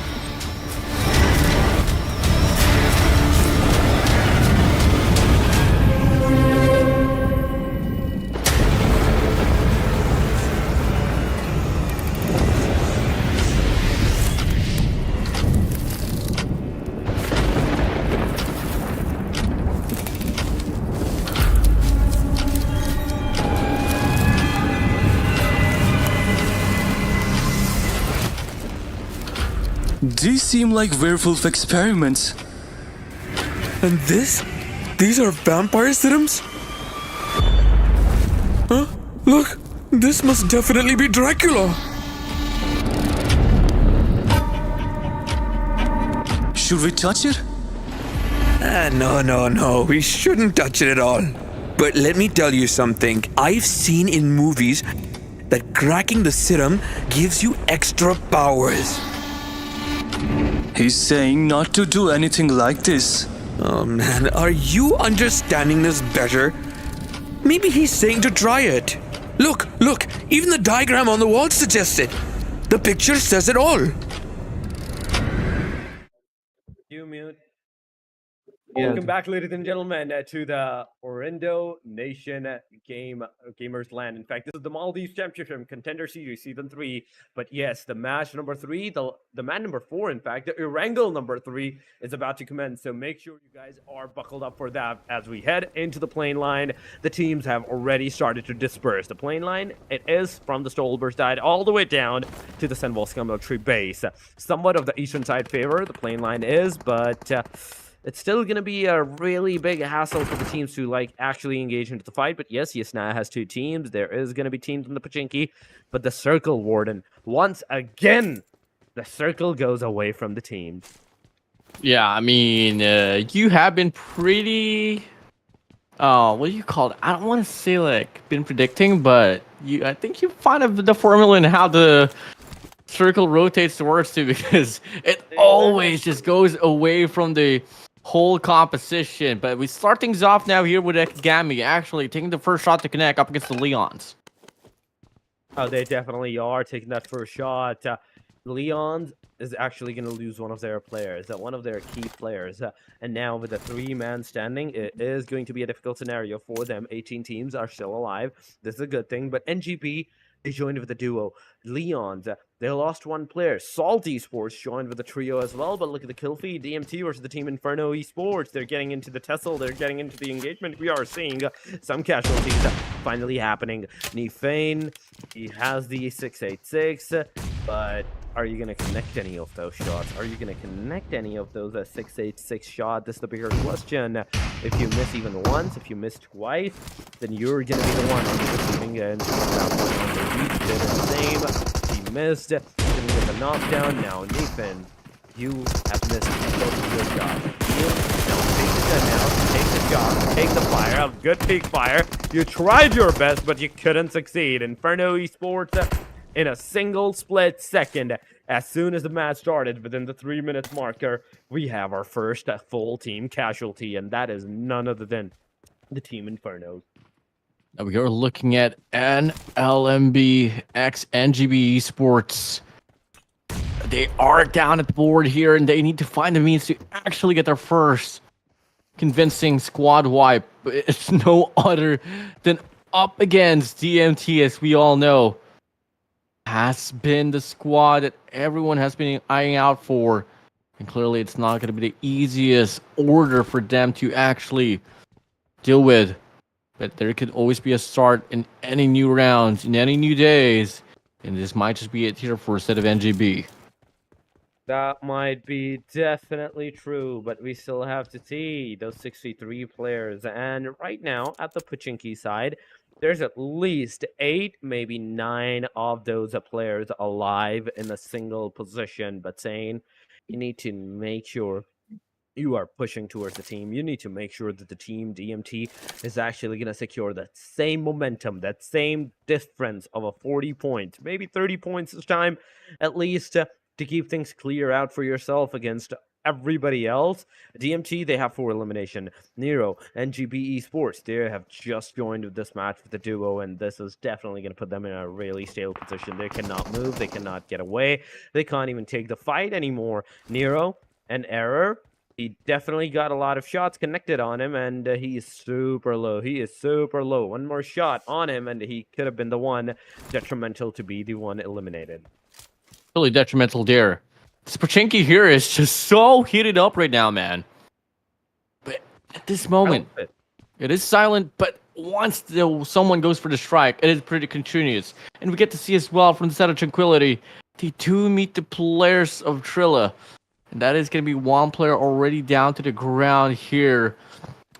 These seem like werewolf experiments. And this? These are vampire serums? Huh? Look, this must definitely be Dracula. Should we touch it? No. We shouldn't touch it at all. But let me tell you something. I've seen in movies that cracking the serum gives you extra powers. He's saying not to do anything like this. Oh man, are you understanding this better? Maybe he's saying to try it. Look, even the diagram on the wall suggests it. The picture says it all. You mute. Welcome back, ladies and gentlemen, to the Ooredoo Nation Gamers Land. In fact, this is the Maldives Championship Contender Series Season 3. But yes, the match number 3, the man number 4, in fact, the Erangel number 3 is about to commence. So make sure you guys are buckled up for that as we head into the plane line. The teams have already started to disperse. The plane line, it is from the Stolberg side all the way down to the Senvolska military base. Somewhat of the eastern side favor, the plane line is, but... it's still going to be a really big hassle for the teams to actually engage into the fight. But yes, Yasna has 2 teams. There is going to be teams in the Pachinki. But the Circle Warden, once again, the circle goes away from the teams. Yeah, I mean, you have been pretty. What do you call it? I don't want to say been predicting, but I think you find the formula in how the circle rotates towards you, because it always just goes away from the whole composition. But we start things off now here with Ekigami actually taking the first shot to connect up against the Leons. Oh, they definitely are taking that first shot. Leons is actually going to lose one of their players, one of their key players. And now with a 3-man standing, it is going to be a difficult scenario for them. 18 teams are still alive. This is a good thing. But NGB, they joined with the duo. Leons, they lost 1 player. Salt Esports joined with the trio as well, but look at the kill feed. DMT versus the team Inferno Esports. They're getting into the tussle. They're getting into the engagement. We are seeing some casualties finally happening. Nifane, he has the 686, but are you going to connect any of those shots? Are you going to connect any of those 686 shots? This is the bigger question. If you miss even once, if you miss twice, then you're going to be the one on the receiving end. Each did the same. He missed. Didn't get the knockdown. Now, Nathan, you have missed both of your shots. You take the shot, take the fire. A good peak fire. You tried your best, but you couldn't succeed. Inferno Esports, in a single split second, as soon as the match started, within the 3-minute marker, we have our first full team casualty, and that is none other than the team Inferno. Now we are looking at NLMB x NGB Esports. They are down at the board here, and they need to find the means to actually get their first convincing squad wipe. It's no other than up against DMT, as we all know. Has been the squad that everyone has been eyeing out for. And clearly it's not going to be the easiest order for them to actually deal with. But there could always be a start in any new rounds, in any new days. And this might just be it here for a set of NGB. That might be definitely true, but we still have to see those 63 players. And right now, at the Pachinki side, there's at least 8, maybe 9 of those players alive in a single position. But saying, you need to make sure you are pushing towards the team. You need to make sure that the team DMT is actually going to secure that same momentum, that same difference of a 40 points, maybe 30 points this time, at least to keep things clear out for yourself against everybody else. DMT, they have 4 elimination. Nero, NGB Esports, they have just joined with this match with the duo, and this is definitely going to put them in a really stale position. They cannot move, they cannot get away, they can't even take the fight anymore. Nero, an error. He definitely got a lot of shots connected on him, and he is super low. He is super low. One more shot on him, and he could have been the one detrimental to be the one eliminated. Really detrimental there. This Pachinki here is just so heated up right now, man. But at this moment, it is silent, but once someone goes for the strike, it is pretty continuous. And we get to see as well from the side of Tranquility, they do meet the players of Trilla. And that is going to be 1 player already down to the ground here.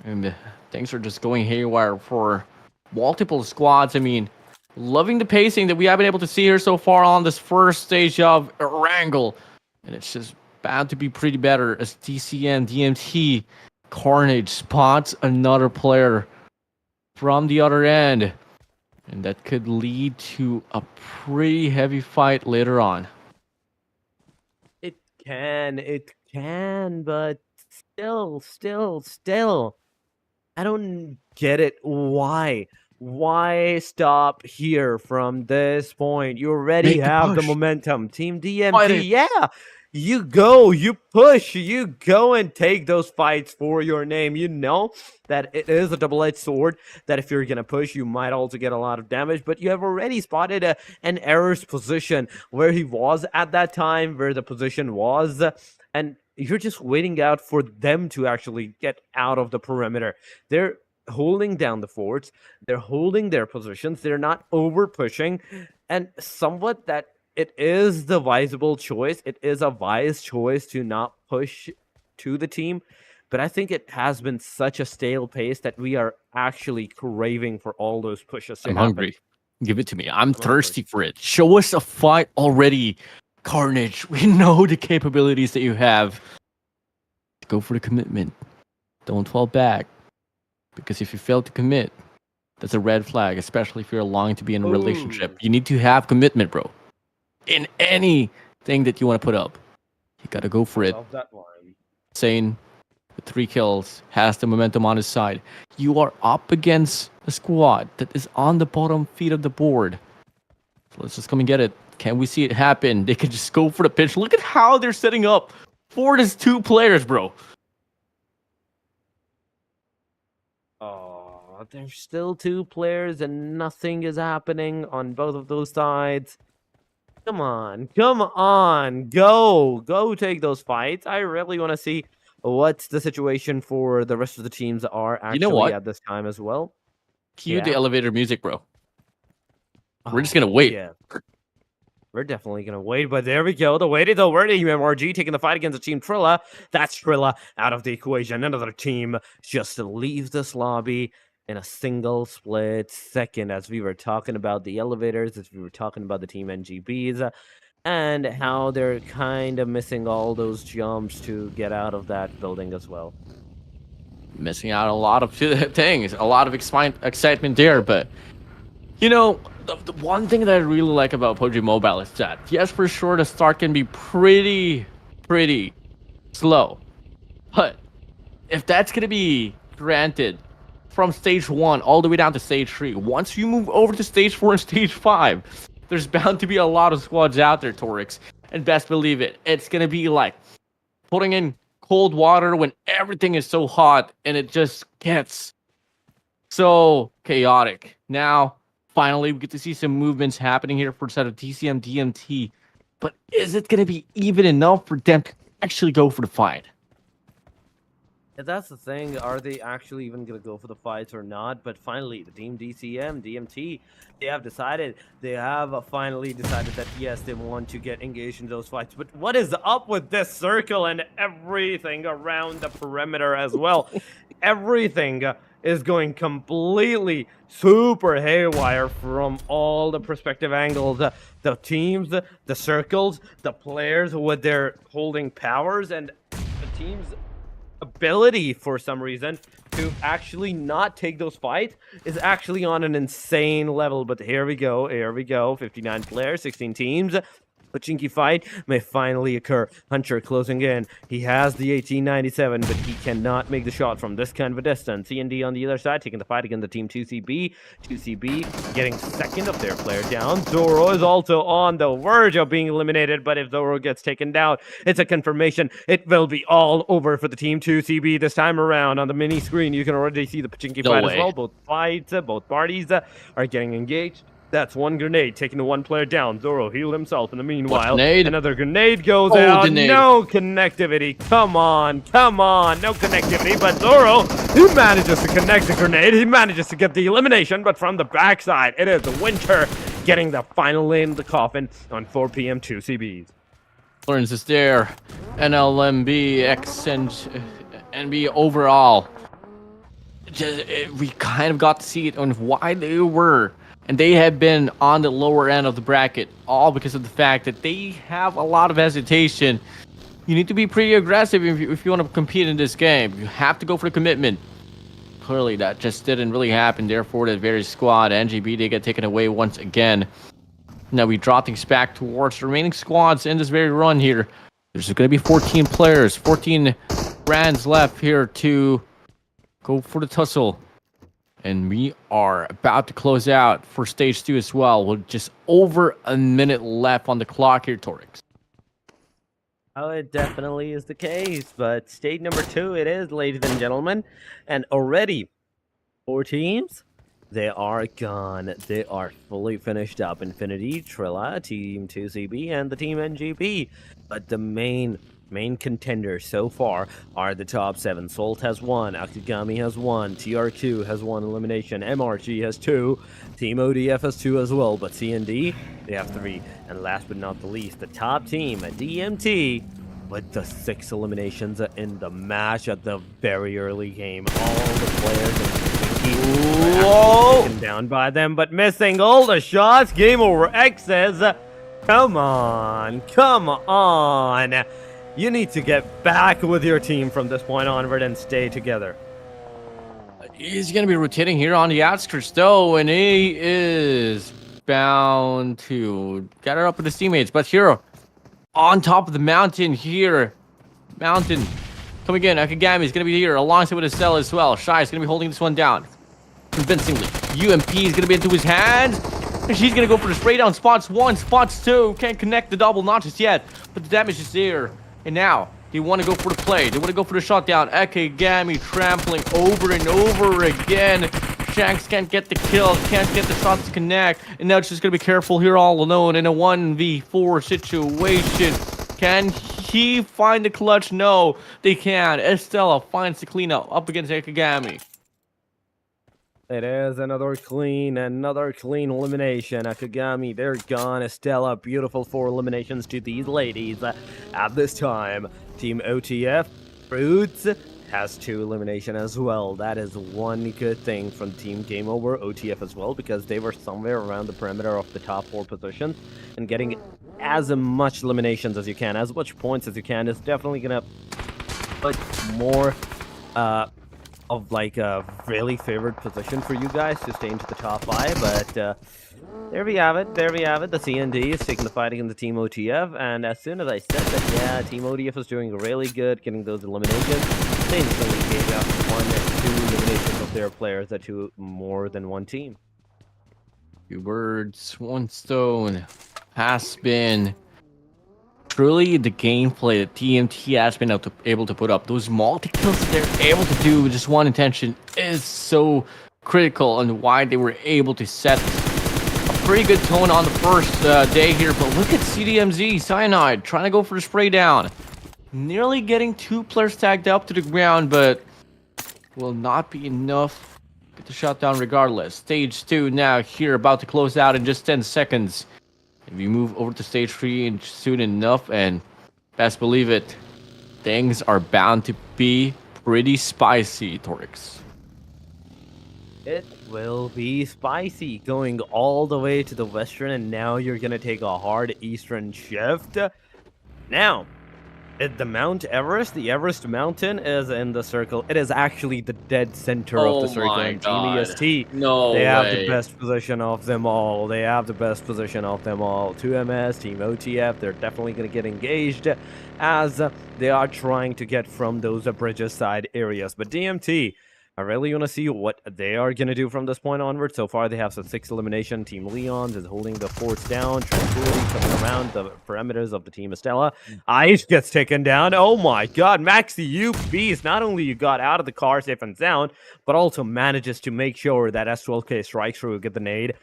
And things are just going haywire for multiple squads. I mean, loving the pacing that we have been able to see here so far on this first stage of Erangel. And it's just bound to be pretty better as DCM, DMT, Carnage spots another player from the other end. And that could lead to a pretty heavy fight later on. It can, but still, I don't get it. Why Why stop here from this point? You already Make the have the push. momentum. Team Fight DMT, it. yeah. You go, you push, you go and take those fights for your name. You know that it is a double-edged sword, that if you're going to push, you might also get a lot of damage, but you have already spotted an error's position where he was at that time, where the position was, and you're just waiting out for them to actually get out of the perimeter. They're holding down the forts, they're holding their positions, they're not over pushing, and somewhat that it is the viable choice. It is a wise choice to not push to the team, but I think it has been such a stale pace that we are actually craving for all those pushes to I'm happen. hungry. Give it to me. I'm hungry. thirsty for it. Show us a fight already, Carnage. We know the capabilities that you have. Go for the commitment. Don't fall back. Because if you fail to commit, that's a red flag, especially if you're longing to be in a relationship. Ooh. You need to have commitment, bro. In anything that you want to put up, you gotta go for it. Love that line. Sane, with 3 kills, has the momentum on his side. You are up against a squad that is on the bottom feet of the board. So let's just come and get it. Can we see it happen? They could just go for the pitch. Look at how they're setting up for these 2 players, bro. Oh, there's still 2 players and nothing is happening on both of those sides. Come on, go take those fights. I really want to see what the situation for the rest of the teams are actually You know what? at this time as well. Cue the Yeah. elevator music, bro. We're just Oh, gonna wait. Yeah. We're definitely gonna wait, but there we go. The wait is over. UMRG taking the fight against the team Trilla. That's Trilla out of the equation. Another team just to leave this lobby in a single split second, as we were talking about the elevators, as we were talking about the team NGBs, and how they're kind of missing all those jumps to get out of that building as well. Missing out a lot of things, a lot of excitement there, but you know, the one thing that I really like about PUBG Mobile is that, yes, for sure, the start can be pretty slow, but if that's gonna be granted from stage 1 all the way down to stage 3, once you move over to stage 4 and stage 5, there's bound to be a lot of squads out there, Torix, and best believe it, it's gonna be like putting in cold water when everything is so hot and it just gets so chaotic. Now, finally, we get to see some movements happening here for the side of TCM DMT, but is it going to be even enough for them to actually go for the fight? Yeah, that's the thing. Are they actually even going to go for the fights or not? But finally, the team DCM, DMT, they have finally decided that, yes, they want to get engaged in those fights. But what is up with this circle and everything around the perimeter as well? Everything is going completely super haywire from all the perspective angles. The teams, the circles, the players with their holding powers, and the teams ability for some reason to actually not take those fights is actually on an insane level. But here we go, 59 players, 16 teams. The chinky fight may finally occur. Hunter closing in. He has the 1897, but he cannot make the shot from this kind of a distance. CND on the other side, taking the fight against the team 2CB. 2CB getting second of their player down. Zoro is also on the verge of being eliminated, but if Zoro gets taken down, it's a confirmation. It will be all over for the team 2CB this time around. On the mini screen, you can already see the Pachinki fight as well. Both parties are getting engaged. That's one grenade, taking the one player down. Zoro healed himself in the meanwhile. Another grenade goes out. Grenade. No connectivity. Come on. No connectivity. But Zoro, he manages to connect the grenade. He manages to get the elimination, but from the backside, it is the Winter getting the final lane in the coffin on 4 p.m. 2CBs. Clearance is there. NLMB, X, and NB overall. We kind of got to see it on why they were. And they have been on the lower end of the bracket, all because of the fact that they have a lot of hesitation. You need to be pretty aggressive if you want to compete in this game. You have to go for the commitment. Clearly, that just didn't really happen. Therefore, that very squad, NGB, they get taken away once again. Now we draw things back towards the remaining squads in this very run here. There's going to be 14 players, 14 brands left here to go for the tussle. And we are about to close out for stage 2 as well, with just over a minute left on the clock here, Torix. Oh, it definitely is the case. But stage number 2, it is, ladies and gentlemen. And already, 4 teams, they are gone. They are fully finished up. Infinity, Trilla, Team 2CB, and the Team NGP. But the main contenders so far are the top 7. Salt has 1, Akagami has 1, TRQ has 1 elimination, MRG has 2, Team ODF has 2 as well, but CND, they have 3. And last but not the least, the top team, DMT, with the 6 eliminations in the match at the very early game. All the players were taken down by them, but missing all the shots. Game over X's. Come on. You need to get back with your team from this point onward and stay together. He's going to be rotating here on the outskirts, though, and he is bound to gather up with his teammates. But here, on top of the mountain here, coming in, Akagami is going to be here alongside with Estelle as well. Shy is going to be holding this one down convincingly. UMP is going to be into his hands. And she's going to go for the spray down. Spots 1, spots 2. Can't connect the double notches yet, but the damage is there. And now, they want to go for the play. They want to go for the shot down. Akagami trampling over and over again. Shanks can't get the kill, can't get the shots to connect. And now it's just going to be careful here all alone in a 1v4 situation. Can he find the clutch? No, they can. Estella finds the cleanup up against Akagami. It is another clean elimination. Akagami, they're gone. Estella, beautiful 4 eliminations to these ladies. At this time, Team OTF, Fruits, has 2 elimination as well. That is one good thing from Team Game Over OTF as well, because they were somewhere around the perimeter of the top 4 positions, and getting as much eliminations as you can, as much points as you can, is definitely gonna put more of like a really favored position for you guys to stay into the top 5. But there we have it. The CND is taking the fight against the Team OTF, and as soon as I said that, yeah, Team OTF is doing really good getting those eliminations, they instantly gave out 1 and 2 eliminations of their players to more than one team. Few words, one stone has been truly the gameplay that TMT has been able to put up. Those multi-kills that they're able to do with just one intention is so critical, and why they were able to set a pretty good tone on the first day here. But look at CDMZ, Cyanide, trying to go for the spray down. Nearly getting 2 players tagged up to the ground, but will not be enough. Get the shot down regardless. Stage 2 now here, about to close out in just 10 seconds. If we move over to stage 3 soon enough, and best believe it, things are bound to be pretty spicy, Torix. It will be spicy, going all the way to the western, and now you're gonna take a hard eastern shift. Now, the Mount Everest, the Everest Mountain, is in the circle. It is actually the dead center of the circle in Team EST. No They way. have the best position of them all. 2MS, Team OTF, they're definitely going to get engaged as they are trying to get from those bridges side areas. But DMT, I really want to see what they are going to do from this point onward. So far, they have some 6 elimination. Team Leons is holding the forts down. Tranquility coming around the perimeters of the Team Estella. Ice gets taken down. Oh my god, Maxi, you beast. Not only you got out of the car safe and sound, but also manages to make sure that S12K strikes through, get the nade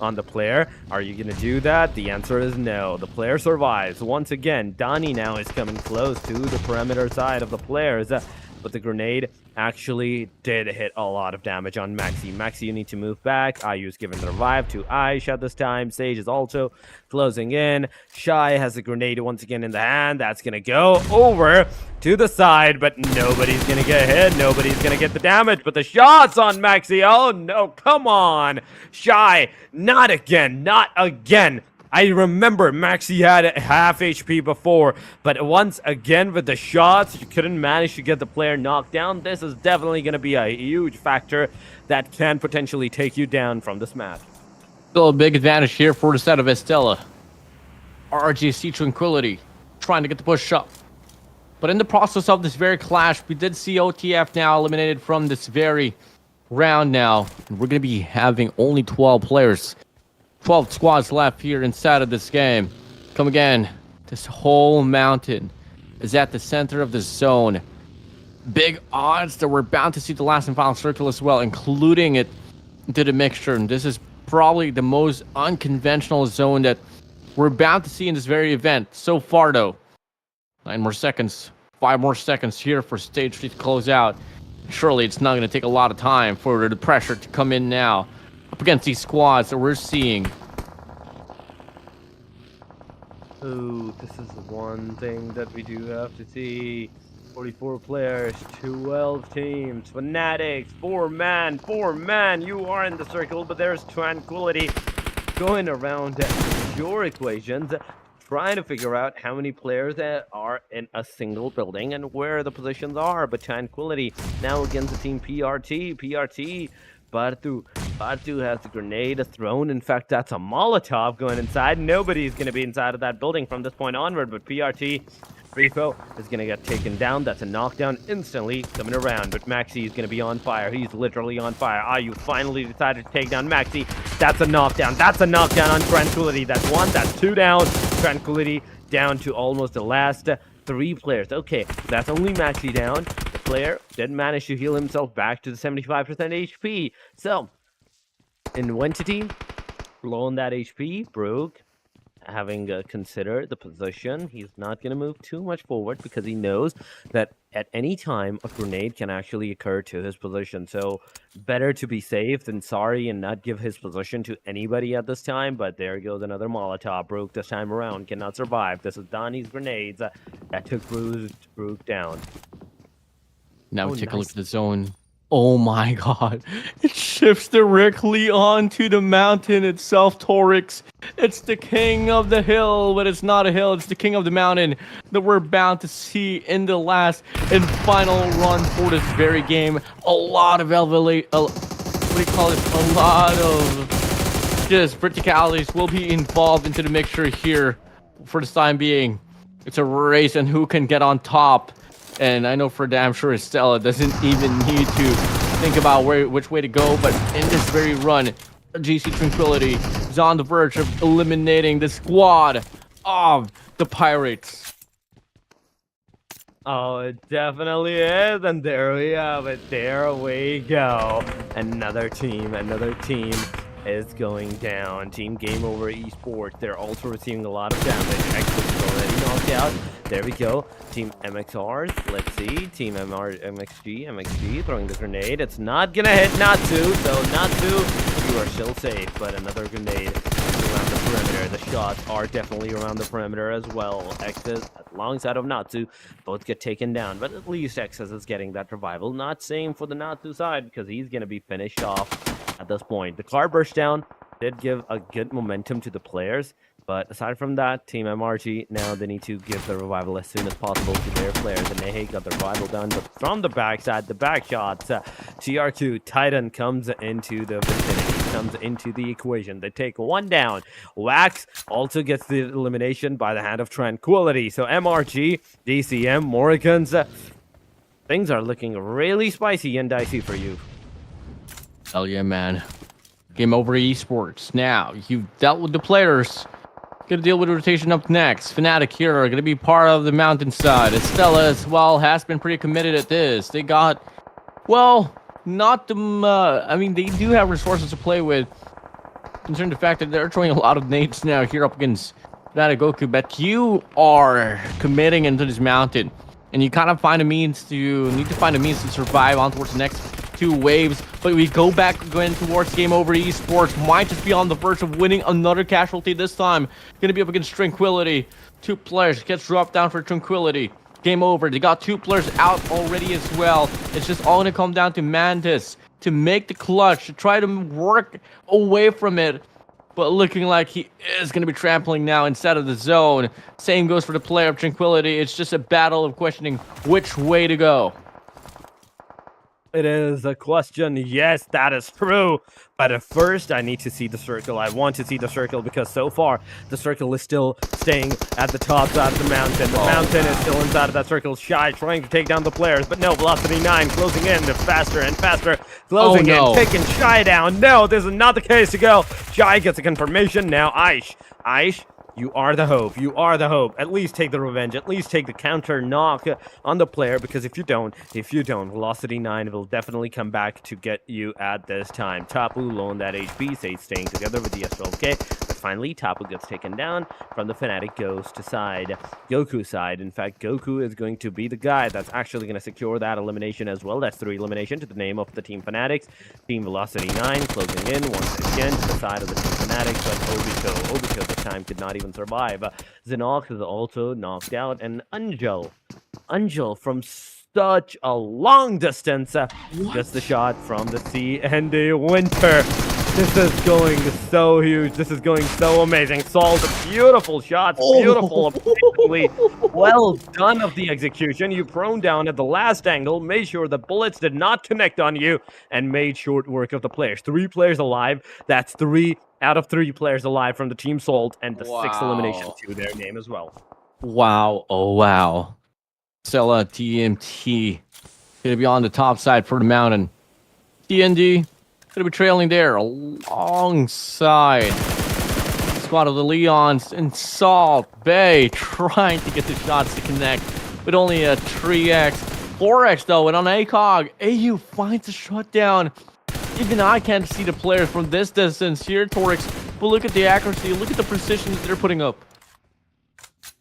on the player. Are you going to do that? The answer is no. The player survives. Once again, Donnie now is coming close to the perimeter side of the players. But the grenade actually did hit a lot of damage on Maxi. Maxi, you need to move back. Ayu's giving the revive to Aish at this time. Sage is also closing in. Shy has the grenade once again in the hand. That's going to go over to the side, but nobody's going to get hit. Nobody's going to get the damage, but the shots on Maxi. Oh, no, come on. Shy, not again. I remember Maxi had half HP before, but once again with the shots, you couldn't manage to get the player knocked down. This is definitely going to be a huge factor that can potentially take you down from this match. Still a big advantage here for the side of Estella. RGC Tranquility trying to get the push up. But in the process of this very clash, we did see OTF now eliminated from this very round now. And we're going to be having only 12 players. 12 squads left here inside of this game. Come again. This whole mountain is at the center of the zone. Big odds that we're bound to see the last and final circle as well, including it into the mixture. And this is probably the most unconventional zone that we're bound to see in this very event. So far, though, 9 more seconds, 5 more seconds here for stage 3 to close out. Surely it's not going to take a lot of time for the pressure to come in now up against these squads that we're seeing. Ooh, this is one thing that we do have to see. 44 players, 12 teams, Fanatics, 4-man, you are in the circle, but there's Tranquility going around your equations, trying to figure out how many players that are in a single building and where the positions are. But Tranquility now against the team PRT, Batu has the grenade thrown. In fact, that's a Molotov going inside. Nobody's going to be inside of that building from this point onward, but PRT Repo is going to get taken down. That's a knockdown instantly coming around, but Maxi is going to be on fire. He's literally on fire. You finally decided to take down Maxi. That's a knockdown. That's a knockdown on Tranquility. That's 1. That's 2 down. Tranquility down to almost the last 3 players. Okay, that's only Maxi down. The player didn't manage to heal himself back to the 75% HP. So, Inwentity, low on that HP. Brook, having considered the position, he's not going to move too much forward because he knows that at any time a grenade can actually occur to his position. So better to be safe than sorry and not give his position to anybody at this time. But there goes another Molotov. Brook this time around cannot survive. This is Donnie's grenades that took Brook down. Now we take a look at the zone. Oh my god. It shifts directly onto the mountain itself, Torix. It's the king of the hill, but it's not a hill. It's the king of the mountain that we're bound to see in the last and final run for this very game. A lot of a lot of just verticalities will be involved into the mixture here for the time being. It's a race and who can get on top. And I know for damn sure Stella doesn't even need to think about which way to go. But in this very run, GC Tranquility is on the verge of eliminating the squad of the Pirates. Oh, it definitely is. And there we have it. There we go. Another team is going down. Team Game Over Esports. They're also receiving a lot of damage. X is already knocked out. There we go. Team MXRs. Let's see. Team MXG throwing the grenade. It's not gonna hit Natsu. So Natsu, you are still safe. But another grenade around the perimeter. The shots are definitely around the perimeter as well. X's alongside of Natsu both get taken down. But at least X's is getting that revival. Not same for the Natsu side because he's gonna be finished off at this point. The car burst down did give a good momentum to the players, but aside from that, Team MRG, now they need to give the revival as soon as possible to their players, and Nehe got the revival done, but from the backside, the back shots, TR2 Titan comes into the vicinity, comes into the equation. They take 1 down. Wax also gets the elimination by the hand of Tranquility. So MRG, DCM, Morricans, things are looking really spicy and dicey for you. Hell yeah, man. Game Over Esports. Now, you've dealt with the players. Gonna deal with the rotation up next. Fnatic here are gonna be part of the mountainside. Estella as well has been pretty committed at this. They got, well, not the, I mean, they do have resources to play with. Considering the fact that they're throwing a lot of nades now here up against Fnatic Goku. But you are committing into this mountain. And you kind of need to find a means to survive on towards the next 2 waves. But we go back going towards Game Over Esports. Might just be on the verge of winning another casualty this time. Gonna be up against Tranquility. 2 players gets dropped down for Tranquility. Game over. They got 2 players out already as well. It's just all gonna come down to Mantis to make the clutch, to try to work away from it. But looking like he is going to be trampling now inside of the zone. Same goes for the player of Tranquility. It's just a battle of questioning which way to go. It is a question. Yes, that is true. But at first, I need to see the circle. I want to see the circle because so far, the circle is still staying at the top side of the mountain. The mountain is still inside of that circle. Shy trying to take down the players, but no, Velocity 9 closing in faster and faster. Closing in, taking Shy down. No, this is not the case to go. Shy gets a confirmation. Now Aish. Aish, you are the hope. You are the hope. At least take the revenge. At least take the counter knock on the player, because if you don't, Velocity 9 will definitely come back to get you at this time. Tapu low on that HP, staying together with the S12K. But finally, Tapu gets taken down from the Fnatic Ghost side. Goku side. In fact, Goku is going to be the guy that's actually going to secure that elimination as well. That's 3 elimination to the name of the Team Fanatics. Team Velocity 9 closing in once again to the side of the Team Fanatics, but Obito this time could not even survive. Sanhok is also knocked out, and Erangel from such a long distance gets the shot from the sea and the winter. This is going so huge. This is going so amazing. Salt, beautiful shots, beautiful, amazingly well done of the execution. You prone down at the last angle, made sure the bullets did not connect on you, and made short work of the players. 3 players alive. That's 3 out of 3 players alive from the Team Salt, and the 6th elimination to their name as well. Wow. Oh, wow. Stella, TMT. Gonna be on the top side for the mountain. TND. Gonna be trailing there alongside squad of the Leons and Salt Bay, trying to get the shots to connect with only a 3x. 4x though, and on ACOG, AU finds a shutdown. Even I can't see the players from this distance here, Torix, but look at the accuracy, look at the precision that they're putting up.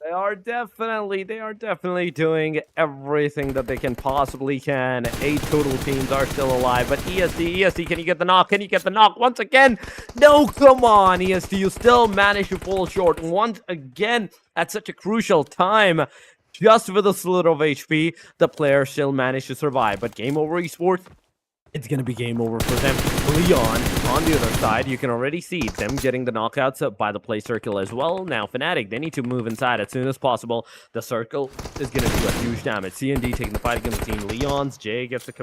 They are definitely doing everything that they can possibly can. 8 total teams are still alive, but ESD, can you get the knock? Can you get the knock once again? No, come on, ESD, you still manage to fall short once again at such a crucial time. Just with a sliver of HP, the player still managed to survive, but Game Over Esports, it's going to be game over for them. Leon, on the other side, you can already see them getting the knockouts by the play circle as well. Now, Fnatic, they need to move inside as soon as possible. The circle is going to do a huge damage. CND taking the fight against Team Leons. Jay gets a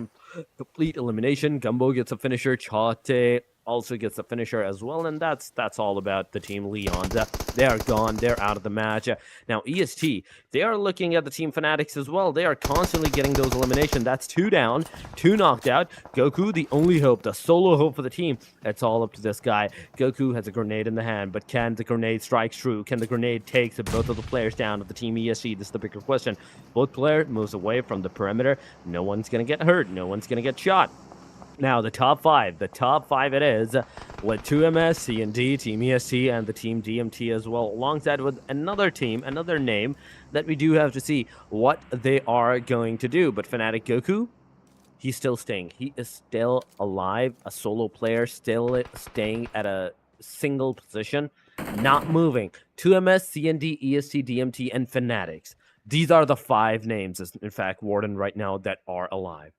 complete elimination. Gumbo gets a finisher. Chate also gets a finisher as well, and that's all about the Team Leons. They are gone. They're out of the match. Now, EST, they are looking at the Team Fanatics as well. They are constantly getting those eliminations. That's 2 down, 2 knocked out. Goku, the only hope, the solo hope for the team. It's all up to this guy. Goku has a grenade in the hand, but can the grenade strike true? Can the grenade take both of the players down of the Team EST? This is the bigger question. Both players moves away from the perimeter. No one's going to get hurt. No one's going to get shot. Now, the top 5 it is, with 2MS, C&D, Team EST, and the Team DMT as well, alongside with another team, another name, that we do have to see what they are going to do. But Fnatic Goku, he's still staying. He is still alive, a solo player, still staying at a single position, not moving. 2MS, C&D, EST, DMT, and Fanatics. These are the 5 names, in fact, Warden right now, that are alive.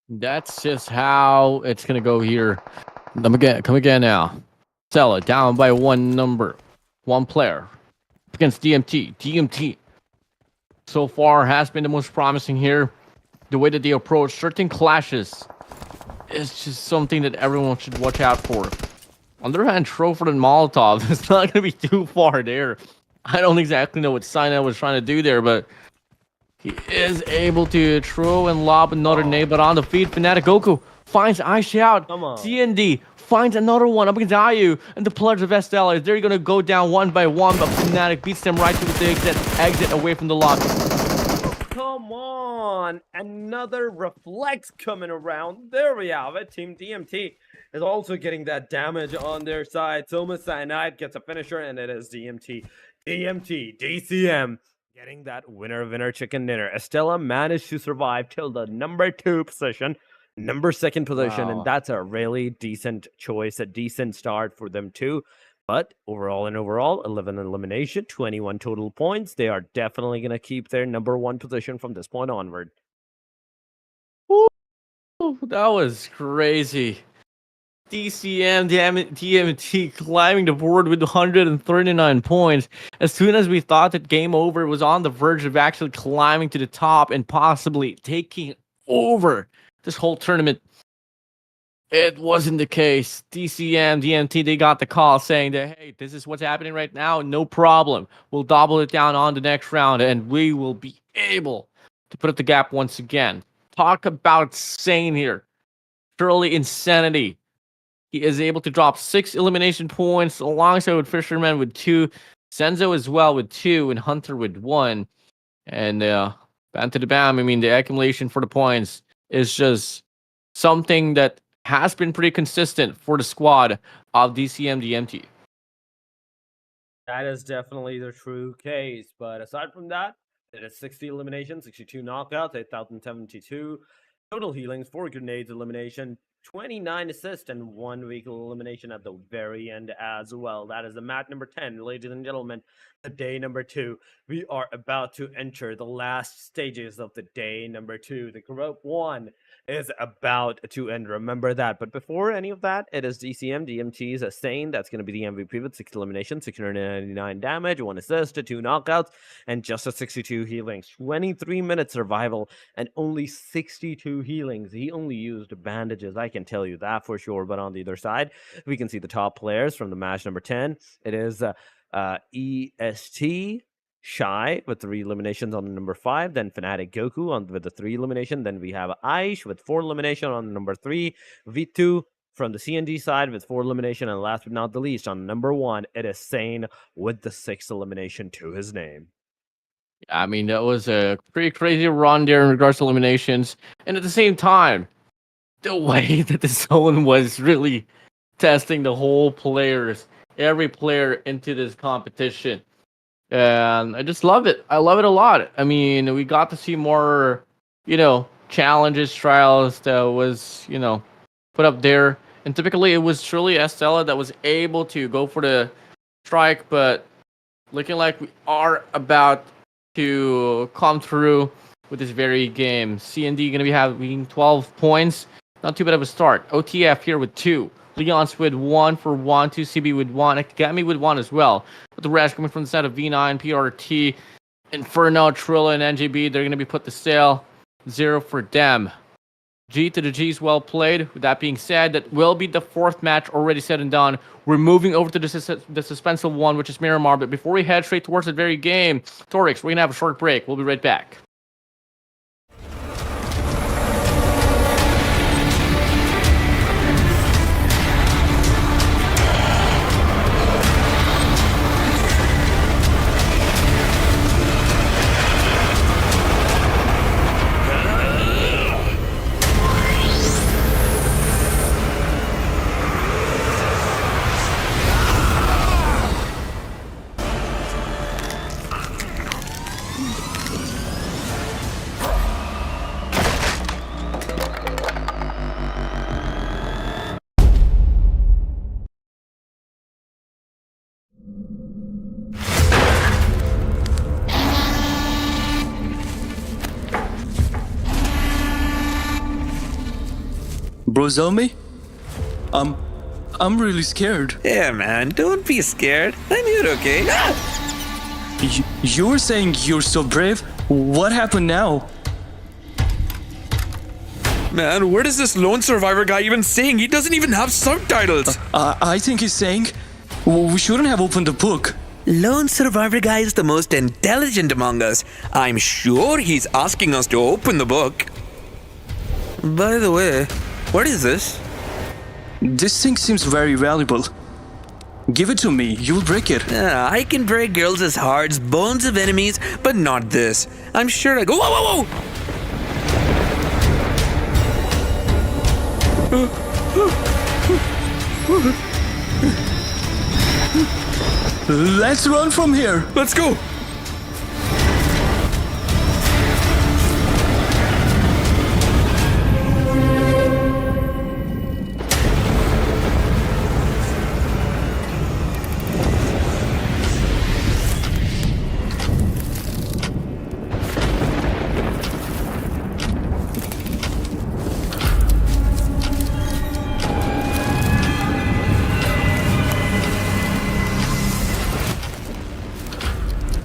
That's just how it's gonna go here. Come again now. Stella down by 1 player against DMT. DMT so far has been the most promising here. The way that they approach certain clashes is just something that everyone should watch out for. On the other hand, Tropher and Molotov, it's not gonna be too far there. I don't exactly know what Sinai was trying to do there, but he is able to throw and lob another nade, but on the feet, Fnatic Goku finds Aish out. CND finds another one up against Ayu, and the players of Estella, they're going to go down 1 by 1, but Fnatic beats them right to the exit away from the lobby. Come on, another reflex coming around. There we have it. Team DMT is also getting that damage on their side. Soma Cyanide gets a finisher, and it is DMT. DMT, DCM. Getting that winner chicken dinner. Estella managed to survive till the number 2 position, number 2nd position, and that's a really decent choice, a decent start for them too. But overall, 11 elimination, 21 total points. They are definitely going to keep their number 1 position from this point onward. Ooh, that was crazy. DCM, DMT climbing the board with 139 points. As soon as we thought that Game Over was on the verge of actually climbing to the top and possibly taking over this whole tournament, it wasn't the case. DCM, DMT, they got the call saying that, hey, this is what's happening right now. No problem. We'll double it down on the next round, and we will be able to put up the gap once again. Talk about sane here. Surely insanity. He is able to drop 6 elimination points alongside with Fisherman with 2, Senzo as well with 2, and Hunter with 1. And bam to the bam, I mean, the accumulation for the points is just something that has been pretty consistent for the squad of DCM DMT. That is definitely the true case. But aside from that, it is 60 eliminations, 62 knockouts, 8,072 total healings, 4 grenades elimination, 29 assists, and 1 vehicle elimination at the very end as well. That is the match number 10, ladies and gentlemen. The day number 2. We are about to enter the last stages of the day number 2. The group 1 is about to end. Remember that. But before any of that, it is DCM DMT's Sane. That's going to be the MVP with 6 eliminations, 699 damage, 1 assist, 2 knockouts, and just a 62 healings. 23 minute survival and only 62 healings. He only used bandages, I can tell you that for sure. But on the other side, we can see the top players from the match number 10. It is EST Shy with 3 eliminations on the number 5, then Fnatic Goku with the 3 elimination, then we have Aish with 4 elimination on the number 3, V2 from the CND side with 4 elimination, and last but not the least on number 1, it is Sane with the 6 elimination to his name. I mean, that was a pretty crazy run there in regards to eliminations, and at the same time, the way that the zone was really testing the whole players, every player into this competition. And I just love it. I love it a lot. I mean, we got to see more, challenges, trials that was, put up there. And typically it was truly Estella that was able to go for the strike, but looking like we are about to come through with this very game. CND going to be having 12 points. Not too bad of a start. OTF here with 2. Leon's with 1 for 1, 2 CB with 1, Akagami with 1 as well. With the rest coming from the side of V9, PRT, Inferno, Trilla, and NJB, they're going to be put to sale. 0 for them. G to the G's well played. With that being said, that will be the 4th match already said and done. We're moving over to the suspenseful one, which is Miramar. But before we head straight towards that very game, Torix, we're going to have a short break. We'll be right back. Bro, Zelmi? I'm really scared. Yeah, man, don't be scared. I'm here, okay? You were saying you're so brave. What happened now? Man, what is this lone survivor guy even saying? He doesn't even have subtitles. I think he's saying we shouldn't have opened the book. Lone survivor guy is the most intelligent among us. I'm sure he's asking us to open the book. By the way, what is this? This thing seems very valuable. Give it to me. You'll break it. I can break girls' hearts, bones of enemies, but not this. I'm sure I go. Whoa, whoa, whoa! Let's run from here. Let's go.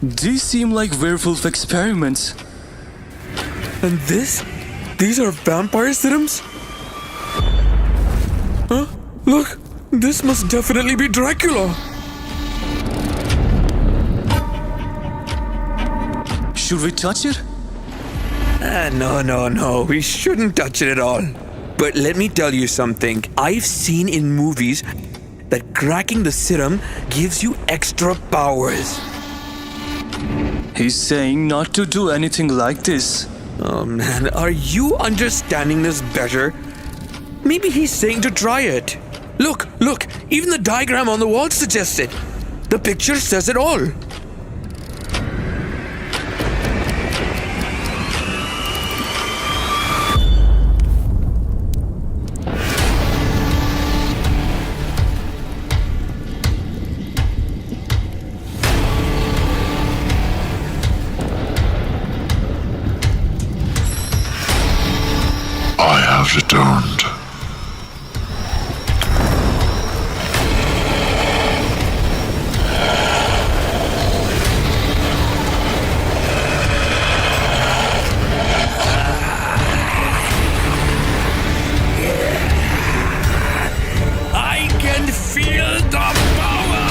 These seem like werewolf experiments. And this? These are vampire serums? Huh? Look, this must definitely be Dracula. Should we touch it? No. We shouldn't touch it at all. But let me tell you something. I've seen in movies that cracking the serum gives you extra powers. He's saying not to do anything like this. Oh man, are you understanding this better? Maybe he's saying to try it. Look, even the diagram on the wall suggests it. The picture says it all. I have returned. I can feel the power!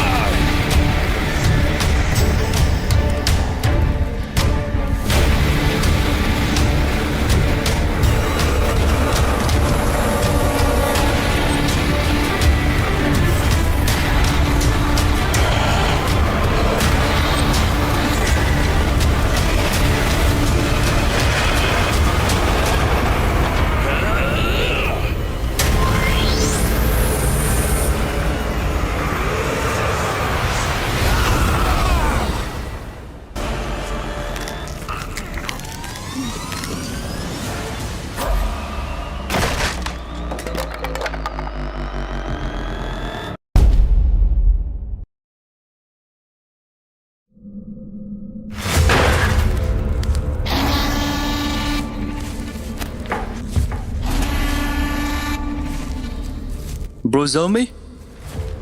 Brozomi?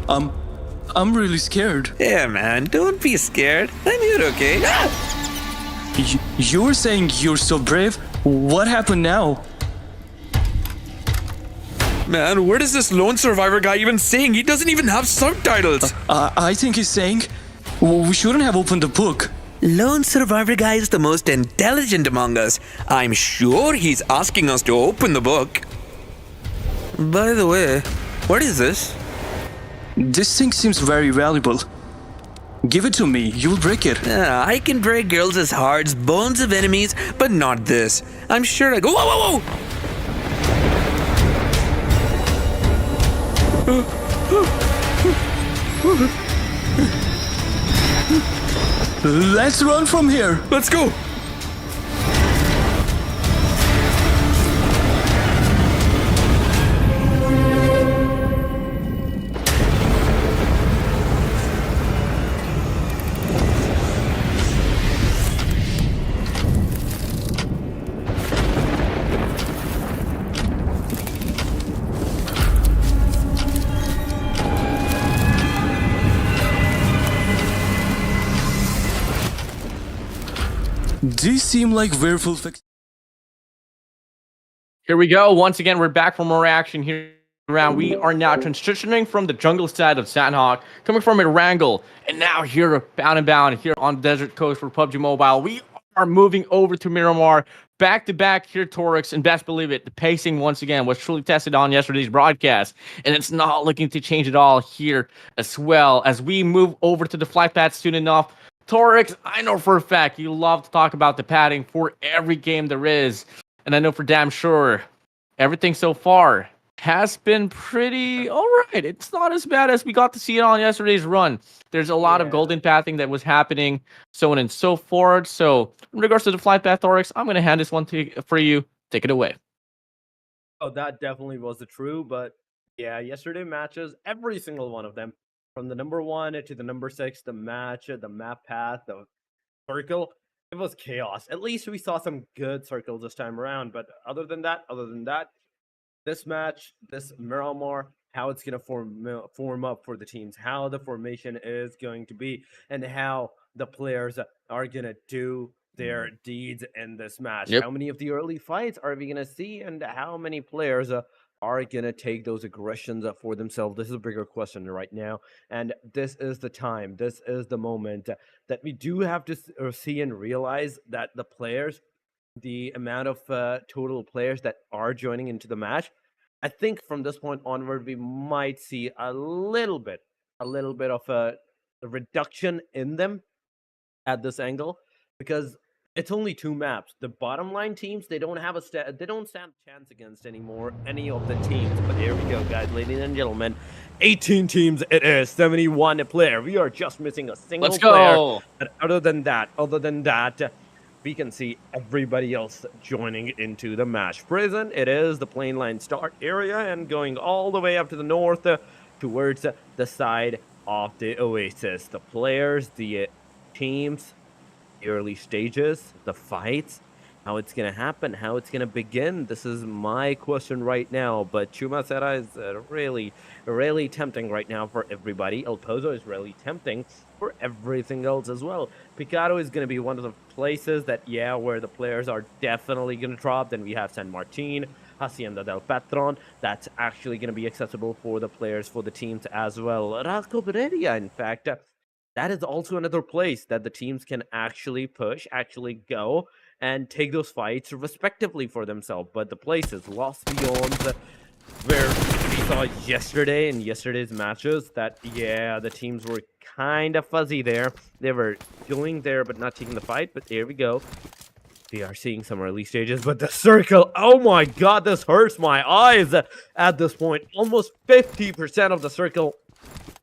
I'm really scared. Yeah, man, don't be scared. I'm here, okay? You were saying you're so brave. What happened now? Man, what is this lone survivor guy even saying? He doesn't even have subtitles. I think he's saying we shouldn't have opened the book. Lone survivor guy is the most intelligent among us. I'm sure he's asking us to open the book. By the way, what is this? This thing seems very valuable. Give it to me. You'll break it. I can break girls' hearts, bones of enemies, but not this. I'm sure I go. Whoa! Let's run from here. Let's go. These seem like werewolf. Here we go. Once again, we're back for more action here around. We are now transitioning from the jungle side of Sanhok, coming from Erangel, and now here, bound and bound, here on the Desert Coast for PUBG Mobile. We are moving over to Miramar, back-to-back here, Torix, and best believe it, the pacing, once again, was truly tested on yesterday's broadcast, and it's not looking to change at all here as well. As we move over to the flight path soon enough, Torix, I know for a fact you love to talk about the padding for every game there is. And I know for damn sure everything so far has been pretty all right. It's not as bad as we got to see it on yesterday's run. There's a lot of golden pathing that was happening, so on and so forth. So in regards to the flight path, Torix, I'm going to hand this one for you. Take it away. Oh, that definitely was the true, but yeah, yesterday matches, every single one of them, from the number 1 to the number 6, the match, the map path, the circle, it was chaos. At least we saw some good circles this time around, but other than that, this match, this Miramar, how it's going to form up for the teams, how the formation is going to be, and how the players are going to do their deeds in this match. Yep. How many of the early fights are we going to see, and how many players are going to take those aggressions for themselves? This is a bigger question right now, and this is the time, this is the moment that we do have to see and realize that the players, the amount of total players that are joining into the match, I think from this point onward, we might see a little bit of a reduction in them at this angle, because it's only 2 maps. The bottom line teams, they don't have they don't stand a chance against anymore any of the teams. But here we go, guys, ladies and gentlemen. 18 teams it is, 71 a player. We are just missing a single Let's player. go. But other than that, we can see everybody else joining into the match. Prison, it is the plain line start area and going all the way up to the north towards the side of the Oasis. The players, the teams, the early stages, the fights, how it's going to happen, how it's going to begin. This is my question right now, but Chumacera is really tempting right now for everybody. El Pozo is really tempting for everything else as well. Picado is going to be one of the places that, where the players are definitely going to drop. Then we have San Martin, Hacienda del Patron. That's actually going to be accessible for the players, for the teams as well. Rascobreria, in fact, that is also another place that the teams can actually push, actually go and take those fights respectively for themselves. But the places, Los Beyonds, where we saw yesterday in yesterday's matches that, the teams were kind of fuzzy there. They were going there but not taking the fight. But here we go. We are seeing some early stages, but the circle, oh my god, this hurts my eyes at this point. Almost 50% of the circle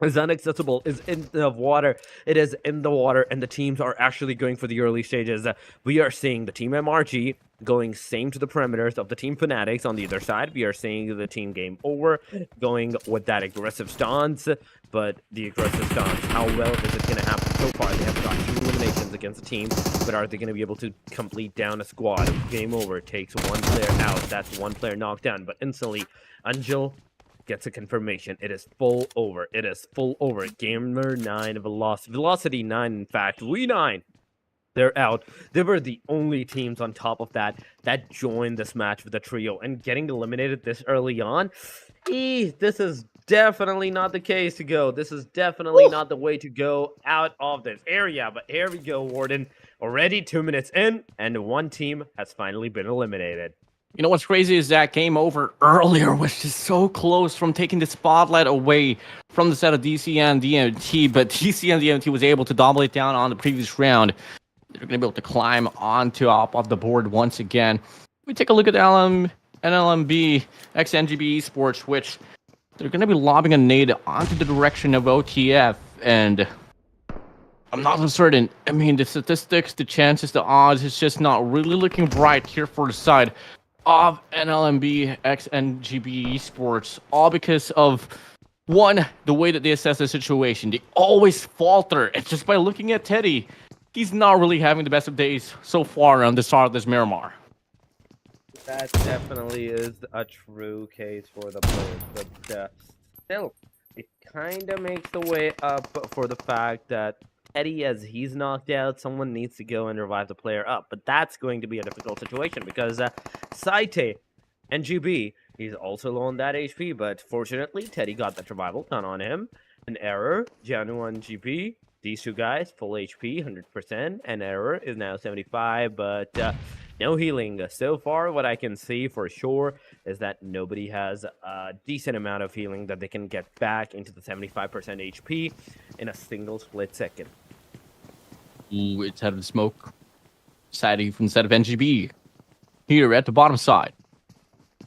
is inaccessible, is in the water. It is in the water, and the teams are actually going for the early stages. We are seeing the team MRG going same to the perimeters of the team Fanatics on the other side. We are seeing the team Game Over going with that aggressive stance, but the aggressive stance, how well is it going to happen so far? They have got 2 eliminations against the team, but are they going to be able to complete down a squad? Game Over takes 1 player out. That's 1 player knocked down, but instantly, Erangel gets a confirmation. It is full over. It is full over. Gamer 9, Velocity 9, in fact. We9, they're out. They were the only teams on top of that joined this match with a trio, and getting eliminated this early on, this is definitely not the case to go. This is definitely not the way to go out of this area. But here we go, Warden. Already 2 minutes in, and 1 team has finally been eliminated. You know what's crazy is that Game Over earlier was just so close from taking the spotlight away from the set of DC and DMT, but DC and DMT was able to dominate down on the previous round. They're going to be able to climb on top of the board once again. We take a look at NLMB x NGB Esports, which they're going to be lobbing a nade onto the direction of OTF, and I'm not so certain. I mean, the statistics, the chances, the odds, it's just not really looking bright here for the side of NLMB x NGB Esports, all because of, one, the way that they assess the situation. They always falter. It's just by looking at Teddy. He's not really having the best of days so far on the start of this Miramar. That definitely is a true case for the players, but still, it kind of makes the way up for the fact that Eddie, as he's knocked out, someone needs to go and revive the player up. But that's going to be a difficult situation because Saite, NGB, he's also low on that HP. But fortunately, Teddy got that revival done on him. An error, Janu on GP. These 2 guys, full HP, 100%. An error is now 75, but no healing. So far, what I can see for sure is that nobody has a decent amount of healing that they can get back into the 75% HP in a single split second. Ooh, it's out of the smoke. Side from the set of NGB. Here at the bottom side.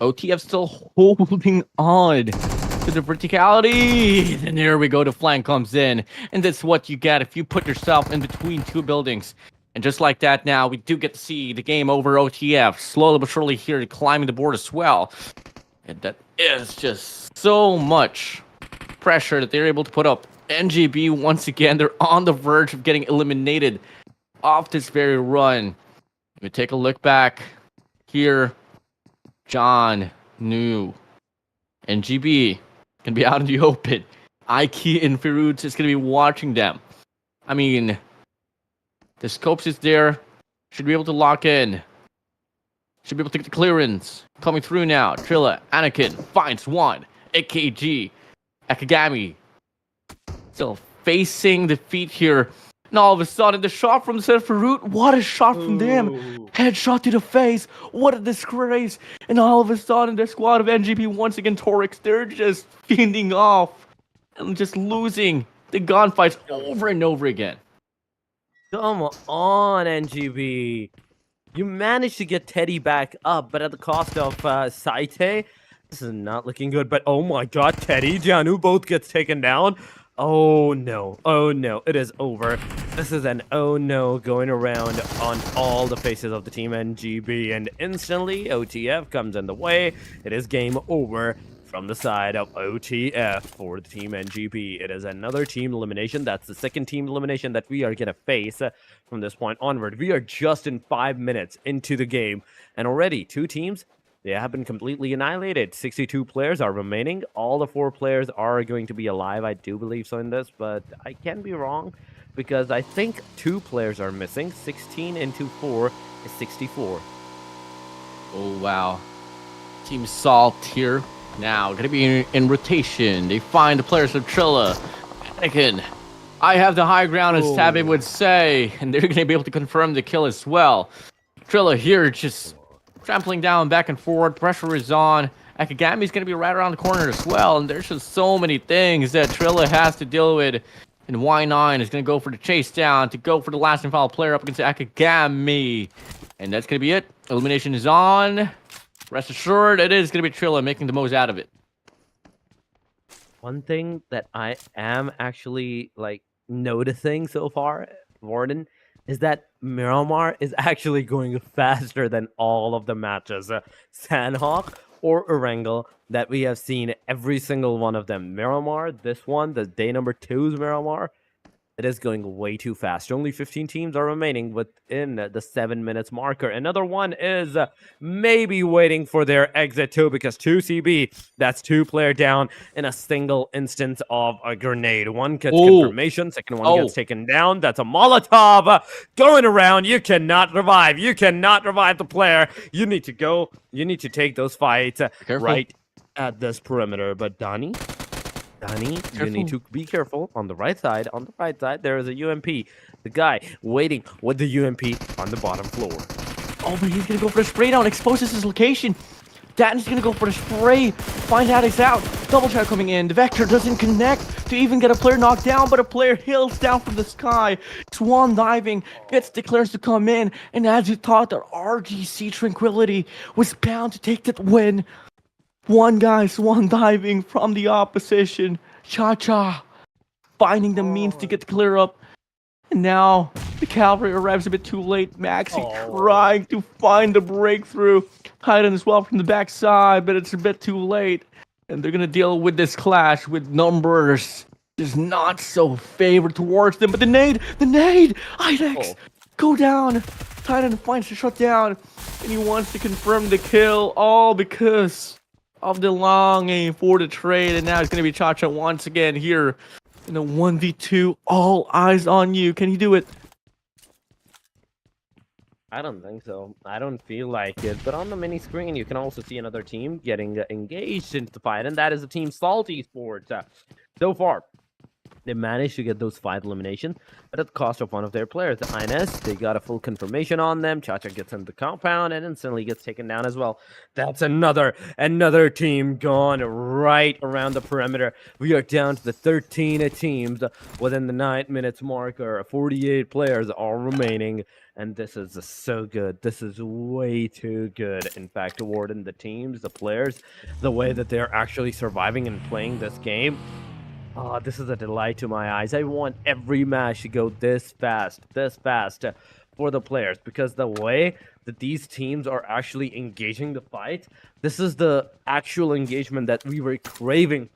OTF still holding on to the verticality. And there we go. The flank comes in. And that's what you get if you put yourself in between 2 buildings. And just like that now, we do get to see the Game Over OTF slowly but surely here climbing the board as well. And that is just so much pressure that they're able to put up. NGB, once again, they're on the verge of getting eliminated off this very run. We take a look back here. John, New, NGB can be out in the open. Ike and Firuz is going to be watching them. I mean, the scopes is there. Should be able to lock in. Should be able to get the clearance. Coming through now. Trilla, Anakin finds one. AKG, Akagami. Still facing defeat here. And all of a sudden, the shot from Sephiroth. What a shot from them. Headshot to the face. What a disgrace. And all of a sudden, the squad of NGP once again, Torix, they're just fending off and just losing the gunfights over and over again. Come on, NGB. You managed to get Teddy back up, but at the cost of Saite. This is not looking good, but oh my god, Teddy, Janu both gets taken down. Oh no, it is over. This is an oh no going around on all the faces of the team NGB, and instantly OTF comes in the way. It is game over from the side of OTF for the team NGB. It is another team elimination. That's the second team elimination that we are going to face from this point onward. We are just in 5 minutes into the game, and already 2 teams, they have been completely annihilated. 62 players are remaining. All the 4 players are going to be alive. I do believe so in this, but I can be wrong because I think 2 players are missing. 16 into 4 is 64. Oh, wow. Team Salt here. Now, going to be in rotation. They find the players of Trilla. Anakin, I have the high ground, as Tabby would say. And they're going to be able to confirm the kill as well. Trilla here just trampling down back and forward. Pressure is on. Akagami's going to be right around the corner as well. And there's just so many things that Trilla has to deal with. And Y9 is going to go for the chase down to go for the last and final player up against Akagami. And that's going to be it. Elimination is on. Rest assured, it is going to be Trilla making the most out of it. One thing that I am actually noticing so far, Warden, is that Miramar is actually going faster than all of the matches. Sanhok or Erangel that we have seen every single one of them. Miramar, this one, the day number 2's Miramar, it is going way too fast. Only 15 teams are remaining within the 7 minutes marker. Another one is maybe waiting for their exit too, because 2CB, that's 2 player down in a single instance of a grenade. One gets confirmation, second one gets taken down. That's a Molotov going around. You cannot revive. You cannot revive the player. You need to go. You need to take those fights right at this perimeter. But Donnie, you need to be careful on the right side. On the right side, there is a UMP. The guy waiting with the UMP on the bottom floor. Oh, but he's going to go for the spray down. Exposes his location. Datton's going to go for the spray. Find out he's out. Double shot coming in. The Vector doesn't connect to even get a player knocked down, but a player hills down from the sky. Swan diving. Gets the clearance to come in. And as you thought, that RGC Tranquility was bound to take that win. One guy swan diving from the opposition. Cha-Cha finding the means to get the clear up. And now the cavalry arrives a bit too late. Maxi trying to find the breakthrough. Titan as well from the backside, but it's a bit too late. And they're going to deal with this clash with numbers just not so favored towards them. But the nade! Idex! Go down! Titan finds the shutdown. And he wants to confirm the kill. All because of the long aim for the trade, and now it's going to be Cha-Cha once again here in a 1v2. All eyes on you. Can he do it? I don't think so. I don't feel like it. But on the mini screen, you can also see another team getting engaged into the fight, and that is the team Salty Sports. So far, they managed to get those 5 eliminations, but at the cost of one of their players, the INS. They got a full confirmation on them. Cha-Cha gets in the compound and instantly gets taken down as well. That's another team gone right around the perimeter. We are down to the 13 teams within the 9 minutes marker. 48 players are remaining, and this is so good. This is way too good. In fact, Warden, the teams, the players, the way that they're actually surviving and playing this game. Oh, this is a delight to my eyes. I want every match to go this fast for the players, because the way that these teams are actually engaging the fight, this is the actual engagement that we were craving.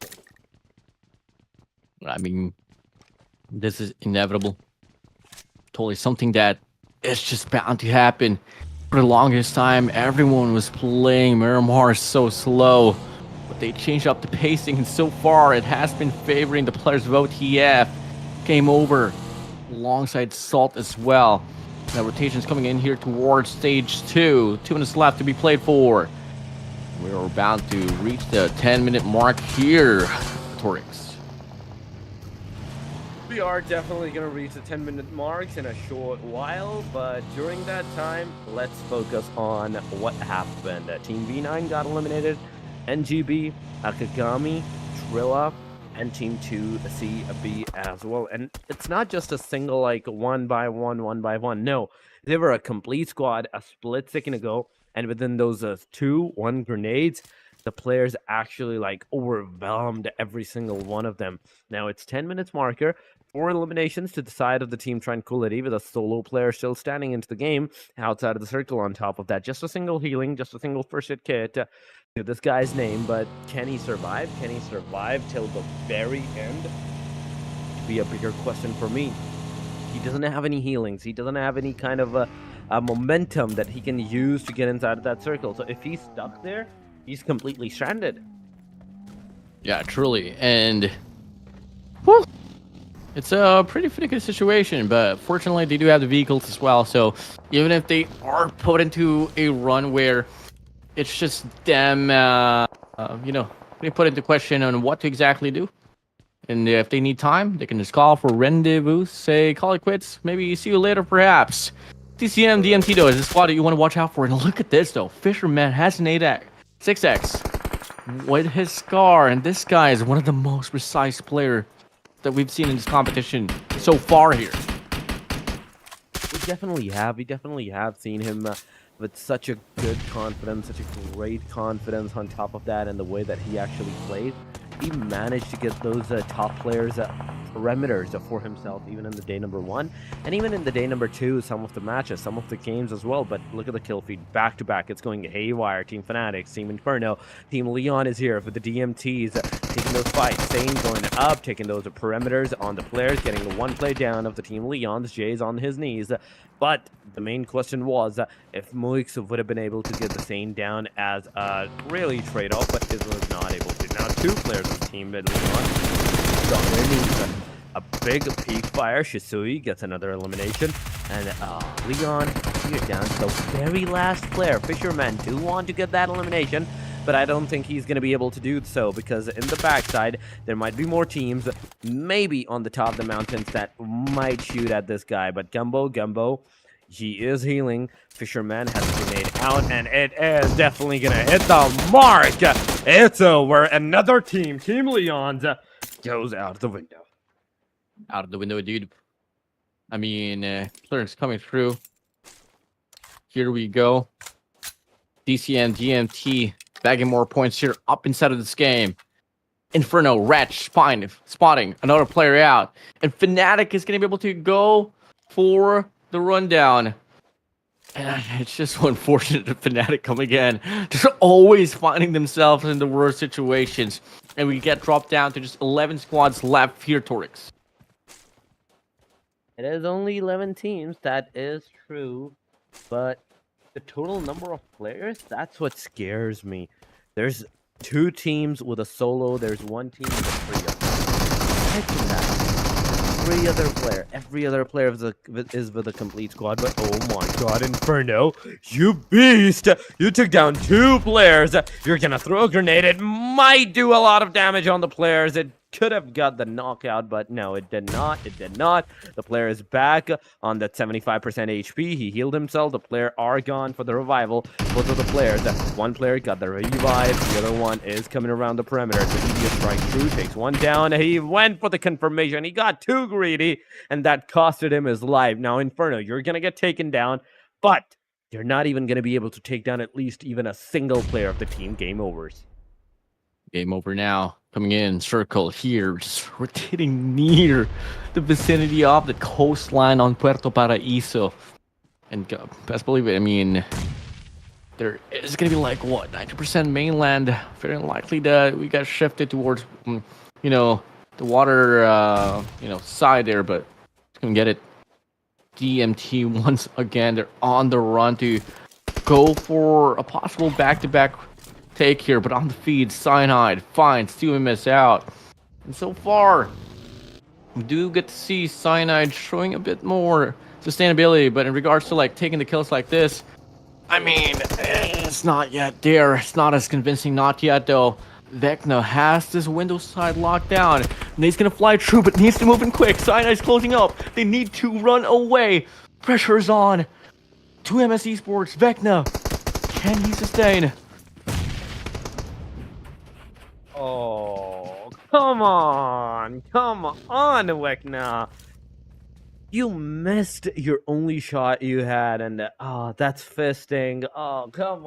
I mean, this is inevitable. Totally something that is just bound to happen. For the longest time, everyone was playing Miramar so slow. But they changed up the pacing, and so far it has been favoring the players of OTF. Game over alongside Salt as well. Now rotation's coming in here towards stage 2. 2 minutes left to be played for. We're about to reach the 10-minute mark here, Torix. We are definitely going to reach the 10-minute marks in a short while, but during that time, let's focus on what happened. Team V9 got eliminated, NGB, Akagami, Trilla, and Team 2CB as well. And it's not just a single, like, one by one. No, they were a complete squad a split second ago, and within those 2-1 grenades, the players actually, like, overwhelmed every single one of them. Now, it's 10 minutes marker. 4 eliminations to the side of the Team Tranquility, with a solo player still standing into the game outside of the circle on top of that. Just a single healing, just a single first aid kit to this guy's name, but can he survive? Can he survive till the very end? Be a bigger question for me. He doesn't have any healings. He doesn't have any kind of a momentum that he can use to get inside of that circle. So if he's stuck there, he's completely stranded. Yeah, truly. And whew, it's a pretty finicky situation, but fortunately they do have the vehicles as well. So even if they are put into a run where it's just them, they put into question on what to exactly do. And if they need time, they can just call for rendezvous, say, call it quits, maybe see you later perhaps. TCM DMT though is the squad that you want to watch out for. And look at this though, Fisherman has an 8x, 6x with his scar, and this guy is one of the most precise players that we've seen in this competition so far here. We definitely have seen him with such a good confidence, such a great confidence on top of that, and the way that he actually plays. He managed to get those top players perimeters for himself, even in the day number 1, and even in the day number 2, some of the matches, some of the games as well. But look at the kill feed, back to back. It's going haywire. Team Fanatics, Team Inferno, Team Leon is here for the DMTs, taking those fights. Sane going up, taking those perimeters on the players, getting the 1 play down of the Team Leon's. Jay's on his knees. But the main question was if Moix would have been able to get the Sane down as a really trade-off, but his was not able to. Now 2 players on the team, but Leon on their knees. A big peak fire. Shisui gets another elimination, and Leon, you're down to the very last player. Fisherman do want to get that elimination, but I don't think he's going to be able to do so, because in the backside there might be more teams, maybe on the top of the mountains, that might shoot at this guy. But Gumbo, he is healing. Fisherman has a grenade out, and it is definitely going to hit the mark. It's over. Another team, Team Leon's, goes out the window. Out of the window, dude. I mean, players coming through. Here we go. DCM, GMT, bagging more points here up inside of this game. Inferno, Wretch, spotting another player out. And Fnatic is going to be able to go for the rundown. And it's just so unfortunate that Fnatic come again. They're always finding themselves in the worst situations. And we get dropped down to just 11 squads left here, Torix. It is only 11 teams, that is true, but the total number of players, that's what scares me. There's 2 teams with a solo, there's 1 team with a trio. Imagine that. Every other player is with a complete squad, but oh my god, Inferno, you beast! You took down 2 players, you're gonna throw a grenade, it might do a lot of damage on the players, it could have got the knockout, but no, it did not. The player is back on that 75% HP. He healed himself. The player are gone for the revival. Both of the players, 1 player got the revive. The other one is coming around the perimeter. The idiot strike through, takes 1 down. He went for the confirmation. He got too greedy, and that costed him his life. Now, Inferno, you're going to get taken down, but you're not even going to be able to take down at least even a single player of the team. Game overs. Game over now. Coming in, circle here, just rotating near the vicinity of the coastline on Puerto Paraíso. And best believe it, I mean, there is going to be like, what, 90% mainland. Very unlikely that we got shifted towards, the water, side there, but going to get it. DMT once again, they're on the run to go for a possible back-to-back take here, but on the feed, Cyanide finds TMS out. And so far, we do get to see Cyanide showing a bit more sustainability. But in regards to like taking the kills like this, I mean, it's not yet there. It's not as convincing. Not yet though. Vecna has this window side locked down. And he's gonna fly through, but needs to move in quick. Cyanide's closing up. They need to run away. Pressure's on. 2MS Esports, Vecna. Can he sustain? Oh, come on, Vecna. You missed your only shot you had, and that's fisting. Oh, come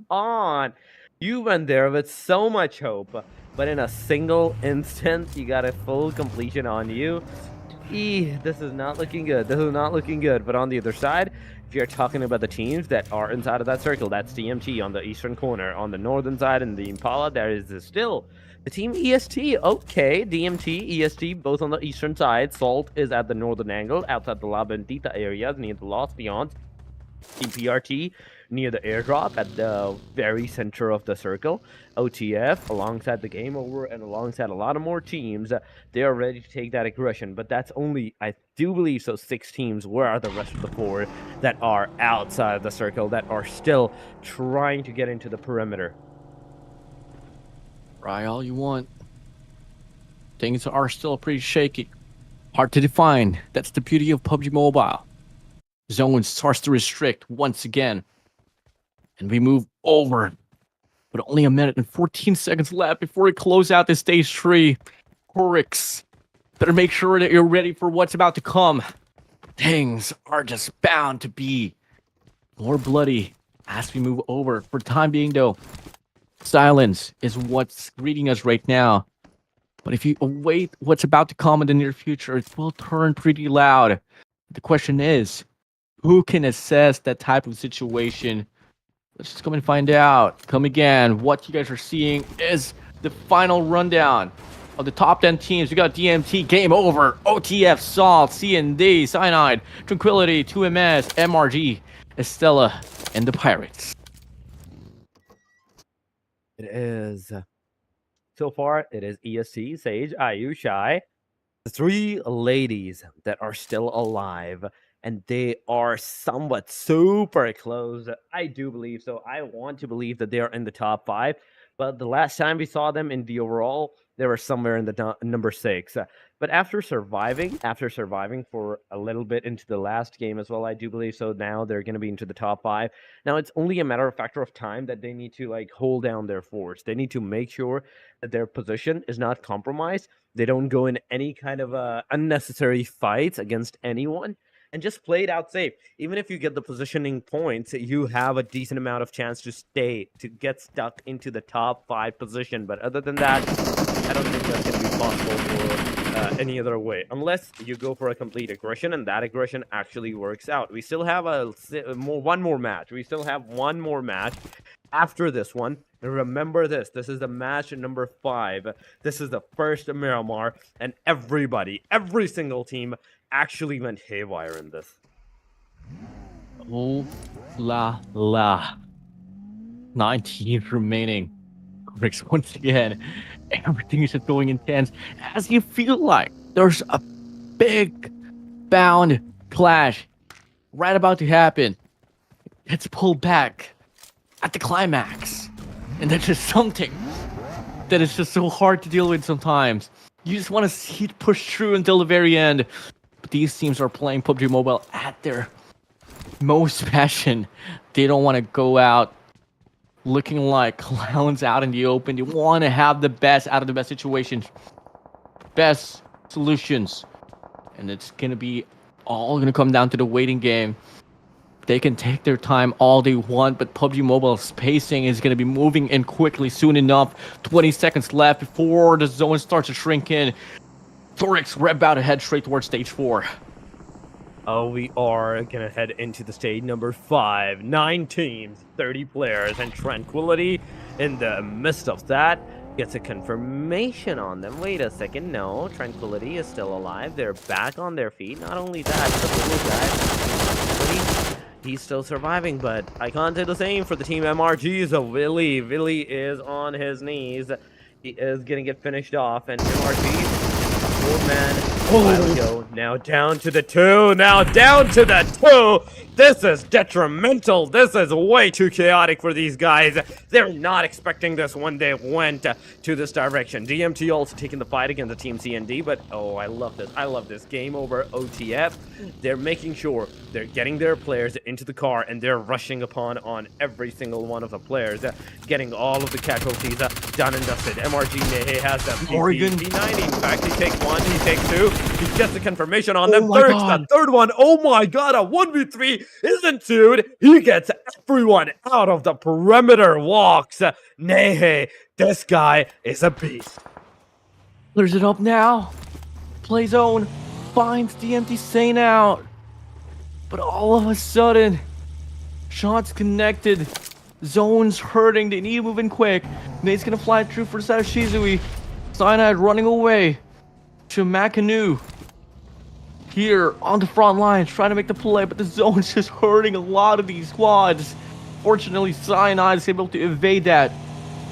on. You went there with so much hope, but in a single instant, you got a full completion on you. This is not looking good. But on the other side, if you're talking about the teams that are inside of that circle, that's DMT on the eastern corner. On the northern side, in the Impala, there is still the team EST. Okay, DMT, EST, both on the eastern side. Salt is at the northern angle, outside the La Bendita areas, near the Los Beyond. Team PRT near the airdrop at the very center of the circle. OTF alongside the game over and alongside a lot of more teams, they are ready to take that aggression. But that's only, I do believe so, 6 teams. Where are the rest of the 4 that are outside the circle, that are still trying to get into the perimeter? Try all you want. Things are still pretty shaky. Hard to define. That's the beauty of PUBG Mobile. Zone starts to restrict once again. And we move over. But only a minute and 14 seconds left before we close out this stage 3. Horix, better make sure that you're ready for what's about to come. Things are just bound to be more bloody as we move over. For the time being, though, silence is what's greeting us right now. But if you await what's about to come in the near future, it will turn pretty loud. The question is, who can assess that type of situation? Let's just come and find out. Come again. What you guys are seeing is the final rundown of the top 10 teams. We got DMT, Game Over, OTF, Salt, CND, Cyanide, Tranquility, 2MS, MRG, Estella, and the Pirates. It is. So far, it is ESC, Sage, IU, Shy. The 3 ladies that are still alive. And they are somewhat super close. I do believe so. I want to believe that they are in the top 5. But the last time we saw them in the overall, they were somewhere in the number 6. But after surviving for a little bit into the last game as well, I do believe so. Now they're going to be into the top 5. Now it's only a matter of factor of time that they need to like hold down their force. They need to make sure that their position is not compromised. They don't go in any kind of unnecessary fights against anyone. And just play it out safe. Even if you get the positioning points, you have a decent amount of chance to get stuck into the top 5 position. But other than that, I don't think that's going to be possible for any other way. Unless you go for a complete aggression, and that aggression actually works out. We still have one more match. We still have one more match after this one. And remember this. This is the match number 5. This is the first Miramar. And every single team actually went haywire in this. Oh la la. 19 remaining. Ricks once again. Everything is just going intense as you feel like there's a big bound clash right about to happen. It's pulled back at the climax. And that's just something that is just so hard to deal with sometimes. You just want to see it push through until the very end. But these teams are playing PUBG Mobile at their most passion. They don't want to go out looking like clowns out in the open. They want to have the best out of the best situations, best solutions. And it's going to be all going to come down to the waiting game. They can take their time all they want, but PUBG Mobile's pacing is going to be moving in quickly soon enough. 20 seconds left before the zone starts to shrink in. Thorix, we're about to head straight towards stage 4. Oh, we are going to head into the stage number 5. 9 teams, 30 players, and Tranquility in the midst of that gets a confirmation on them. Wait a second, no, Tranquility is still alive. They're back on their feet. Not only that, the little guy, he's still surviving, but I can't say the same for the team MRG. So Willy is on his knees. He is going to get finished off, and MRG, 4-man, there we go. Now down to the 2. Now down to the 2. This is detrimental. This is way too chaotic for these guys. They're not expecting this when they went to this direction. DMT also taking the fight against the Team CND, but oh, I love this. I love this. Game over OTF. They're making sure they're getting their players into the car and they're rushing upon on every single one of the players, getting all of the casualties done and dusted. MRG Nehe has that Oregon. P90. In fact, he takes 1, he takes 2. He gets the confirmation on them. my Third, God. the third one. Oh my god, a 1v3 isn't sued. He gets everyone out of the perimeter. Walks. Nehe, this guy is a beast. Clears it up now. Play zone. Finds DMT Sane out. But all of a sudden, shots connected. Zone's hurting. They need to move in quick. Nate's gonna fly through for Shizui. Cyanide running away to Makanu. Here on the front lines, trying to make the play, but the zone's just hurting a lot of these squads. Fortunately, Cyanide is able to evade that.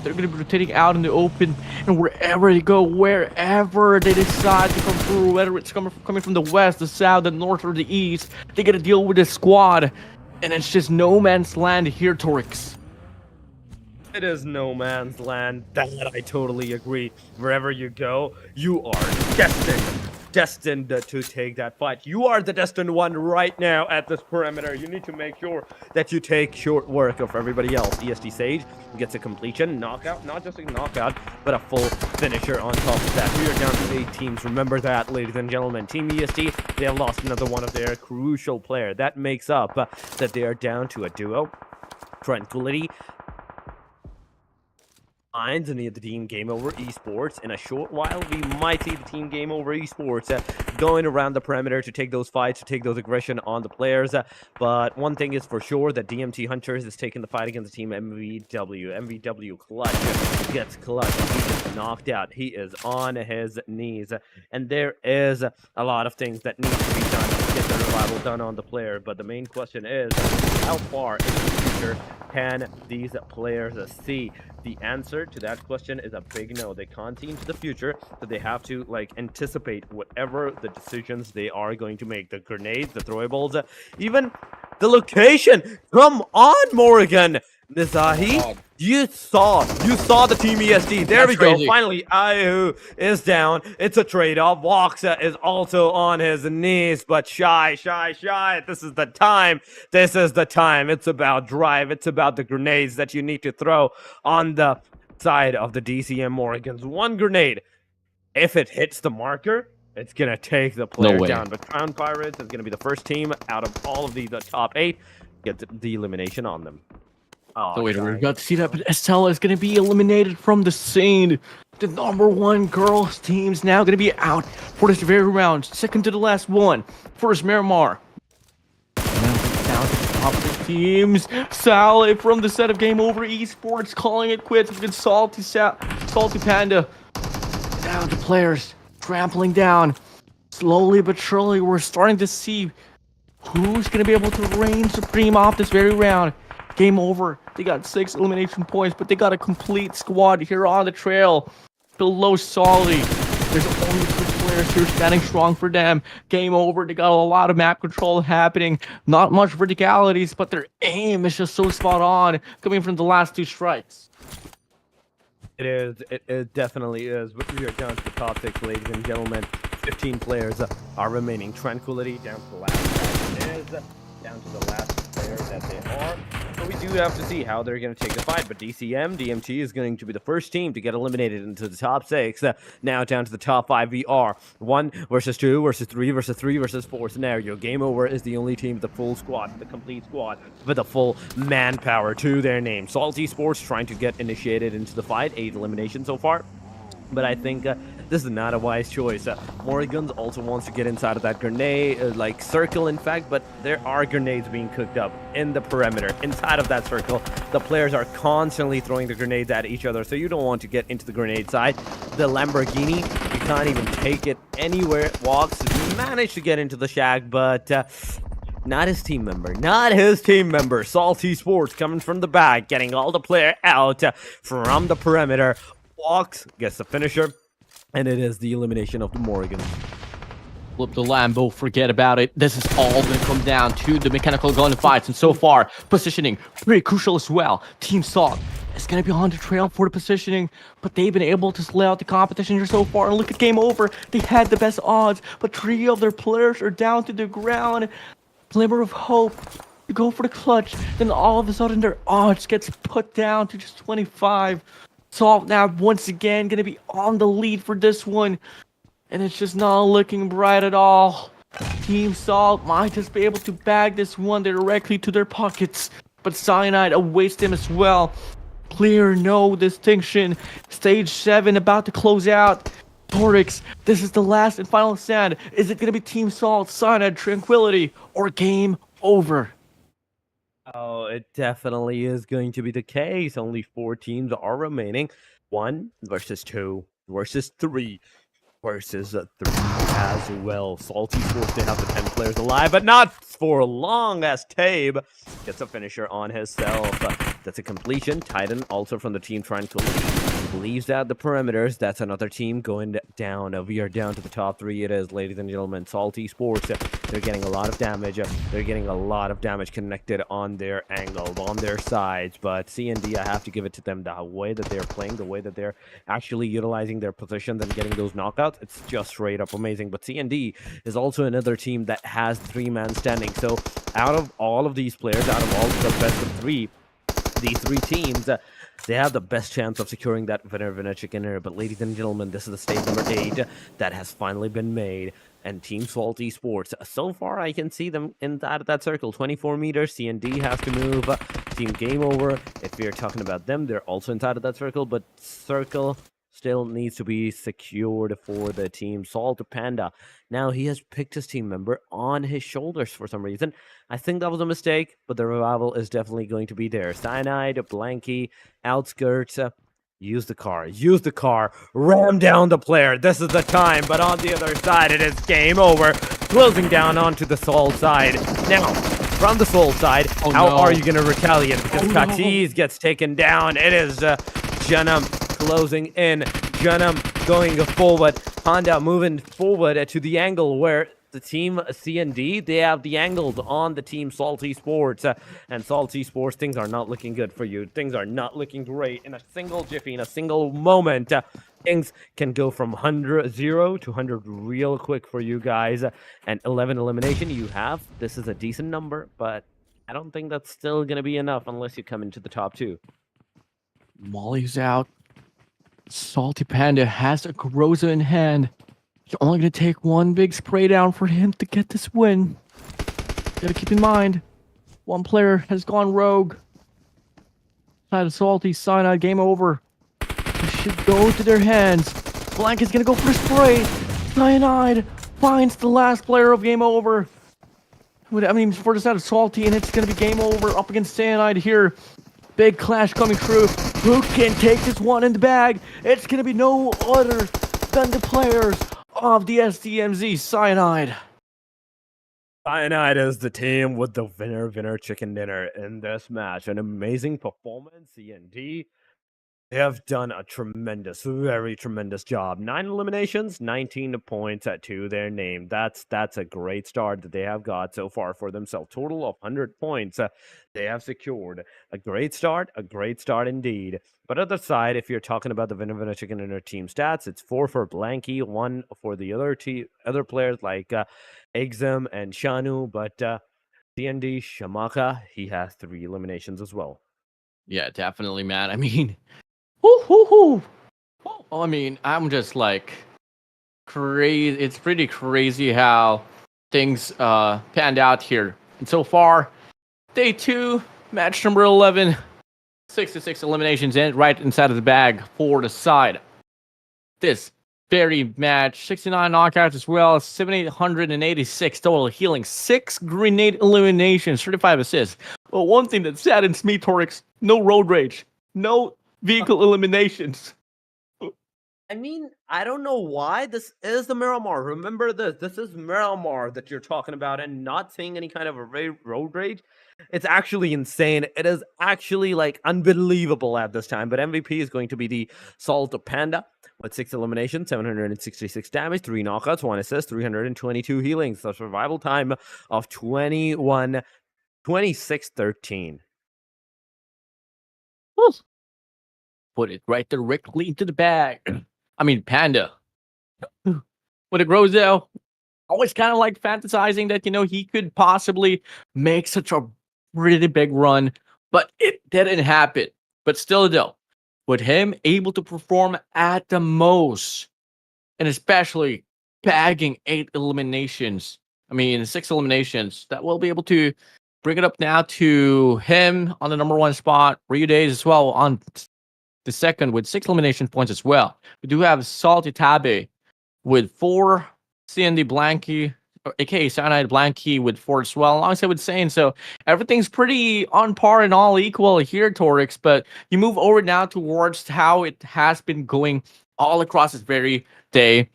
They're going to be rotating out in the open, and wherever they go, wherever they decide to come through, whether it's coming from the west, the south, the north, or the east, they got to deal with this squad, and it's just no man's land here, Torix. It is no man's land. That I totally agree. Wherever you go, you are destined to take that fight. You are the destined one right now at this perimeter. You need to make sure that you take short work of everybody else. EST Sage gets a completion, knockout, not just a knockout, but a full finisher on top of that. We are down to 8 teams. Remember that, ladies and gentlemen. Team EST, they have lost another one of their crucial player. That makes up that they are down to a duo. Tranquility and the team Game Over Esports. In a short while, we might see the team Game Over Esports going around the perimeter to take those fights, to take those aggression on the players. But one thing is for sure that DMT Hunters is taking the fight against the team MVW. MVW clutch gets clutch. He is knocked out. He is on his knees. And there is a lot of things that need to be done to get the revival done on the player. But the main question is, how far in the future can these players see? The answer to that question is a big no. They can't see into the future, so they have to anticipate whatever the decisions they are going to make. The grenades, the throwables, even the location. Come on, Morgan. Nizahi, you saw the team ESD. There we go. Finally, Ayu is down. It's a trade-off. Woxa is also on his knees, but shy. This is the time. It's about drive. It's about the grenades that you need to throw on the side of the DCM Morgans. One grenade, if it hits the marker, it's gonna take the player down. But Crown Pirates is gonna be the first team out of all of the top 8 get the elimination on them. Oh, wait, we got to see that, but Estella is going to be eliminated from the scene. The #1 girls team's now going to be out for this very round. Second to the last one. First, Miramar. Now down to the top of the teams. Sally from the set of Game Over Esports calling it quits with Salty Panda. Down to players trampling down. Slowly but surely, we're starting to see who's going to be able to reign supreme off this very round. Game over. They got 6 elimination points, but they got a complete squad here on the trail. Below Solly. There's only 2 players here standing strong for them. Game over. They got a lot of map control happening. Not much verticalities, but their aim is just so spot on coming from the last 2 strikes. It is. It definitely is. But we are down to the top 6, ladies and gentlemen. 15 players are remaining. Tranquility down to the last. It is down to the last player that they are. So we do have to see how they're going to take the fight, but DMT is going to be the first team to get eliminated into the top 6. Now down to the top 5 VR. 1 versus 2 versus 3 versus 3 versus 4 scenario. Game Over is the only team with the full squad, the complete squad, with the full manpower to their name. Salty Sports trying to get initiated into the fight. 8 eliminations so far. But I think this is not a wise choice. Morgan's also wants to get inside of that grenade, circle, in fact, but there are grenades being cooked up in the perimeter. Inside of that circle, the players are constantly throwing the grenades at each other, so you don't want to get into the grenade side. The Lamborghini, you can't even take it anywhere it walks. He managed to get into the shack, but not his team member. Salty Sports coming from the back, getting all the player out from the perimeter. Walks, gets the finisher, and it is the elimination of the Morgan. Flip the Lambo, forget about it. This is all going to come down to the mechanical gun fights. And so far, positioning, pretty crucial as well. Team Salt is going to be on the trail for the positioning, but they've been able to slay out the competition here so far. And look at game over. They had the best odds, but 3 of their players are down to the ground. Glimmer of hope to go for the clutch. Then all of a sudden, their odds gets put down to just 25. Salt now once again going to be on the lead for this one. And it's just not looking bright at all. Team Salt might just be able to bag this one directly to their pockets. But Cyanide awaits them as well. Clear, no distinction. Stage 7 about to close out. Torix, this is the last and final stand. Is it going to be Team Salt, Cyanide, Tranquility, or game over? Oh, it definitely is going to be the case. Only 4 teams are remaining. 1 versus 2 versus 3 versus 3 as well. Salty Sports, they have the 10 players alive, but not for long as Tabe gets a finisher on himself. That's a completion. Titan also from the team Tranquility leaves out the perimeters. That's another team going down. We are down to the top 3. It is, ladies and gentlemen, Salty Sports. They're getting a lot of damage. They're getting a lot of damage connected on their angles, on their sides. But CND, I have to give it to them. The way that they're playing, the way that they're actually utilizing their positions and getting those knockouts, it's just straight up amazing. But CND is also another team that has 3-man standing. So out of all of these players, out of all of the best of 3, these 3 teams, they have the best chance of securing that winner chicken dinner. But ladies and gentlemen, this is the stage number 8 that has finally been made. And Team Salty Sports, so far I can see them in that circle. 24 meters, CND has to move. Team Game Over, if we are talking about them, they're also inside of that circle. But circle still needs to be secured for the team. Salt Panda, now he has picked his team member on his shoulders for some reason. I think that was a mistake, but the revival is definitely going to be there. Cyanide, Blanky, Outskirts, use the car, ram down the player. This is the time, but on the other side, it is game over. Closing down onto the Salt side. Now, from the Salt side, how are you going to retaliate? Because Katiz gets taken down. It is Janam closing in. Janam going forward. Honda moving forward to the angle where the team CND, they have the angles on the team Salty Sports. And Salty Sports, things are not looking good for you. Things are not looking great. In a single jiffy, in a single moment, things can go from 0 to 100 real quick for you guys. And 11 elimination you have. This is a decent number, but I don't think that's still going to be enough unless you come into the top 2. Molly's out. Salty Panda has a Groza in hand. It's only going to take one big spray down for him to get this win. Gotta keep in mind, one player has gone rogue. Side of Salty, Cyanide, game over. It should go to their hands. Blank is going to go for a spray. Cyanide finds the last player of game over. I mean, for the side of Salty, and it's going to be game over up against Cyanide here. Big clash coming through. Who can take this one in the bag? It's going to be no other than the players of the SDMZ Cyanide. Cyanide is the team with the winner chicken dinner in this match. An amazing performance. CND, they have done a tremendous, very tremendous job. 9 eliminations, 19 points to their name. That's a great start that they have got so far for themselves. Total of 100 points they have secured. A great start indeed. But other side, if you're talking about the winner chicken dinner team stats, it's 4 for Blanky, 1 for the other players like Exum and Shanu. But CND, Shamaka, he has 3 eliminations as well. Yeah, definitely, man. I mean, woo. I mean, I'm just like crazy. It's pretty crazy how things panned out here. And so far, day 2, match number 11, 66 eliminations in right inside of the bag for the side. This very match, 69 knockouts as well, 786 total healing, 6 grenade eliminations, 35 assists. But one thing that saddens me, Torix, no road rage, no vehicle eliminations. I mean, I don't know why this is the Miramar. Remember this. This is Miramar that you're talking about, and not seeing any kind of a road rage. It's actually insane. It is actually like unbelievable at this time. But MVP is going to be the Salt Panda with 6 eliminations, 766 damage, 3 knockouts, 1 assist, 322 healings. So survival time of 21, 26, 13. Put it right directly into the bag. I mean, Panda. When it grows out, always kind of like fantasizing that, he could possibly make such a pretty big run, but it didn't happen. But still, though, with him able to perform at the most, and especially bagging 8 eliminations, 6 eliminations, that will be able to bring it up now to him on the number 1 spot. Ryu Days as well on the second with 6 elimination points as well. We do have Salty Tabe with 4, CND Blanky, aka Cyanide Blanky with 4 as well, alongside with Sane. So everything's pretty on par and all equal here, Torix. But you move over now towards how it has been going all across this very day.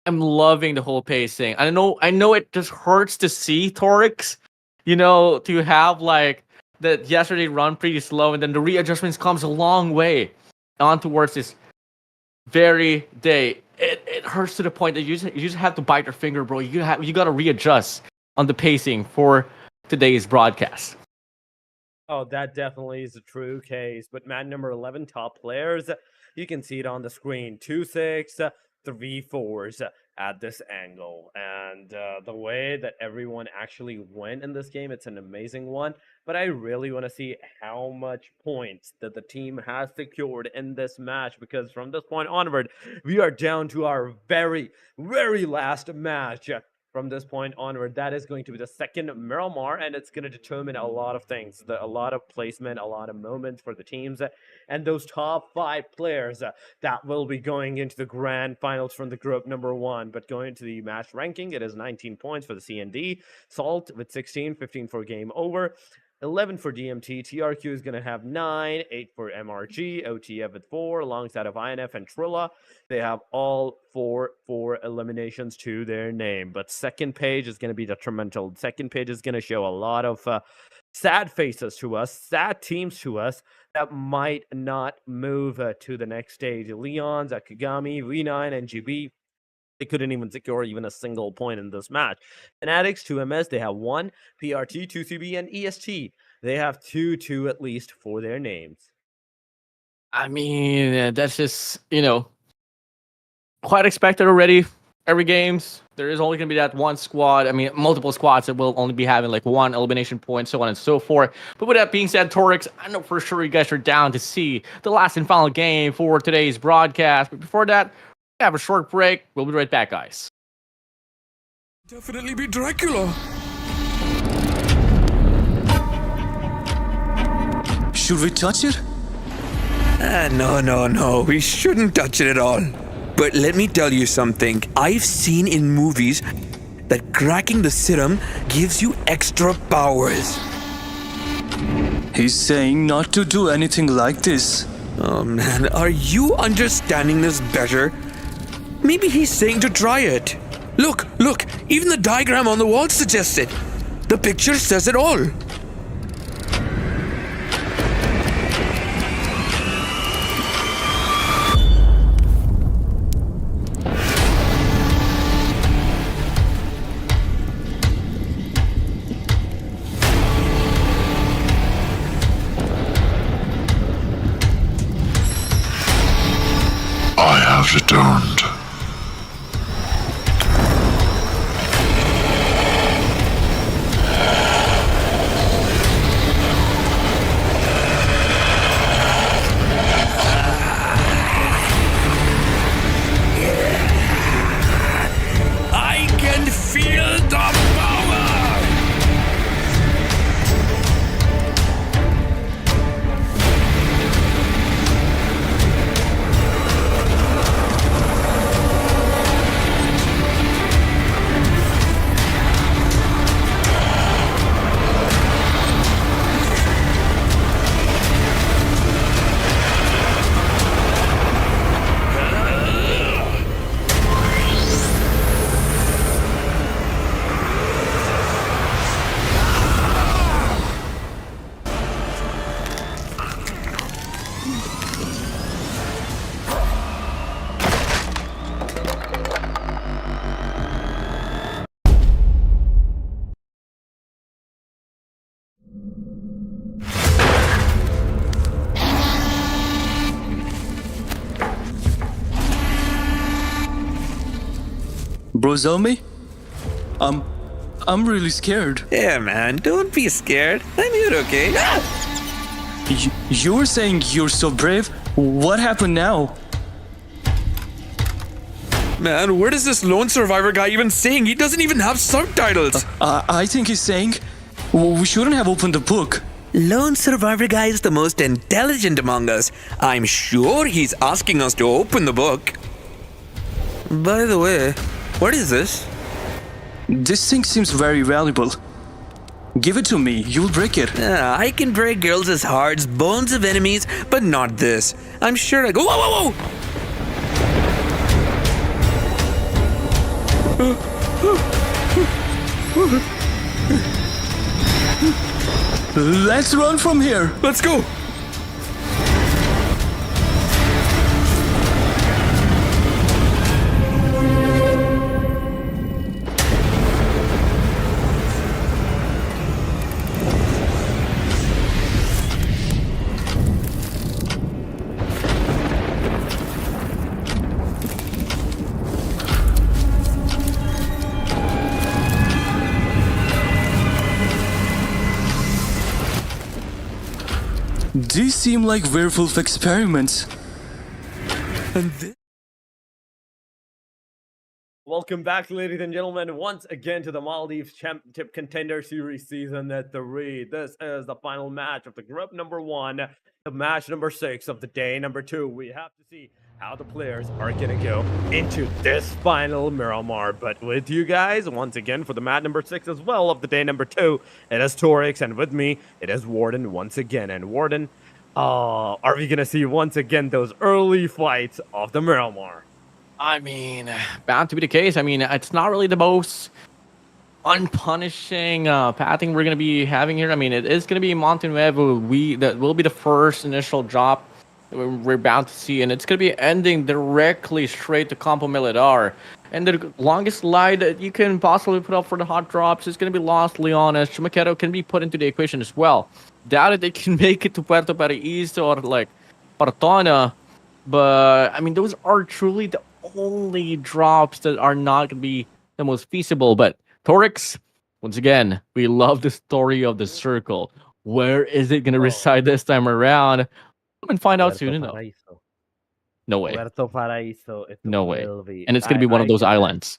I'm loving the whole pacing. I know it just hurts to see Torix, to have like that yesterday run pretty slow, and then the readjustments comes a long way on towards this very day. It hurts to the point that you just have to bite your finger, bro. You got to readjust on the pacing for today's broadcast. Oh, that definitely is a true case. But man, number 11 top players, you can see it on the screen. 2-6, 3-4s at this angle. And the way that everyone actually went in this game, it's an amazing one. But I really want to see how much points that the team has secured in this match, because from this point onward, we are down to our very, very last match. From this point onward, that is going to be the second Miramar, and it's going to determine a lot of things, a lot of placement, a lot of moments for the teams, and those top 5 players that will be going into the grand finals from the group number 1. But going into the match ranking, it is 19 points for the CND, Salt with 16, 15 for game over, 11 for DMT, TRQ is going to have 9, 8 for MRG, OTF at 4, alongside of INF and Trilla. They have all 4 eliminations to their name. But second page is going to be detrimental. Second page is going to show a lot of sad faces to us, sad teams to us that might not move to the next stage. Leon's, Akagami, V9, and GB. They couldn't even secure even a single point in this match. Fanatics, 2MS, they have 1. PRT, 2CB, and EST, they have 2 at least for their names. That's just, quite expected already. Every games, there is only going to be that one squad. Multiple squads that will only be having like 1 elimination point, so on and so forth. But with that being said, Torix, I know for sure you guys are down to see the last and final game for today's broadcast. But before that, we have a short break. We'll be right back, guys. Definitely be Dracula. Should we touch it? No. We shouldn't touch it at all. But let me tell you something. I've seen in movies that cracking the serum gives you extra powers. He's saying not to do anything like this. Oh man, are you understanding this better? Maybe he's saying to try it. Look, even the diagram on the wall suggests it. The picture says it all. I have returned. I can feel the power! Brozomi? I'm really scared. Yeah, man, don't be scared. I'm here, okay? Ah! You were saying you're so brave. What happened now? Man, what is this lone survivor guy even saying? He doesn't even have subtitles. I think he's saying we shouldn't have opened the book. Lone survivor guy is the most intelligent among us. I'm sure he's asking us to open the book. By the way, what is this? This thing seems very valuable. Give it to me. You'll break it. I can break girls' hearts, bones of enemies, but not this. I'm sure I go. Whoa, whoa, whoa! Let's run from here. Let's go! These seem like werewolf experiments. Welcome back, ladies and gentlemen, once again to the Maldives Championship Contender Series Season 3. This is the final match of the group number 1, the match number 6 of the day number 2. We have to see how the players are going to go into this final Miramar. But with you guys, once again, for the match number 6 as well of the day number 2, it is Torix, and with me, it is Warden once again. And Warden, are we going to see once again those early fights of the Miramar? I mean, bound to be the case. I mean, it's not really the most unpunishing pathing we're going to be having here. I mean, it is going to be Mountain Web. That will be the first initial drop that we're bound to see, and it's going to be ending directly straight to Campo Militar. And the longest lie that you can possibly put up for the hot drops is going to be Los Leones. Chumaquero can be put into the equation as well. Doubt it they can make it to Puerto Paraíso or like Partona, but I mean, those are truly the only drops that are not going to be the most feasible. But Torix, once again, we love the story of the circle. Where is it going to reside this time around? I'm going to find out soon enough. No way. Puerto Paraíso, it No way. will be. And it's going to be one of those islands.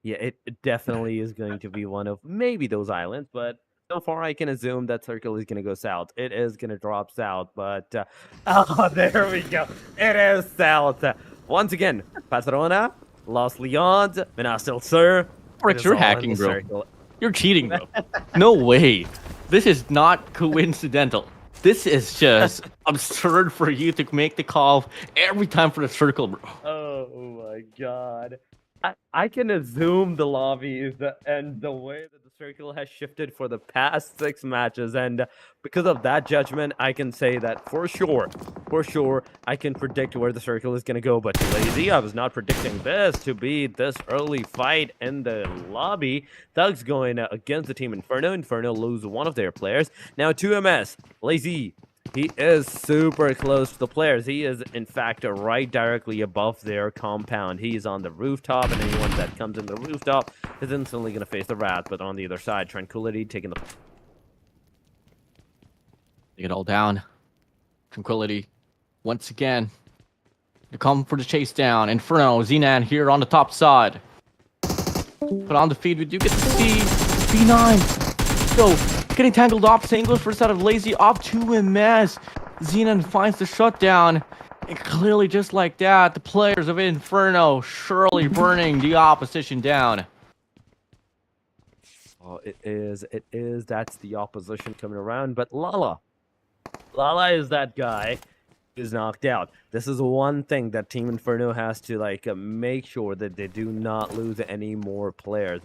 Yeah, it definitely is going to be one of maybe those islands, but so far I can assume that circle is going to go south. It is going to drop south, but oh, there we go. It is south. Once again, Patrona, Los Leones, Minas del Sur. Torix, you're hacking, bro. Circle. You're cheating, bro. No way. This is not coincidental. This is just absurd for you to make the call every time for the circle, bro. Oh my god. I can assume the lobbies and the way that the circle has shifted for the past 6 matches, and because of that judgment, I can say that for sure, I can predict where the circle is going to go. But lazy, I was not predicting this to be this early fight in the lobby. Thugs going against the team Inferno. Inferno lose one of their players. Now 2MS, lazy. He is super close to the players. He is, in fact, right directly above their compound. He's on the rooftop, and anyone that comes in the rooftop is instantly going to face the wrath. But on the other side, Tranquility taking the... Take it all down. Tranquility, once again, to come for the chase down. Inferno, Zenan here on the top side. But on the feed, we do get to see B9. So, getting tangled up, St. Louis first out of Lazy off to a mess. Zenan finds the shutdown. And clearly, just like that, the players of Inferno surely burning the opposition down. Oh, it is. That's the opposition coming around. But Lala is that guy who's knocked out. This is one thing that Team Inferno has to make sure that they do not lose any more players.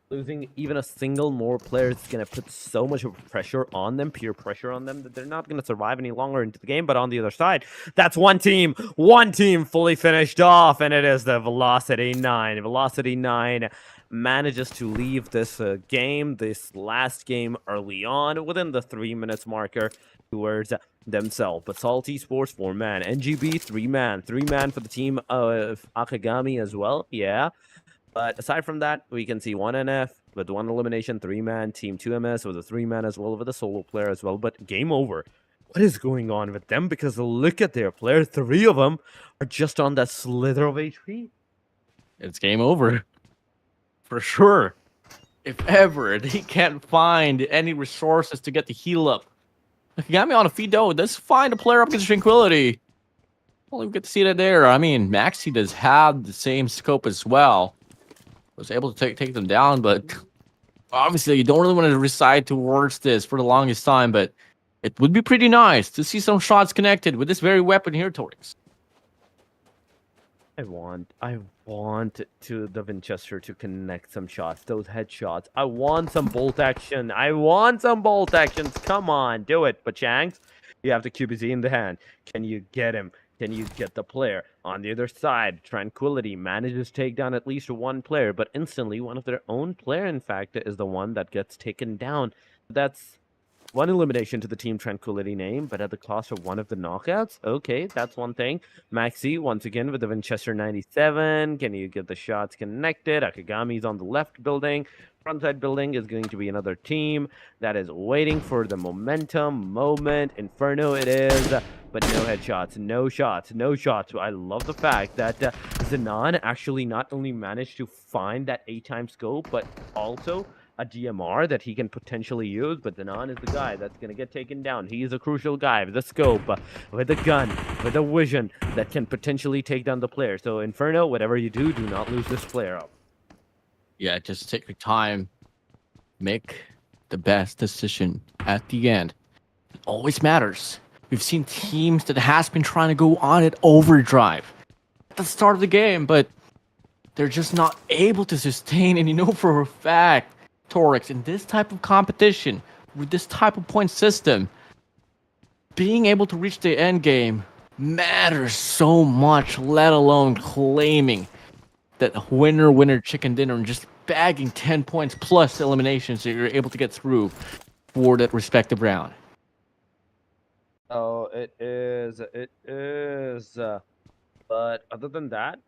Losing even a single more player is going to put so much pressure on them, peer pressure on them, that they're not going to survive any longer into the game. But on the other side, that's one team fully finished off, and it is the Velocity 9. Velocity 9 manages to leave this game, this last game early on, within the 3 minutes marker towards themselves. But Salty Sports 4-man, NGB 3-man for the team of Akagami as well. Yeah. But aside from that, we can see 1 NF with 1 elimination, 3-man, Team 2MS with a 3-man as well, with a solo player as well. But game over. What is going on with them? Because look at their player. 3 of them are just on that slither of HP. It's game over. For sure. If ever they can't find any resources to get the heal up. If you got me on a feed though, let's find a player up against Tranquility. Well, we get to see that there. I mean, Maxi does have the same scope as well. Was able to take them down, but obviously you don't really want to reside towards this for the longest time, but it would be pretty nice to see some shots connected with this very weapon here, Torix. I want to the Winchester to connect some shots, those headshots. I want some bolt action. Come on, do it. But Shanks, you have the QBZ in the hand. Can you get him? Can you get the player? On the other side, Tranquility manages to take down at least 1 player, but instantly one of their own player, in fact, is the one that gets taken down. That's 1 elimination to the Team Tranquility name, but at the cost of 1 of the knockouts. Okay, that's one thing. Maxi, once again, with the Winchester 97. Can you get the shots connected? Akagami's on the left building. Frontside building is going to be another team that is waiting for the momentum moment. Inferno it is, but no headshots, no shots. I love the fact that Zenon actually not only managed to find that 8-time scope, but also a DMR that he can potentially use, but Zenon is the guy that's going to get taken down. He is a crucial guy with a scope, with a gun, with a vision that can potentially take down the player. So Inferno, whatever you do, do not lose this player up. Yeah, just take your time. Make the best decision at the end. It always matters. We've seen teams that has been trying to go on it overdrive at the start of the game, but they're just not able to sustain. And you know for a fact, Torix, in this type of competition, with this type of point system, being able to reach the end game matters so much, let alone claiming that winner chicken dinner and just bagging 10 points plus eliminations that you're able to get through for that respective round. Oh, it is. But other than that,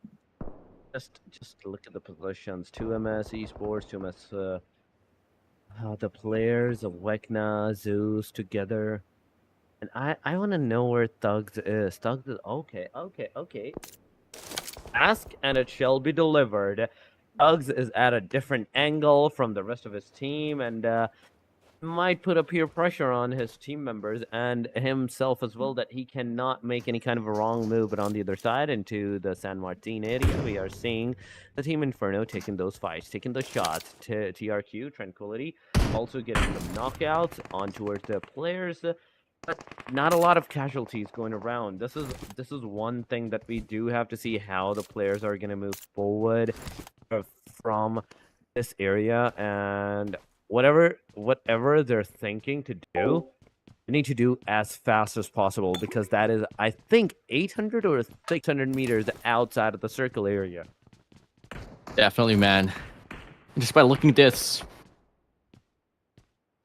just look at the positions. 2MS Esports, 2MS the players of Wekna, Zeus together. And I want to know where Thugs is. Thugs is okay. Ask and it shall be delivered. Thugs is at a different angle from the rest of his team, and might put a peer pressure on his team members and himself as well, that he cannot make any kind of a wrong move. But on the other side, into the San Martin area, we are seeing the Team Inferno taking those fights, taking those shots. TRQ, Tranquility, also getting some knockouts on towards the players. But not a lot of casualties going around. This is one thing that we do have to see how the players are going to move forward from this area, and whatever they're thinking to do, they need to do as fast as possible, because that is, I think, 800 or 600 meters outside of the circle area. Definitely, man. Just by looking at this,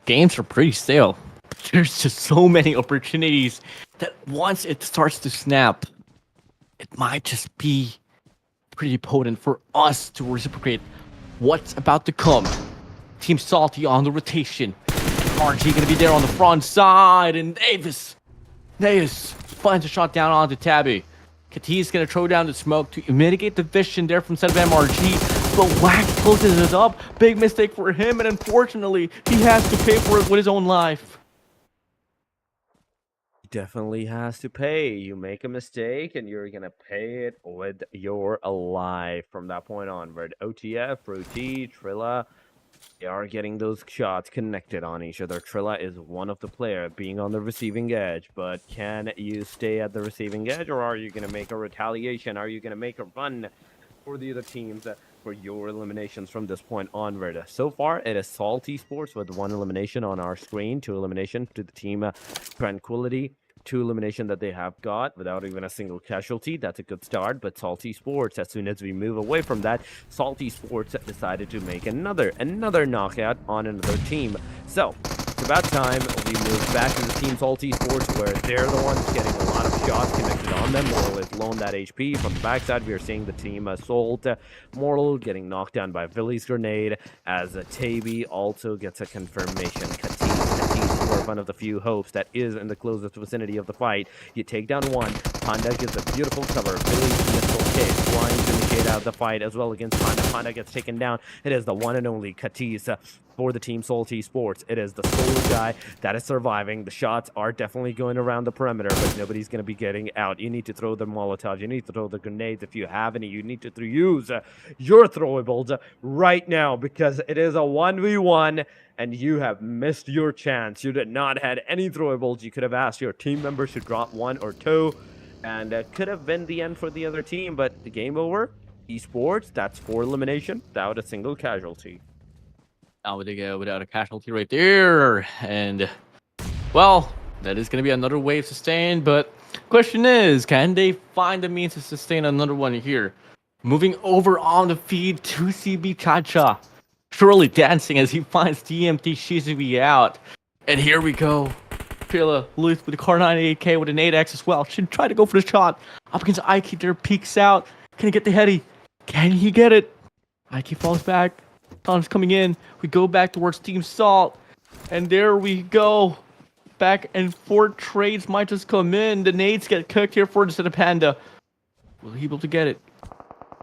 games are pretty stale. There's just so many opportunities that once it starts to snap, it might just be pretty potent for us to reciprocate what's about to come. Team Salty on the rotation. RG gonna be there on the front side, and Navis finds a shot down onto Tabby. Kati's gonna throw down the smoke to mitigate the vision there from set of MRG, but Wax closes it up. Big mistake for him, and unfortunately, he has to pay for it with his own life. Definitely has to pay. You make a mistake and you're gonna pay it with your life from that point onward. OTF, Fruity, Trilla, they are getting those shots connected on each other. Trilla is one of the player being on the receiving edge, but can you stay at the receiving edge, or are you gonna make a retaliation? Are you gonna make a run for the other teams for your eliminations from this point onward? So far, it is Salty Sports with 1 elimination on our screen, 2 elimination to the team Tranquility. 2 elimination that they have got without even a single casualty. That's a good start, but Salty Sports, as soon as we move away from that, Salty Sports decided to make another knockout on another team. So, it's about time we move back to the Team Salty Sports, where they're the ones getting a lot of shots connected on them. Mortal is low on that HP. From the backside, we are seeing the team Assault. Mortal getting knocked down by Billy's grenade, as Tabi also gets a confirmation. Katis were one of the few hopes that is in the closest vicinity of the fight. You take down one. Panda gets a beautiful cover. Billy's missile hit, flying to initiate out the fight as well against Panda. Panda gets taken down. It is the one and only Katis for the team Salty Sports. It is the solo guy that is surviving. The shots are definitely going around the perimeter, but nobody's going to be getting out. You need to throw the Molotovs. You need to throw the grenades if you have any. You need to use your throwables right now, because it is a 1v1 and you have missed your chance. You did not had any throwables. You could have asked your team members to drop one or two, and could have been the end for the other team, but the game over. Esports, that's 4 elimination without a single casualty. Now we go without a casualty right there. And, well, that is going to be another wave sustained. But question is, can they find the means to sustain another one here? Moving over on the feed to CB Chacha. Surely dancing as he finds TMT Shizubi out. And here we go. Pila Luth with the Car 98K with an 8X as well. Should try to go for the shot. Up against Ike there, peeks out. Can he get the heady? Can he get it? Ike falls back. Tom's coming in. We go back towards Team Salt. And there we go. Back and forth trades might just come in. The nades get cooked here for the Panda. Will he be able to get it?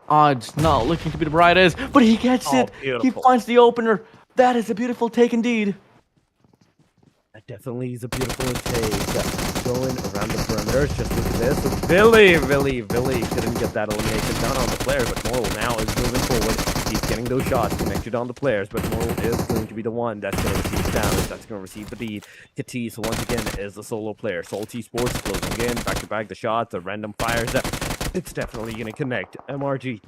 Odds not looking to be the brightest, but he gets it. Beautiful. He finds the opener. That is a beautiful take indeed. That definitely is a beautiful take. Going around the perimeter. Just look at this. Billy couldn't get that elimination done on the players, but Mortal now is moving forward. He's getting those shots connected on the players, but Mortal is going to be the one that's going to receive damage, that's going to receive the beat. Katis, once again, is the solo player. Salty Sports closing in, back-to-back the shots, the random fires. It's definitely going to connect. MRG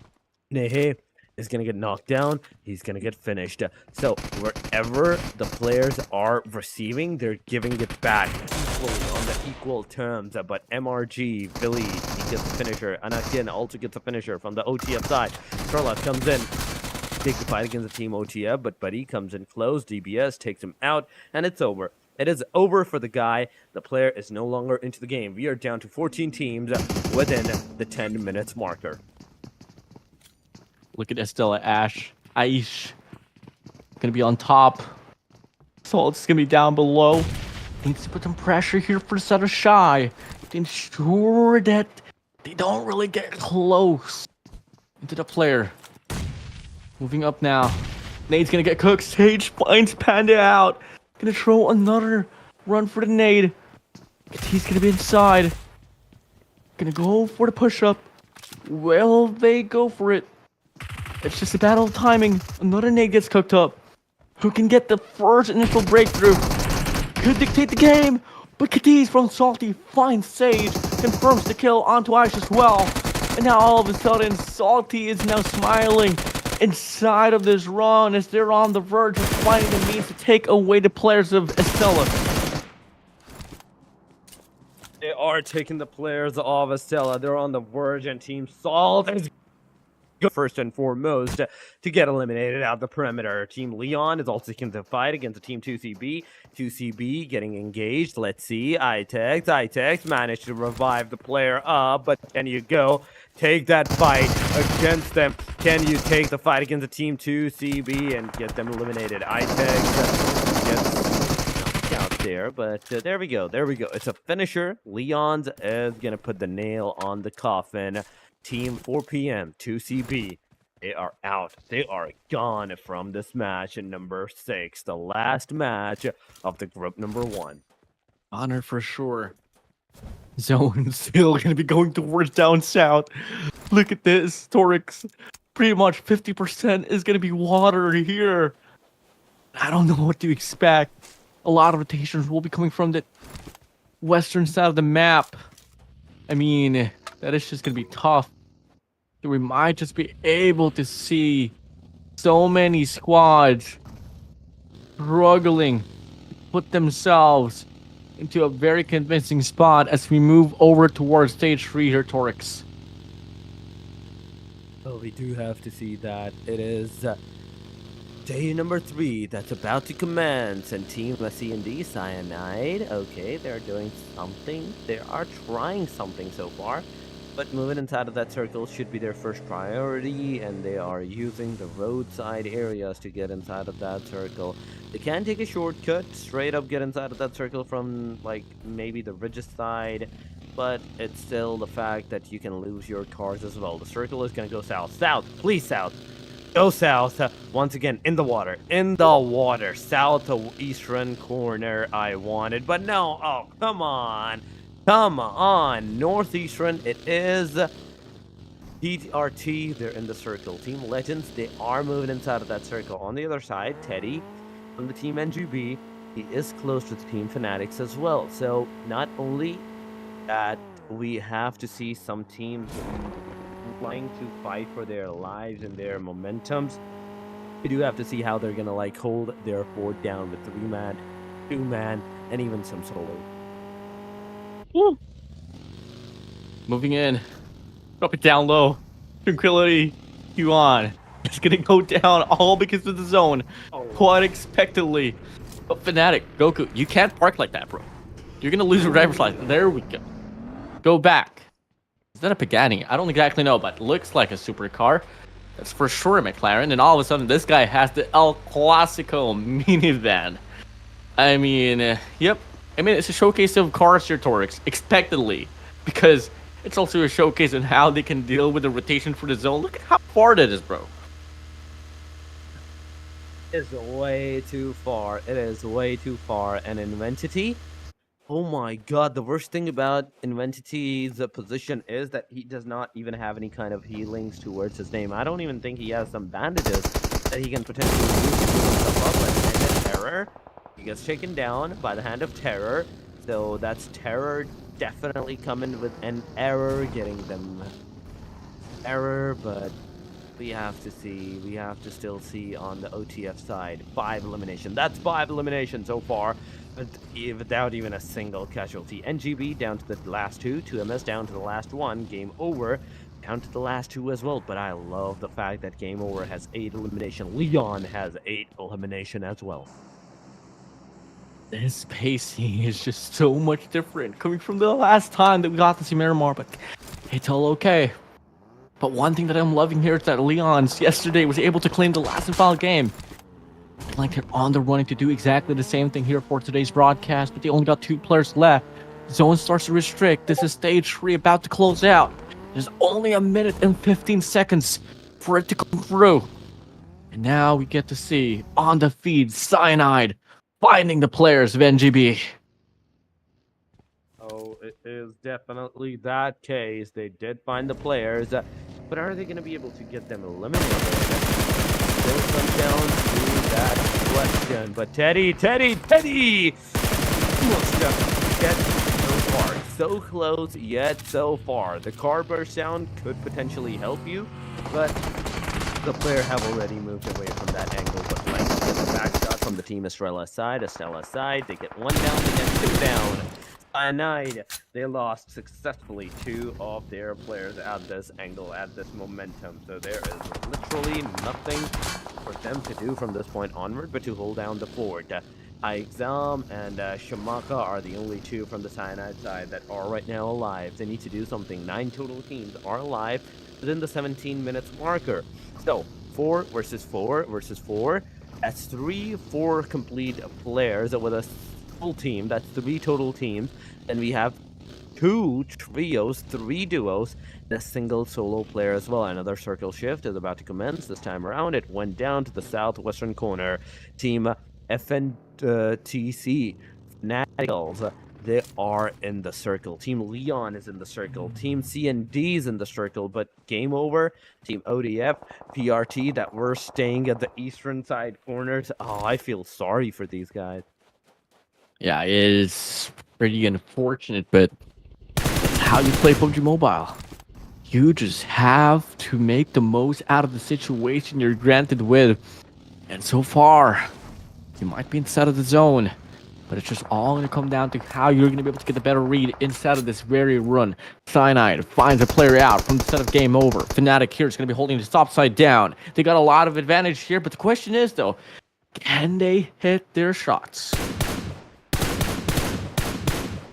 Nehe is going to get knocked down. He's going to get finished. So wherever the players are receiving, they're giving it back equally on the equal terms. But MRG, Billy, he gets the finisher. And again, also gets a finisher from the OTF side. Charlotte comes in, takes the fight against the team OTF, but Buddy comes in close. DBS takes him out, and it's over. It is over for the guy. The player is no longer into the game. We are down to 14 teams within the 10 minutes marker. Look at Estella Aish. Gonna be on top. Salt's gonna be down below. Needs to put some pressure here for the set of Shy to ensure that they don't really get close into the player. Moving up now. Nade's gonna get cooked. Sage finds Panda out. Gonna throw another run for the nade. He's gonna be inside. Gonna go for the push-up. Will they go for it? It's just a battle of timing. Another nade gets cooked up. Who can get the first initial breakthrough? Could dictate the game. But Katis from Salty finds Sage. Confirms the kill onto Ice as well. And now all of a sudden, Salty is now smiling inside of this run as they're on the verge of finding the means to take away the players of Estella. They are taking the players of Estella. They're on the verge, and Team Salt is first and foremost to get eliminated out the perimeter. Team Leon is also taking the fight against the Team 2CB. 2CB getting engaged. Let's see. Itex managed to revive the player up, but can you go take that fight against them? Can you take the fight against the Team 2CB and get them eliminated? Itex gets out there, but there we go. It's a finisher. Leon's is gonna put the nail on the coffin. Team 4PM, 2CB, they are out. They are gone from this match in number 6, the last match of the group number 1. Honor for sure. Zone still going to be going towards down south. Look at this, Torix. Pretty much 50% is going to be water here. I don't know what to expect. A lot of rotations will be coming from the western side of the map. I mean, that is just going to be tough. So we might just be able to see so many squads struggling to put themselves into a very convincing spot as we move over towards stage 3 here, Torix. Well, we do have to see that it is Day number 3 that's about to commence, and Team C&D Cyanide. Okay, they're doing something. They are trying something so far, but moving inside of that circle should be their first priority, and they are using the roadside areas to get inside of that circle. They can take a shortcut, straight up get inside of that circle from, like, maybe the ridges side, but it's still the fact that you can lose your cars as well. The circle is going to go south. South, please south. Go south. Once again, in the water. In the water. Southeastern corner I wanted. But no. Oh, come on. Come on. Northeastern. It is TRT. They're in the circle. Team Legends, they are moving inside of that circle. On the other side, Teddy from the Team NGB. He is close to the Team Fanatics as well. So not only that, we have to see some teams trying to fight for their lives and their momentums. We do have to see how they're gonna like hold their fort down with 3-man, 2-man, and even some solo. Woo. Moving in. Drop it down low. Tranquility. You on. It's gonna go down all because of the zone. Quite expectantly. But Fnatic, Goku, you can't park like that, bro. You're gonna lose your driver's license. There we go. Go back. Is that a Pagani? I don't exactly know, but looks like a supercar. That's for sure a McLaren. And all of a sudden, this guy has the El Clasico minivan. I mean, yep. I mean, it's a showcase of cars here, Torix, expectedly. Because it's also a showcase on how they can deal with the rotation for the zone. Look at how far that is, bro. It's way too far. It is way too far. And Inventity, oh my god, the worst thing about Inventity's position is that he does not even have any kind of healings towards his name. I don't even think he has some bandages that he can potentially use to heal himself up. But Hand of Terror, he gets taken down by the Hand of Terror. So that's Terror definitely coming with an error, getting them error, but we have to see. We have to still see on the OTF side. 5 elimination. That's 5 elimination so far, without even a single casualty. NGB down to the last 2. 2MS down to the last 1. Game over. Down to the last 2 as well. But I love the fact that Game Over has 8 elimination. Leon has 8 elimination as well. This pacing is just so much different coming from the last time that we got to see Miramar, but it's all okay. But one thing that I'm loving here is that Leon's yesterday was able to claim the last and final game. Like they're on the running to do exactly the same thing here for today's broadcast, but they only got 2 players left. Zone starts to restrict. This is stage 3 about to close out. There's only 1 minute and 15 seconds for it to come through. And now we get to see on the feed Cyanide finding the players of NGB. Oh, it is definitely that case. They did find the players, but are they going to be able to get them eliminated? Still comes down to that question. But Teddy almost just get so far. So close, yet so far. The car burst sound could potentially help you, but the player have already moved away from that angle. But Blank gets a back shot from the team Estrella's side. They get 1 down, they get 2 down. Cyanide, they lost successfully 2 of their players at this angle, at this momentum. So there is literally nothing for them to do from this point onward but to hold down the fort. Exam and Shamaka are the only 2 from the Cyanide side that are right now alive. They need to do something. 9 total teams are alive within the 17 minutes marker. So 4 versus 4 versus 4. That's 4 complete players with a full team. That's 3 total teams. And we have 2 trios, 3 duos, and a single solo player as well. Another circle shift is about to commence. This time around, it went down to the southwestern corner. Team FNTC Nationals, they are in the circle. Team Leon is in the circle. Team C&D is in the circle. But game over. Team ODF, PRT that were staying at the eastern side corners. Oh, I feel sorry for these guys. Yeah, it is pretty unfortunate, but that's how you play PUBG Mobile. You just have to make the most out of the situation you're granted with. And so far, you might be inside of the zone, But it's just all going to come down to how you're going to be able to get the better read inside of this very run. Cyanide finds a player out from the set of game over. Fnatic here is going to be holding the top side down. They got a lot of advantage here, but the question is, though, can they hit their shots?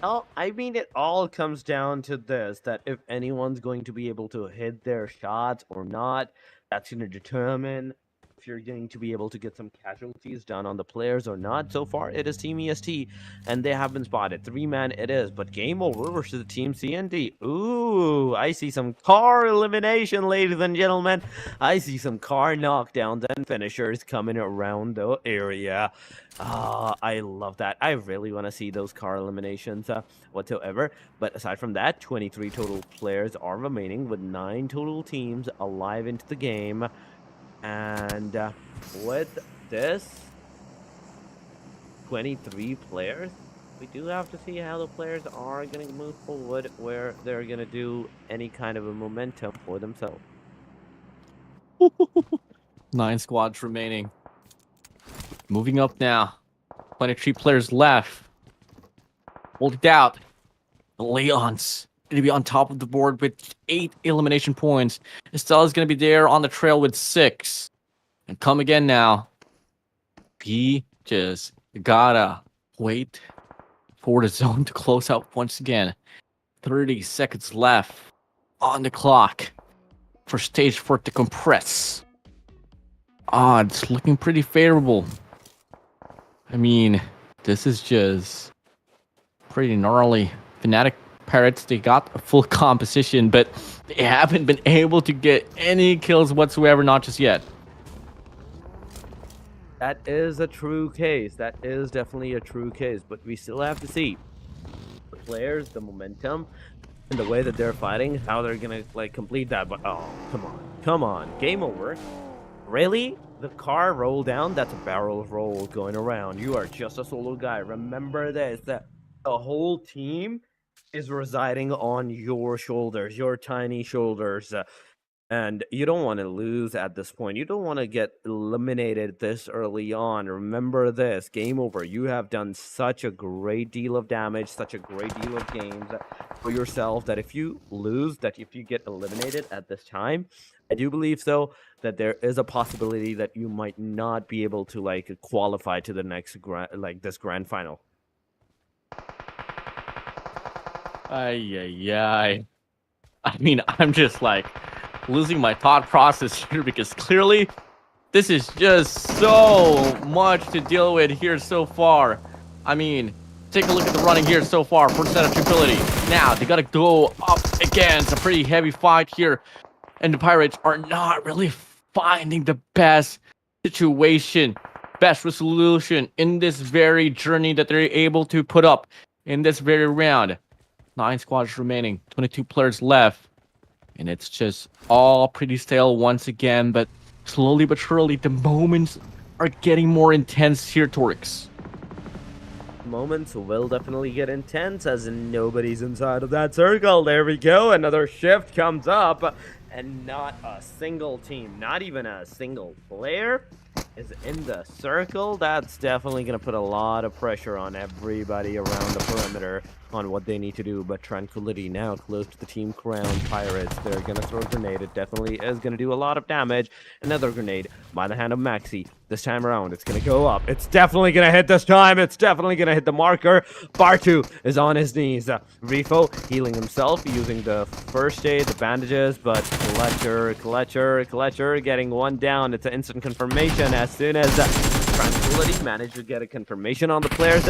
Well, I mean, it all comes down to this, that if anyone's going to be able to hit their shots or not, that's going to determine if you're going to be able to get some casualties done on the players or not. So far, it is Team EST, and they have been spotted. 3-man it is, but game over versus Team CND. Ooh, I see some car elimination, ladies and gentlemen. I see some car knockdowns and finishers coming around the area. I love that. I really want to see those car eliminations whatsoever. But aside from that, 23 total players are remaining with 9 total teams alive into the game. And with this 23 players, we do have to see how the players are going to move forward, where they're going to do any kind of a momentum for themselves. 9 squads remaining. Moving up now. 23 players left. Hold it out. The Leons going to be on top of the board with 8 elimination points. Estella's going to be there on the trail with 6. And come again now. He just gotta wait for the zone to close out once again. 30 seconds left on the clock for stage 4 to compress. Odds looking pretty favorable. I mean, this is just pretty gnarly. Fnatic Pirates, they got a full composition, but they haven't been able to get any kills whatsoever, not just yet. That is a true case. That is definitely a true case, but we still have to see the players, the momentum, and the way that they're fighting, how they're gonna complete that. But oh, come on, game over. Really? The car roll down? That's a barrel roll going around. You are just a solo guy. Remember this, that the whole team is residing on your shoulders, your tiny shoulders. And you don't want to lose at this point. You don't want to get eliminated this early on. Remember this, game over. You have done such a great deal of damage, such a great deal of games for yourself, that if you lose, that if you get eliminated at this time, I do believe so, that there is a possibility that you might not be able to qualify to the next this grand final. Ay. I mean, I'm just losing my thought process here, because clearly this is just so much to deal with here so far. I mean, take a look at the running here so far for set of tranquility. Now they gotta go up against a pretty heavy fight here, and the Pirates are not really finding the best situation, best resolution in this very journey that they're able to put up in this very round. 9 squads remaining, 22 players left. And it's just all pretty stale once again, but slowly but surely, the moments are getting more intense here, Torix. Moments will definitely get intense as nobody's inside of that circle. There we go. Another shift comes up, and not a single team, not even a single player is in the circle. That's definitely going to put a lot of pressure on everybody around the perimeter on what they need to do. But Tranquility now close to the Team Crown Pirates. They're going to throw a grenade. It definitely is going to do a lot of damage. Another grenade by the hand of Maxi. This time around, it's going to go up. It's definitely going to hit this time. It's definitely going to hit the marker. Bartu is on his knees. Rifo healing himself using the first aid, the bandages, but Clutcher getting one down. It's an instant confirmation as soon as Tranquility managed to get a confirmation on the players.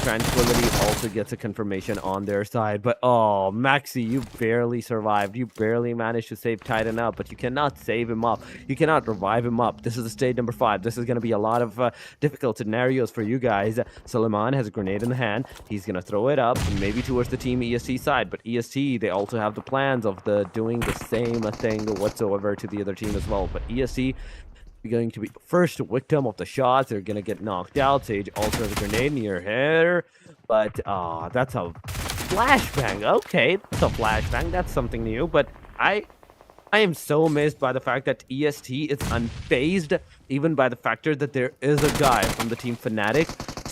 Tranquility also gets a confirmation on their side. But oh, Maxi, you barely survived. You barely managed to save Titan up, but you cannot save him up. You cannot revive him up. This is stage number 5. This is going to be a lot of difficult scenarios for you guys. Suleiman has a grenade in the hand. He's going to throw it up, maybe towards the Team EST side. But EST, they also have the plans of doing the same thing whatsoever to the other team as well. But EST going to be the first victim of the shots. They're gonna get knocked out. Sage also has a grenade near her, but that's a flashbang. Okay, that's a flashbang. That's something new. But I am so amazed by the fact that EST is unfazed, even by the factor that there is a guy from the Team Fnatic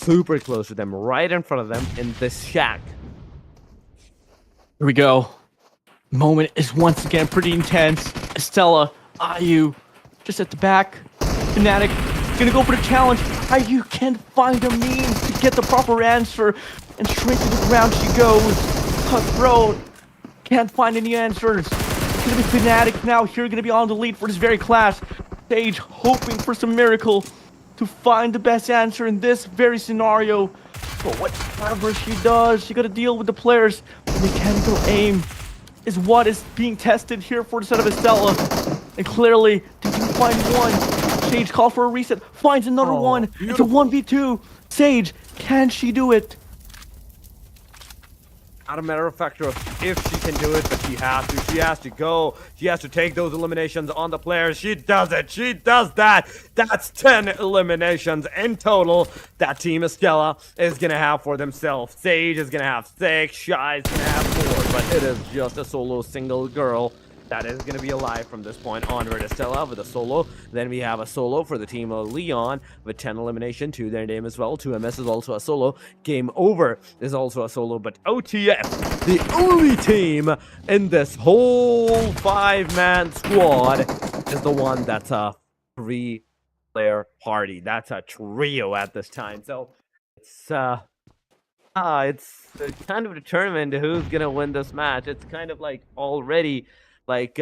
super close to them, right in front of them in this shack. Here we go. Moment is once again pretty intense. Estella, IU, just at the back. Fnatic gonna go for the challenge. IU can't find a means to get the proper answer, and straight to the ground she goes. Cutthroat can't find any answers. It's gonna be Fnatic now here, gonna be on the lead for this very class. Sage hoping for some miracle to find the best answer in this very scenario. But whatever she does, she gotta deal with the players. Mechanical aim is what is being tested here for the set of Estella. And clearly, they do find one. Sage calls for a reset, finds another one. It's a 1v2. Sage, can she do it? Not a matter of fact of if she can do it, but she has to. She has to go. She has to take those eliminations on the players. She does it. She does that. That's 10 eliminations in total that Team Estella is going to have for themselves. Sage is going to have 6. Shy is going to have 4. But it is just a solo single girl that is going to be alive from this point onward. Estella with a solo. Then we have a solo for the team of Leon with 10 elimination to their name as well. 2MS is also a solo. Game Over is also a solo. But OTF, the only team in this whole 5-man squad, is the one that's a 3-player party. That's a trio at this time. So it's kind of determined who's gonna win this match. It's kind of like already like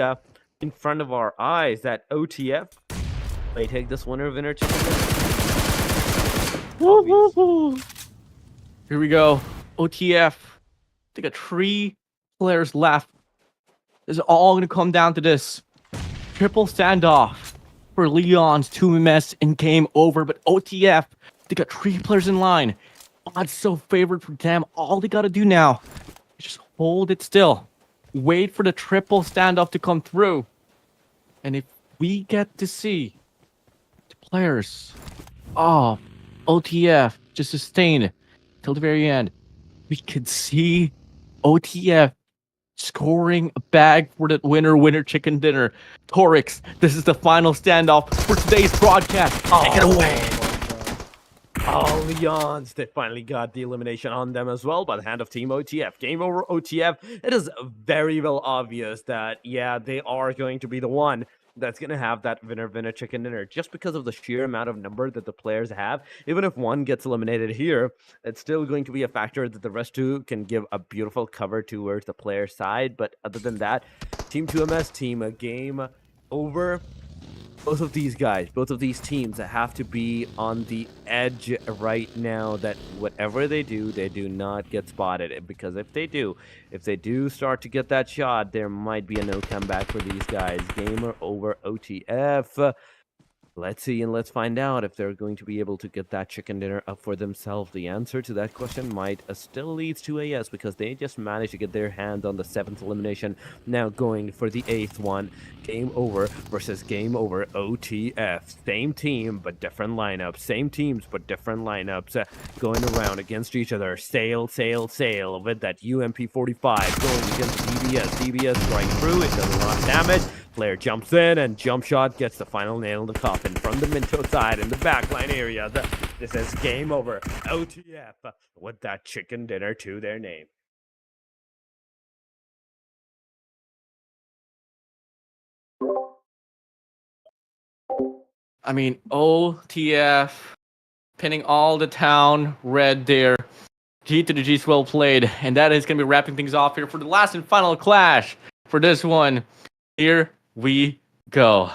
in front of our eyes that OTF may take this winner chicken. Here we go. OTF. They got 3 players left. This is all going to come down to this. Triple standoff for Leon's 2MS and Game Over. But OTF, they got 3 players in line. Odds so favored for them. All they got to do now is just hold it still. Wait for the triple standoff to come through. And if we get to see the players of OTF just sustain till the very end, we could see OTF scoring a bag for the winner chicken dinner. Torix, this is the final standoff for today's broadcast. Take it away. Oh, Leons, they finally got the elimination on them as well by the hand of Team OTF. Game Over OTF. It is very well obvious that, yeah, they are going to be the one that's going to have that winner chicken dinner just because of the sheer amount of number that the players have. Even if one gets eliminated here, it's still going to be a factor that the rest two can give a beautiful cover towards the player side. But other than that, Team 2MS, Team Game Over, both of these guys, both of these teams have to be on the edge right now that whatever they do not get spotted. Because if they do start to get that shot, there might be a no comeback for these guys. Game Over OTF. Let's see and let's find out if they're going to be able to get that chicken dinner up for themselves. The answer to that question might still leads to a yes, because they just managed to get their hands on the 7th elimination. Now going for the 8th one. Game Over versus Game Over OTF. Same team but different lineups. Same teams but different lineups. Going around against each other. Sail with that UMP45 going against DBS. DBS strike through. It does a lot of damage. Player jumps in and jump shot gets the final nail in the coffin from the Minto side in the backline area. This is Game Over OTF with that chicken dinner to their name. I mean, OTF pinning all the town red there. G to the G's well played. And that is going to be wrapping things off here for the last and final clash for this one. Here we go.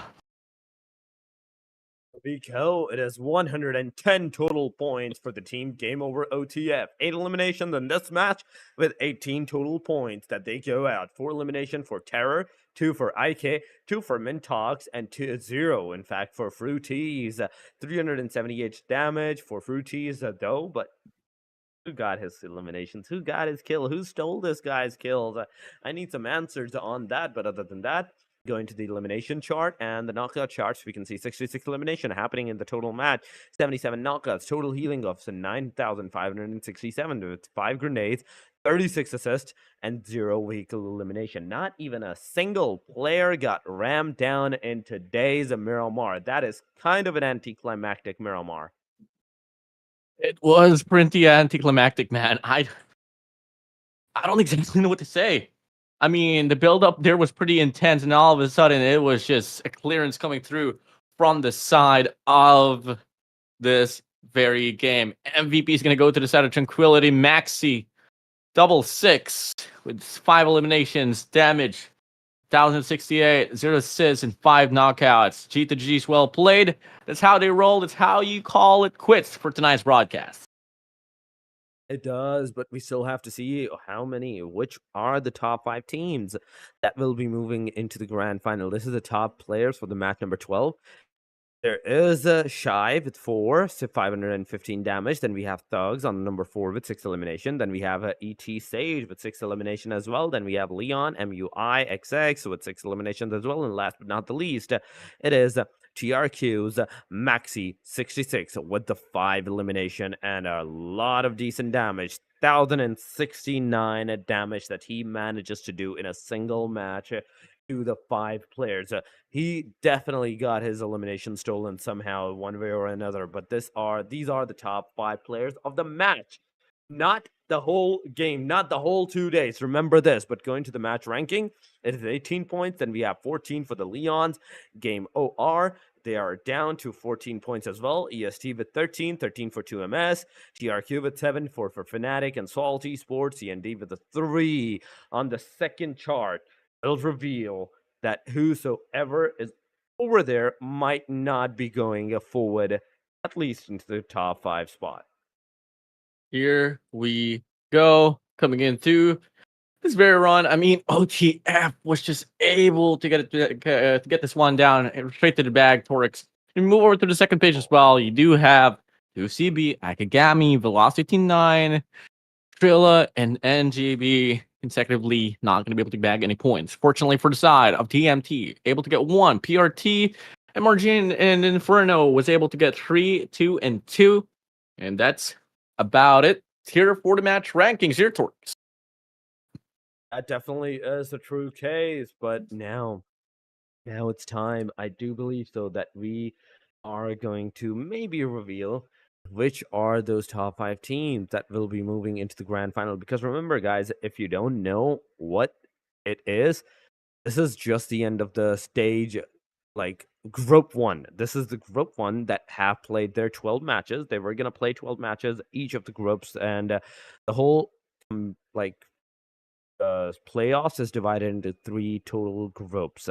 It is 110 total points for the team Game Over OTF. 8 eliminations in this match with 18 total points that they go out. 4 elimination for Terror, 2 for IK, 2 for Mintox, and 0, in fact, for Fruities. 378 damage for Fruities, though, but who got his eliminations? Who got his kill? Who stole this guy's kills? I need some answers on that, but other than that, going to the elimination chart and the knockout charts, we can see 66 elimination happening in the total match, 77 knockouts, total healing of 9,567 with 5 grenades, 36 assists, and 0 vehicle elimination. Not even a single player got rammed down in today's Miramar. That is kind of an anticlimactic Miramar. It was pretty anticlimactic, man. I don't exactly know what to say. I mean, the build up there was pretty intense, and all of a sudden, it was just a clearance coming through from the side of this very game. MVP is going to go to the side of Tranquility. Maxi, double six with 5 eliminations, damage 1,068, 0 assists, and 5 knockouts. G to G's well played. That's how they roll. That's how you call it quits for tonight's broadcast. It does, but we still have to see which are the top 5 teams that will be moving into the grand final. This is the top players for the match number 12. There is Shy with 4, so 515 damage. Then we have Thugs on number 4 with 6 elimination. Then we have ET Sage with 6 elimination as well. Then we have Leon, MUIXX with 6 eliminations as well. And last but not the least, it is TRQ's Maxi 66 with the 5 elimination and a lot of decent damage. 1,069 damage that he manages to do in a single match to the 5 players. He definitely got his elimination stolen somehow, one way or another. But these are the top 5 players of the match, not the whole game, not the whole 2 days. Remember this. But going to the match ranking, it is 18 points. Then we have 14 for the Leons. Game OR, they are down to 14 points as well. EST with 13 for 2MS. TRQ with 7, 4 for Fnatic and Salty Sports. CND with a 3 on the second chart. It'll reveal that whosoever is over there might not be going forward, at least into the top 5 spot. Here we go. Coming into this very run. I mean, OTF was just able to get this one down straight to the bag. Torix. And move over to the second page as well. You do have 2CB, Akagami, Velocity 9, Trilla, and NGB consecutively not going to be able to bag any points. Fortunately for the side of TMT, able to get 1. PRT, MRG, and Inferno was able to get 3, 2, and 2. And that's about it here for the match rankings. Here, Torx. That definitely is a true case, but now it's time. I do believe, though, that we are going to maybe reveal which are those top 5 teams that will be moving into the grand final. Because remember, guys, if you don't know what it is, this is just the end of the stage, like group 1. This is the group 1 that have played their 12 matches. They were going to play 12 matches, each of the groups, and the whole playoffs is divided into 3 total groups.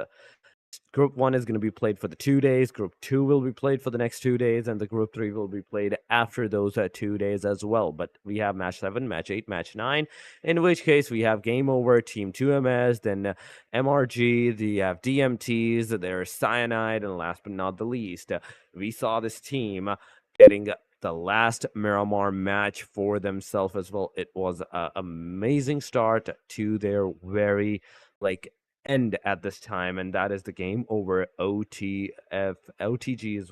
Group 1 is going to be played for the 2 days. Group 2 will be played for the next 2 days, and the Group 3 will be played after those 2 days as well. But we have match 7, match 8, match 9, in which case we have Game Over, Team 2MS, then MRG, we have DMTs, there's Cyanide, and last but not the least, we saw this team getting the last Miramar match for themselves as well. It was an amazing start to their very end at this time, and that is the Game Over OTG as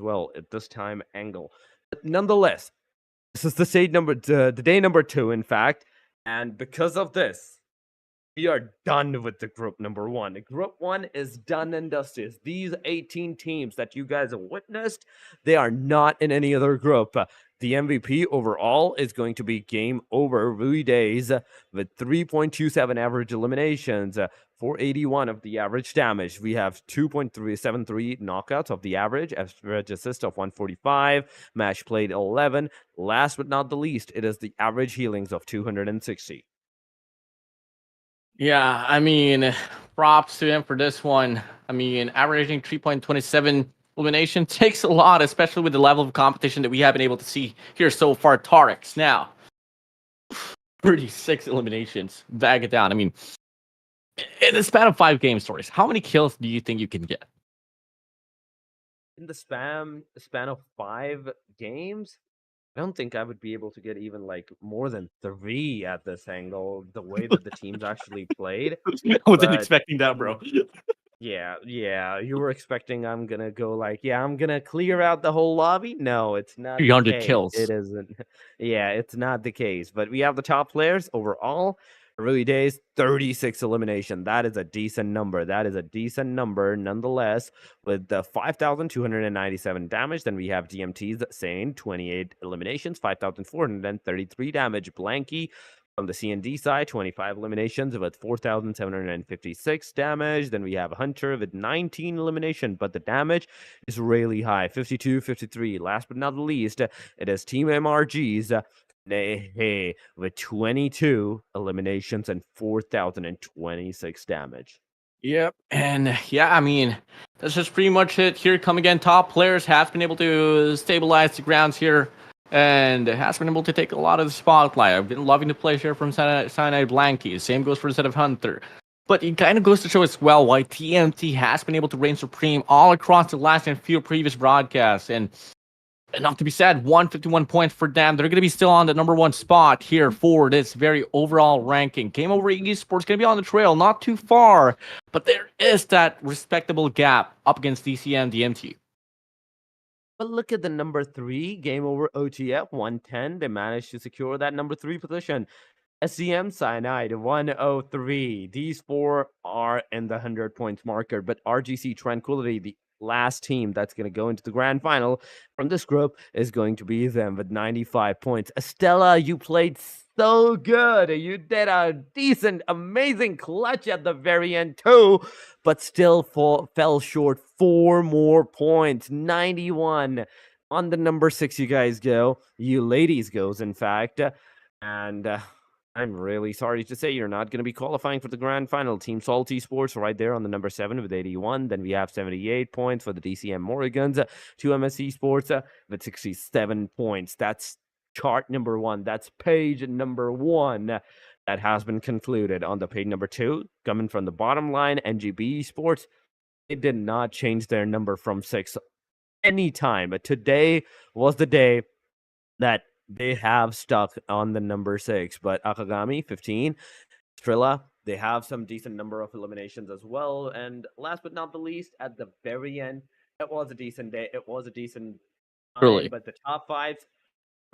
well at this time angle. But nonetheless, this is the day number 2, in fact, and because of this, we are done with the group number 1. Group 1 is done and dusted. These 18 teams that you guys have witnessed, they are not in any other group. The MVP overall is going to be Game Over Rui Days with 3.27 average eliminations, 481 of the average damage. We have 2.373 knockouts of the average assist of 145, match played 11. Last but not the least, it is the average healings of 260. Yeah, I mean, props to him for this one. I mean, averaging 3.27 elimination takes a lot, especially with the level of competition that we have been able to see here so far. Tarix now, 36 eliminations. Bag it down. I mean, in the span of 5 game stories, how many kills do you think you can get? In the span of 5 games, I don't think I would be able to get even more than 3 at this angle, the way that the teams actually played. I wasn't expecting that, bro. Yeah, you were expecting I'm gonna go I'm gonna clear out the whole lobby. No, it's not. 300 kills. It isn't. Yeah, it's not the case. But we have the top players overall. Early days, 36 elimination. That is a decent number. That is a decent number nonetheless. With the 5,297 damage, then we have DMT's Sane, 28 eliminations, 5,433 damage. Blanky from the CND side, 25 eliminations with 4,756 damage. Then we have Hunter with 19 elimination, but the damage is really high, 52, 53. Last but not least, it is Team MRG's Hey, with 22 eliminations and 4,026 damage. Yep. And yeah, I mean, that's just pretty much it. Here come again. Top players has been able to stabilize the grounds here and has been able to take a lot of the spotlight. I've been loving the play here from Cyanide Blanky. Same goes for the set of Hunter. But it kind of goes to show as well why TMT has been able to reign supreme all across the last and few previous broadcasts. And enough to be said, 151 points for them. They're going to be still on the number one spot here for this very overall ranking. Game Over Esports going to be on the trail, not too far, but there is that respectable gap up against DCM DMT. But look at the number 3, Game Over OTF, 110. They managed to secure that number 3 position. SCM Cyanide, 103. These 4 are in the 100 points marker, but RGC Tranquility, the last team that's going to go into the grand final from this group, is going to be them with 95 points. Estella, you played so good. You did a decent, amazing clutch at the very end too, but still fell short 4 more points. 91 on the number 6 you guys go. You ladies goes, in fact. And I'm really sorry to say you're not going to be qualifying for the grand final. Team Salty Sports right there on the number 7 with 81. Then we have 78 points for the DCM Morgans. 2 MSC Sports with 67 points. That's chart number 1. That's page number 1 that has been concluded. On the page number 2, coming from the bottom line, NGB Sports, it did not change their number from 6 anytime. But today was the day that they have stuck on the number 6, but Akagami 15, Strilla, they have some decent number of eliminations as well. And last but not the least, at the very end, it was a decent day. It was a decent time, Really? but the top 5,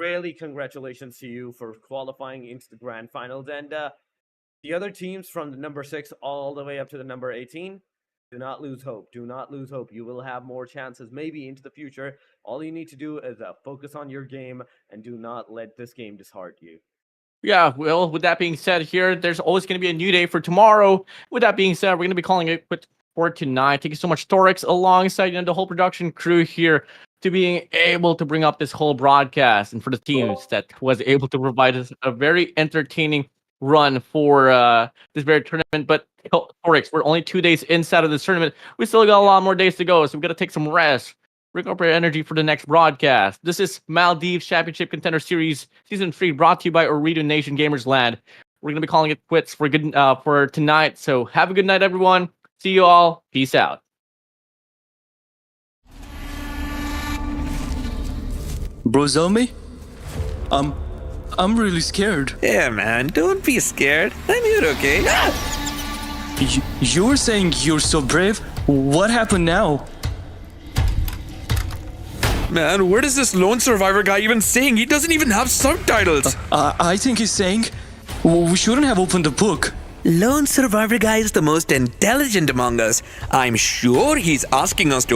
really congratulations to you for qualifying into the grand finals. And the other teams from the number 6 all the way up to the number 18, do not lose hope. Do not lose hope. You will have more chances maybe into the future. All you need to do is focus on your game and do not let this game dishearten you. Yeah, well, with that being said here, there's always going to be a new day for tomorrow. With that being said, we're going to be calling it quit for tonight. Thank you so much, Torix, alongside the whole production crew here, to being able to bring up this whole broadcast, and for the teams that was able to provide us a very entertaining run for this very tournament. But Torix, we're only 2 days inside of this tournament. We still got a lot more days to go, so we've got to take some rest, recuperate energy for the next broadcast. This is Maldives Championship Contender Series Season 3, brought to you by Ooredoo Nation Gamers Land. We're going to be calling it quits for good for tonight, so have a good night, everyone. See you all. Peace out. Brozomi? I'm really scared. Yeah, man, don't be scared. I'm here, okay? You were saying you're so brave. What happened now? Man, what is this lone survivor guy even saying? He doesn't even have subtitles. I think he's saying we shouldn't have opened the book. Lone survivor guy is the most intelligent among us. I'm sure he's asking us to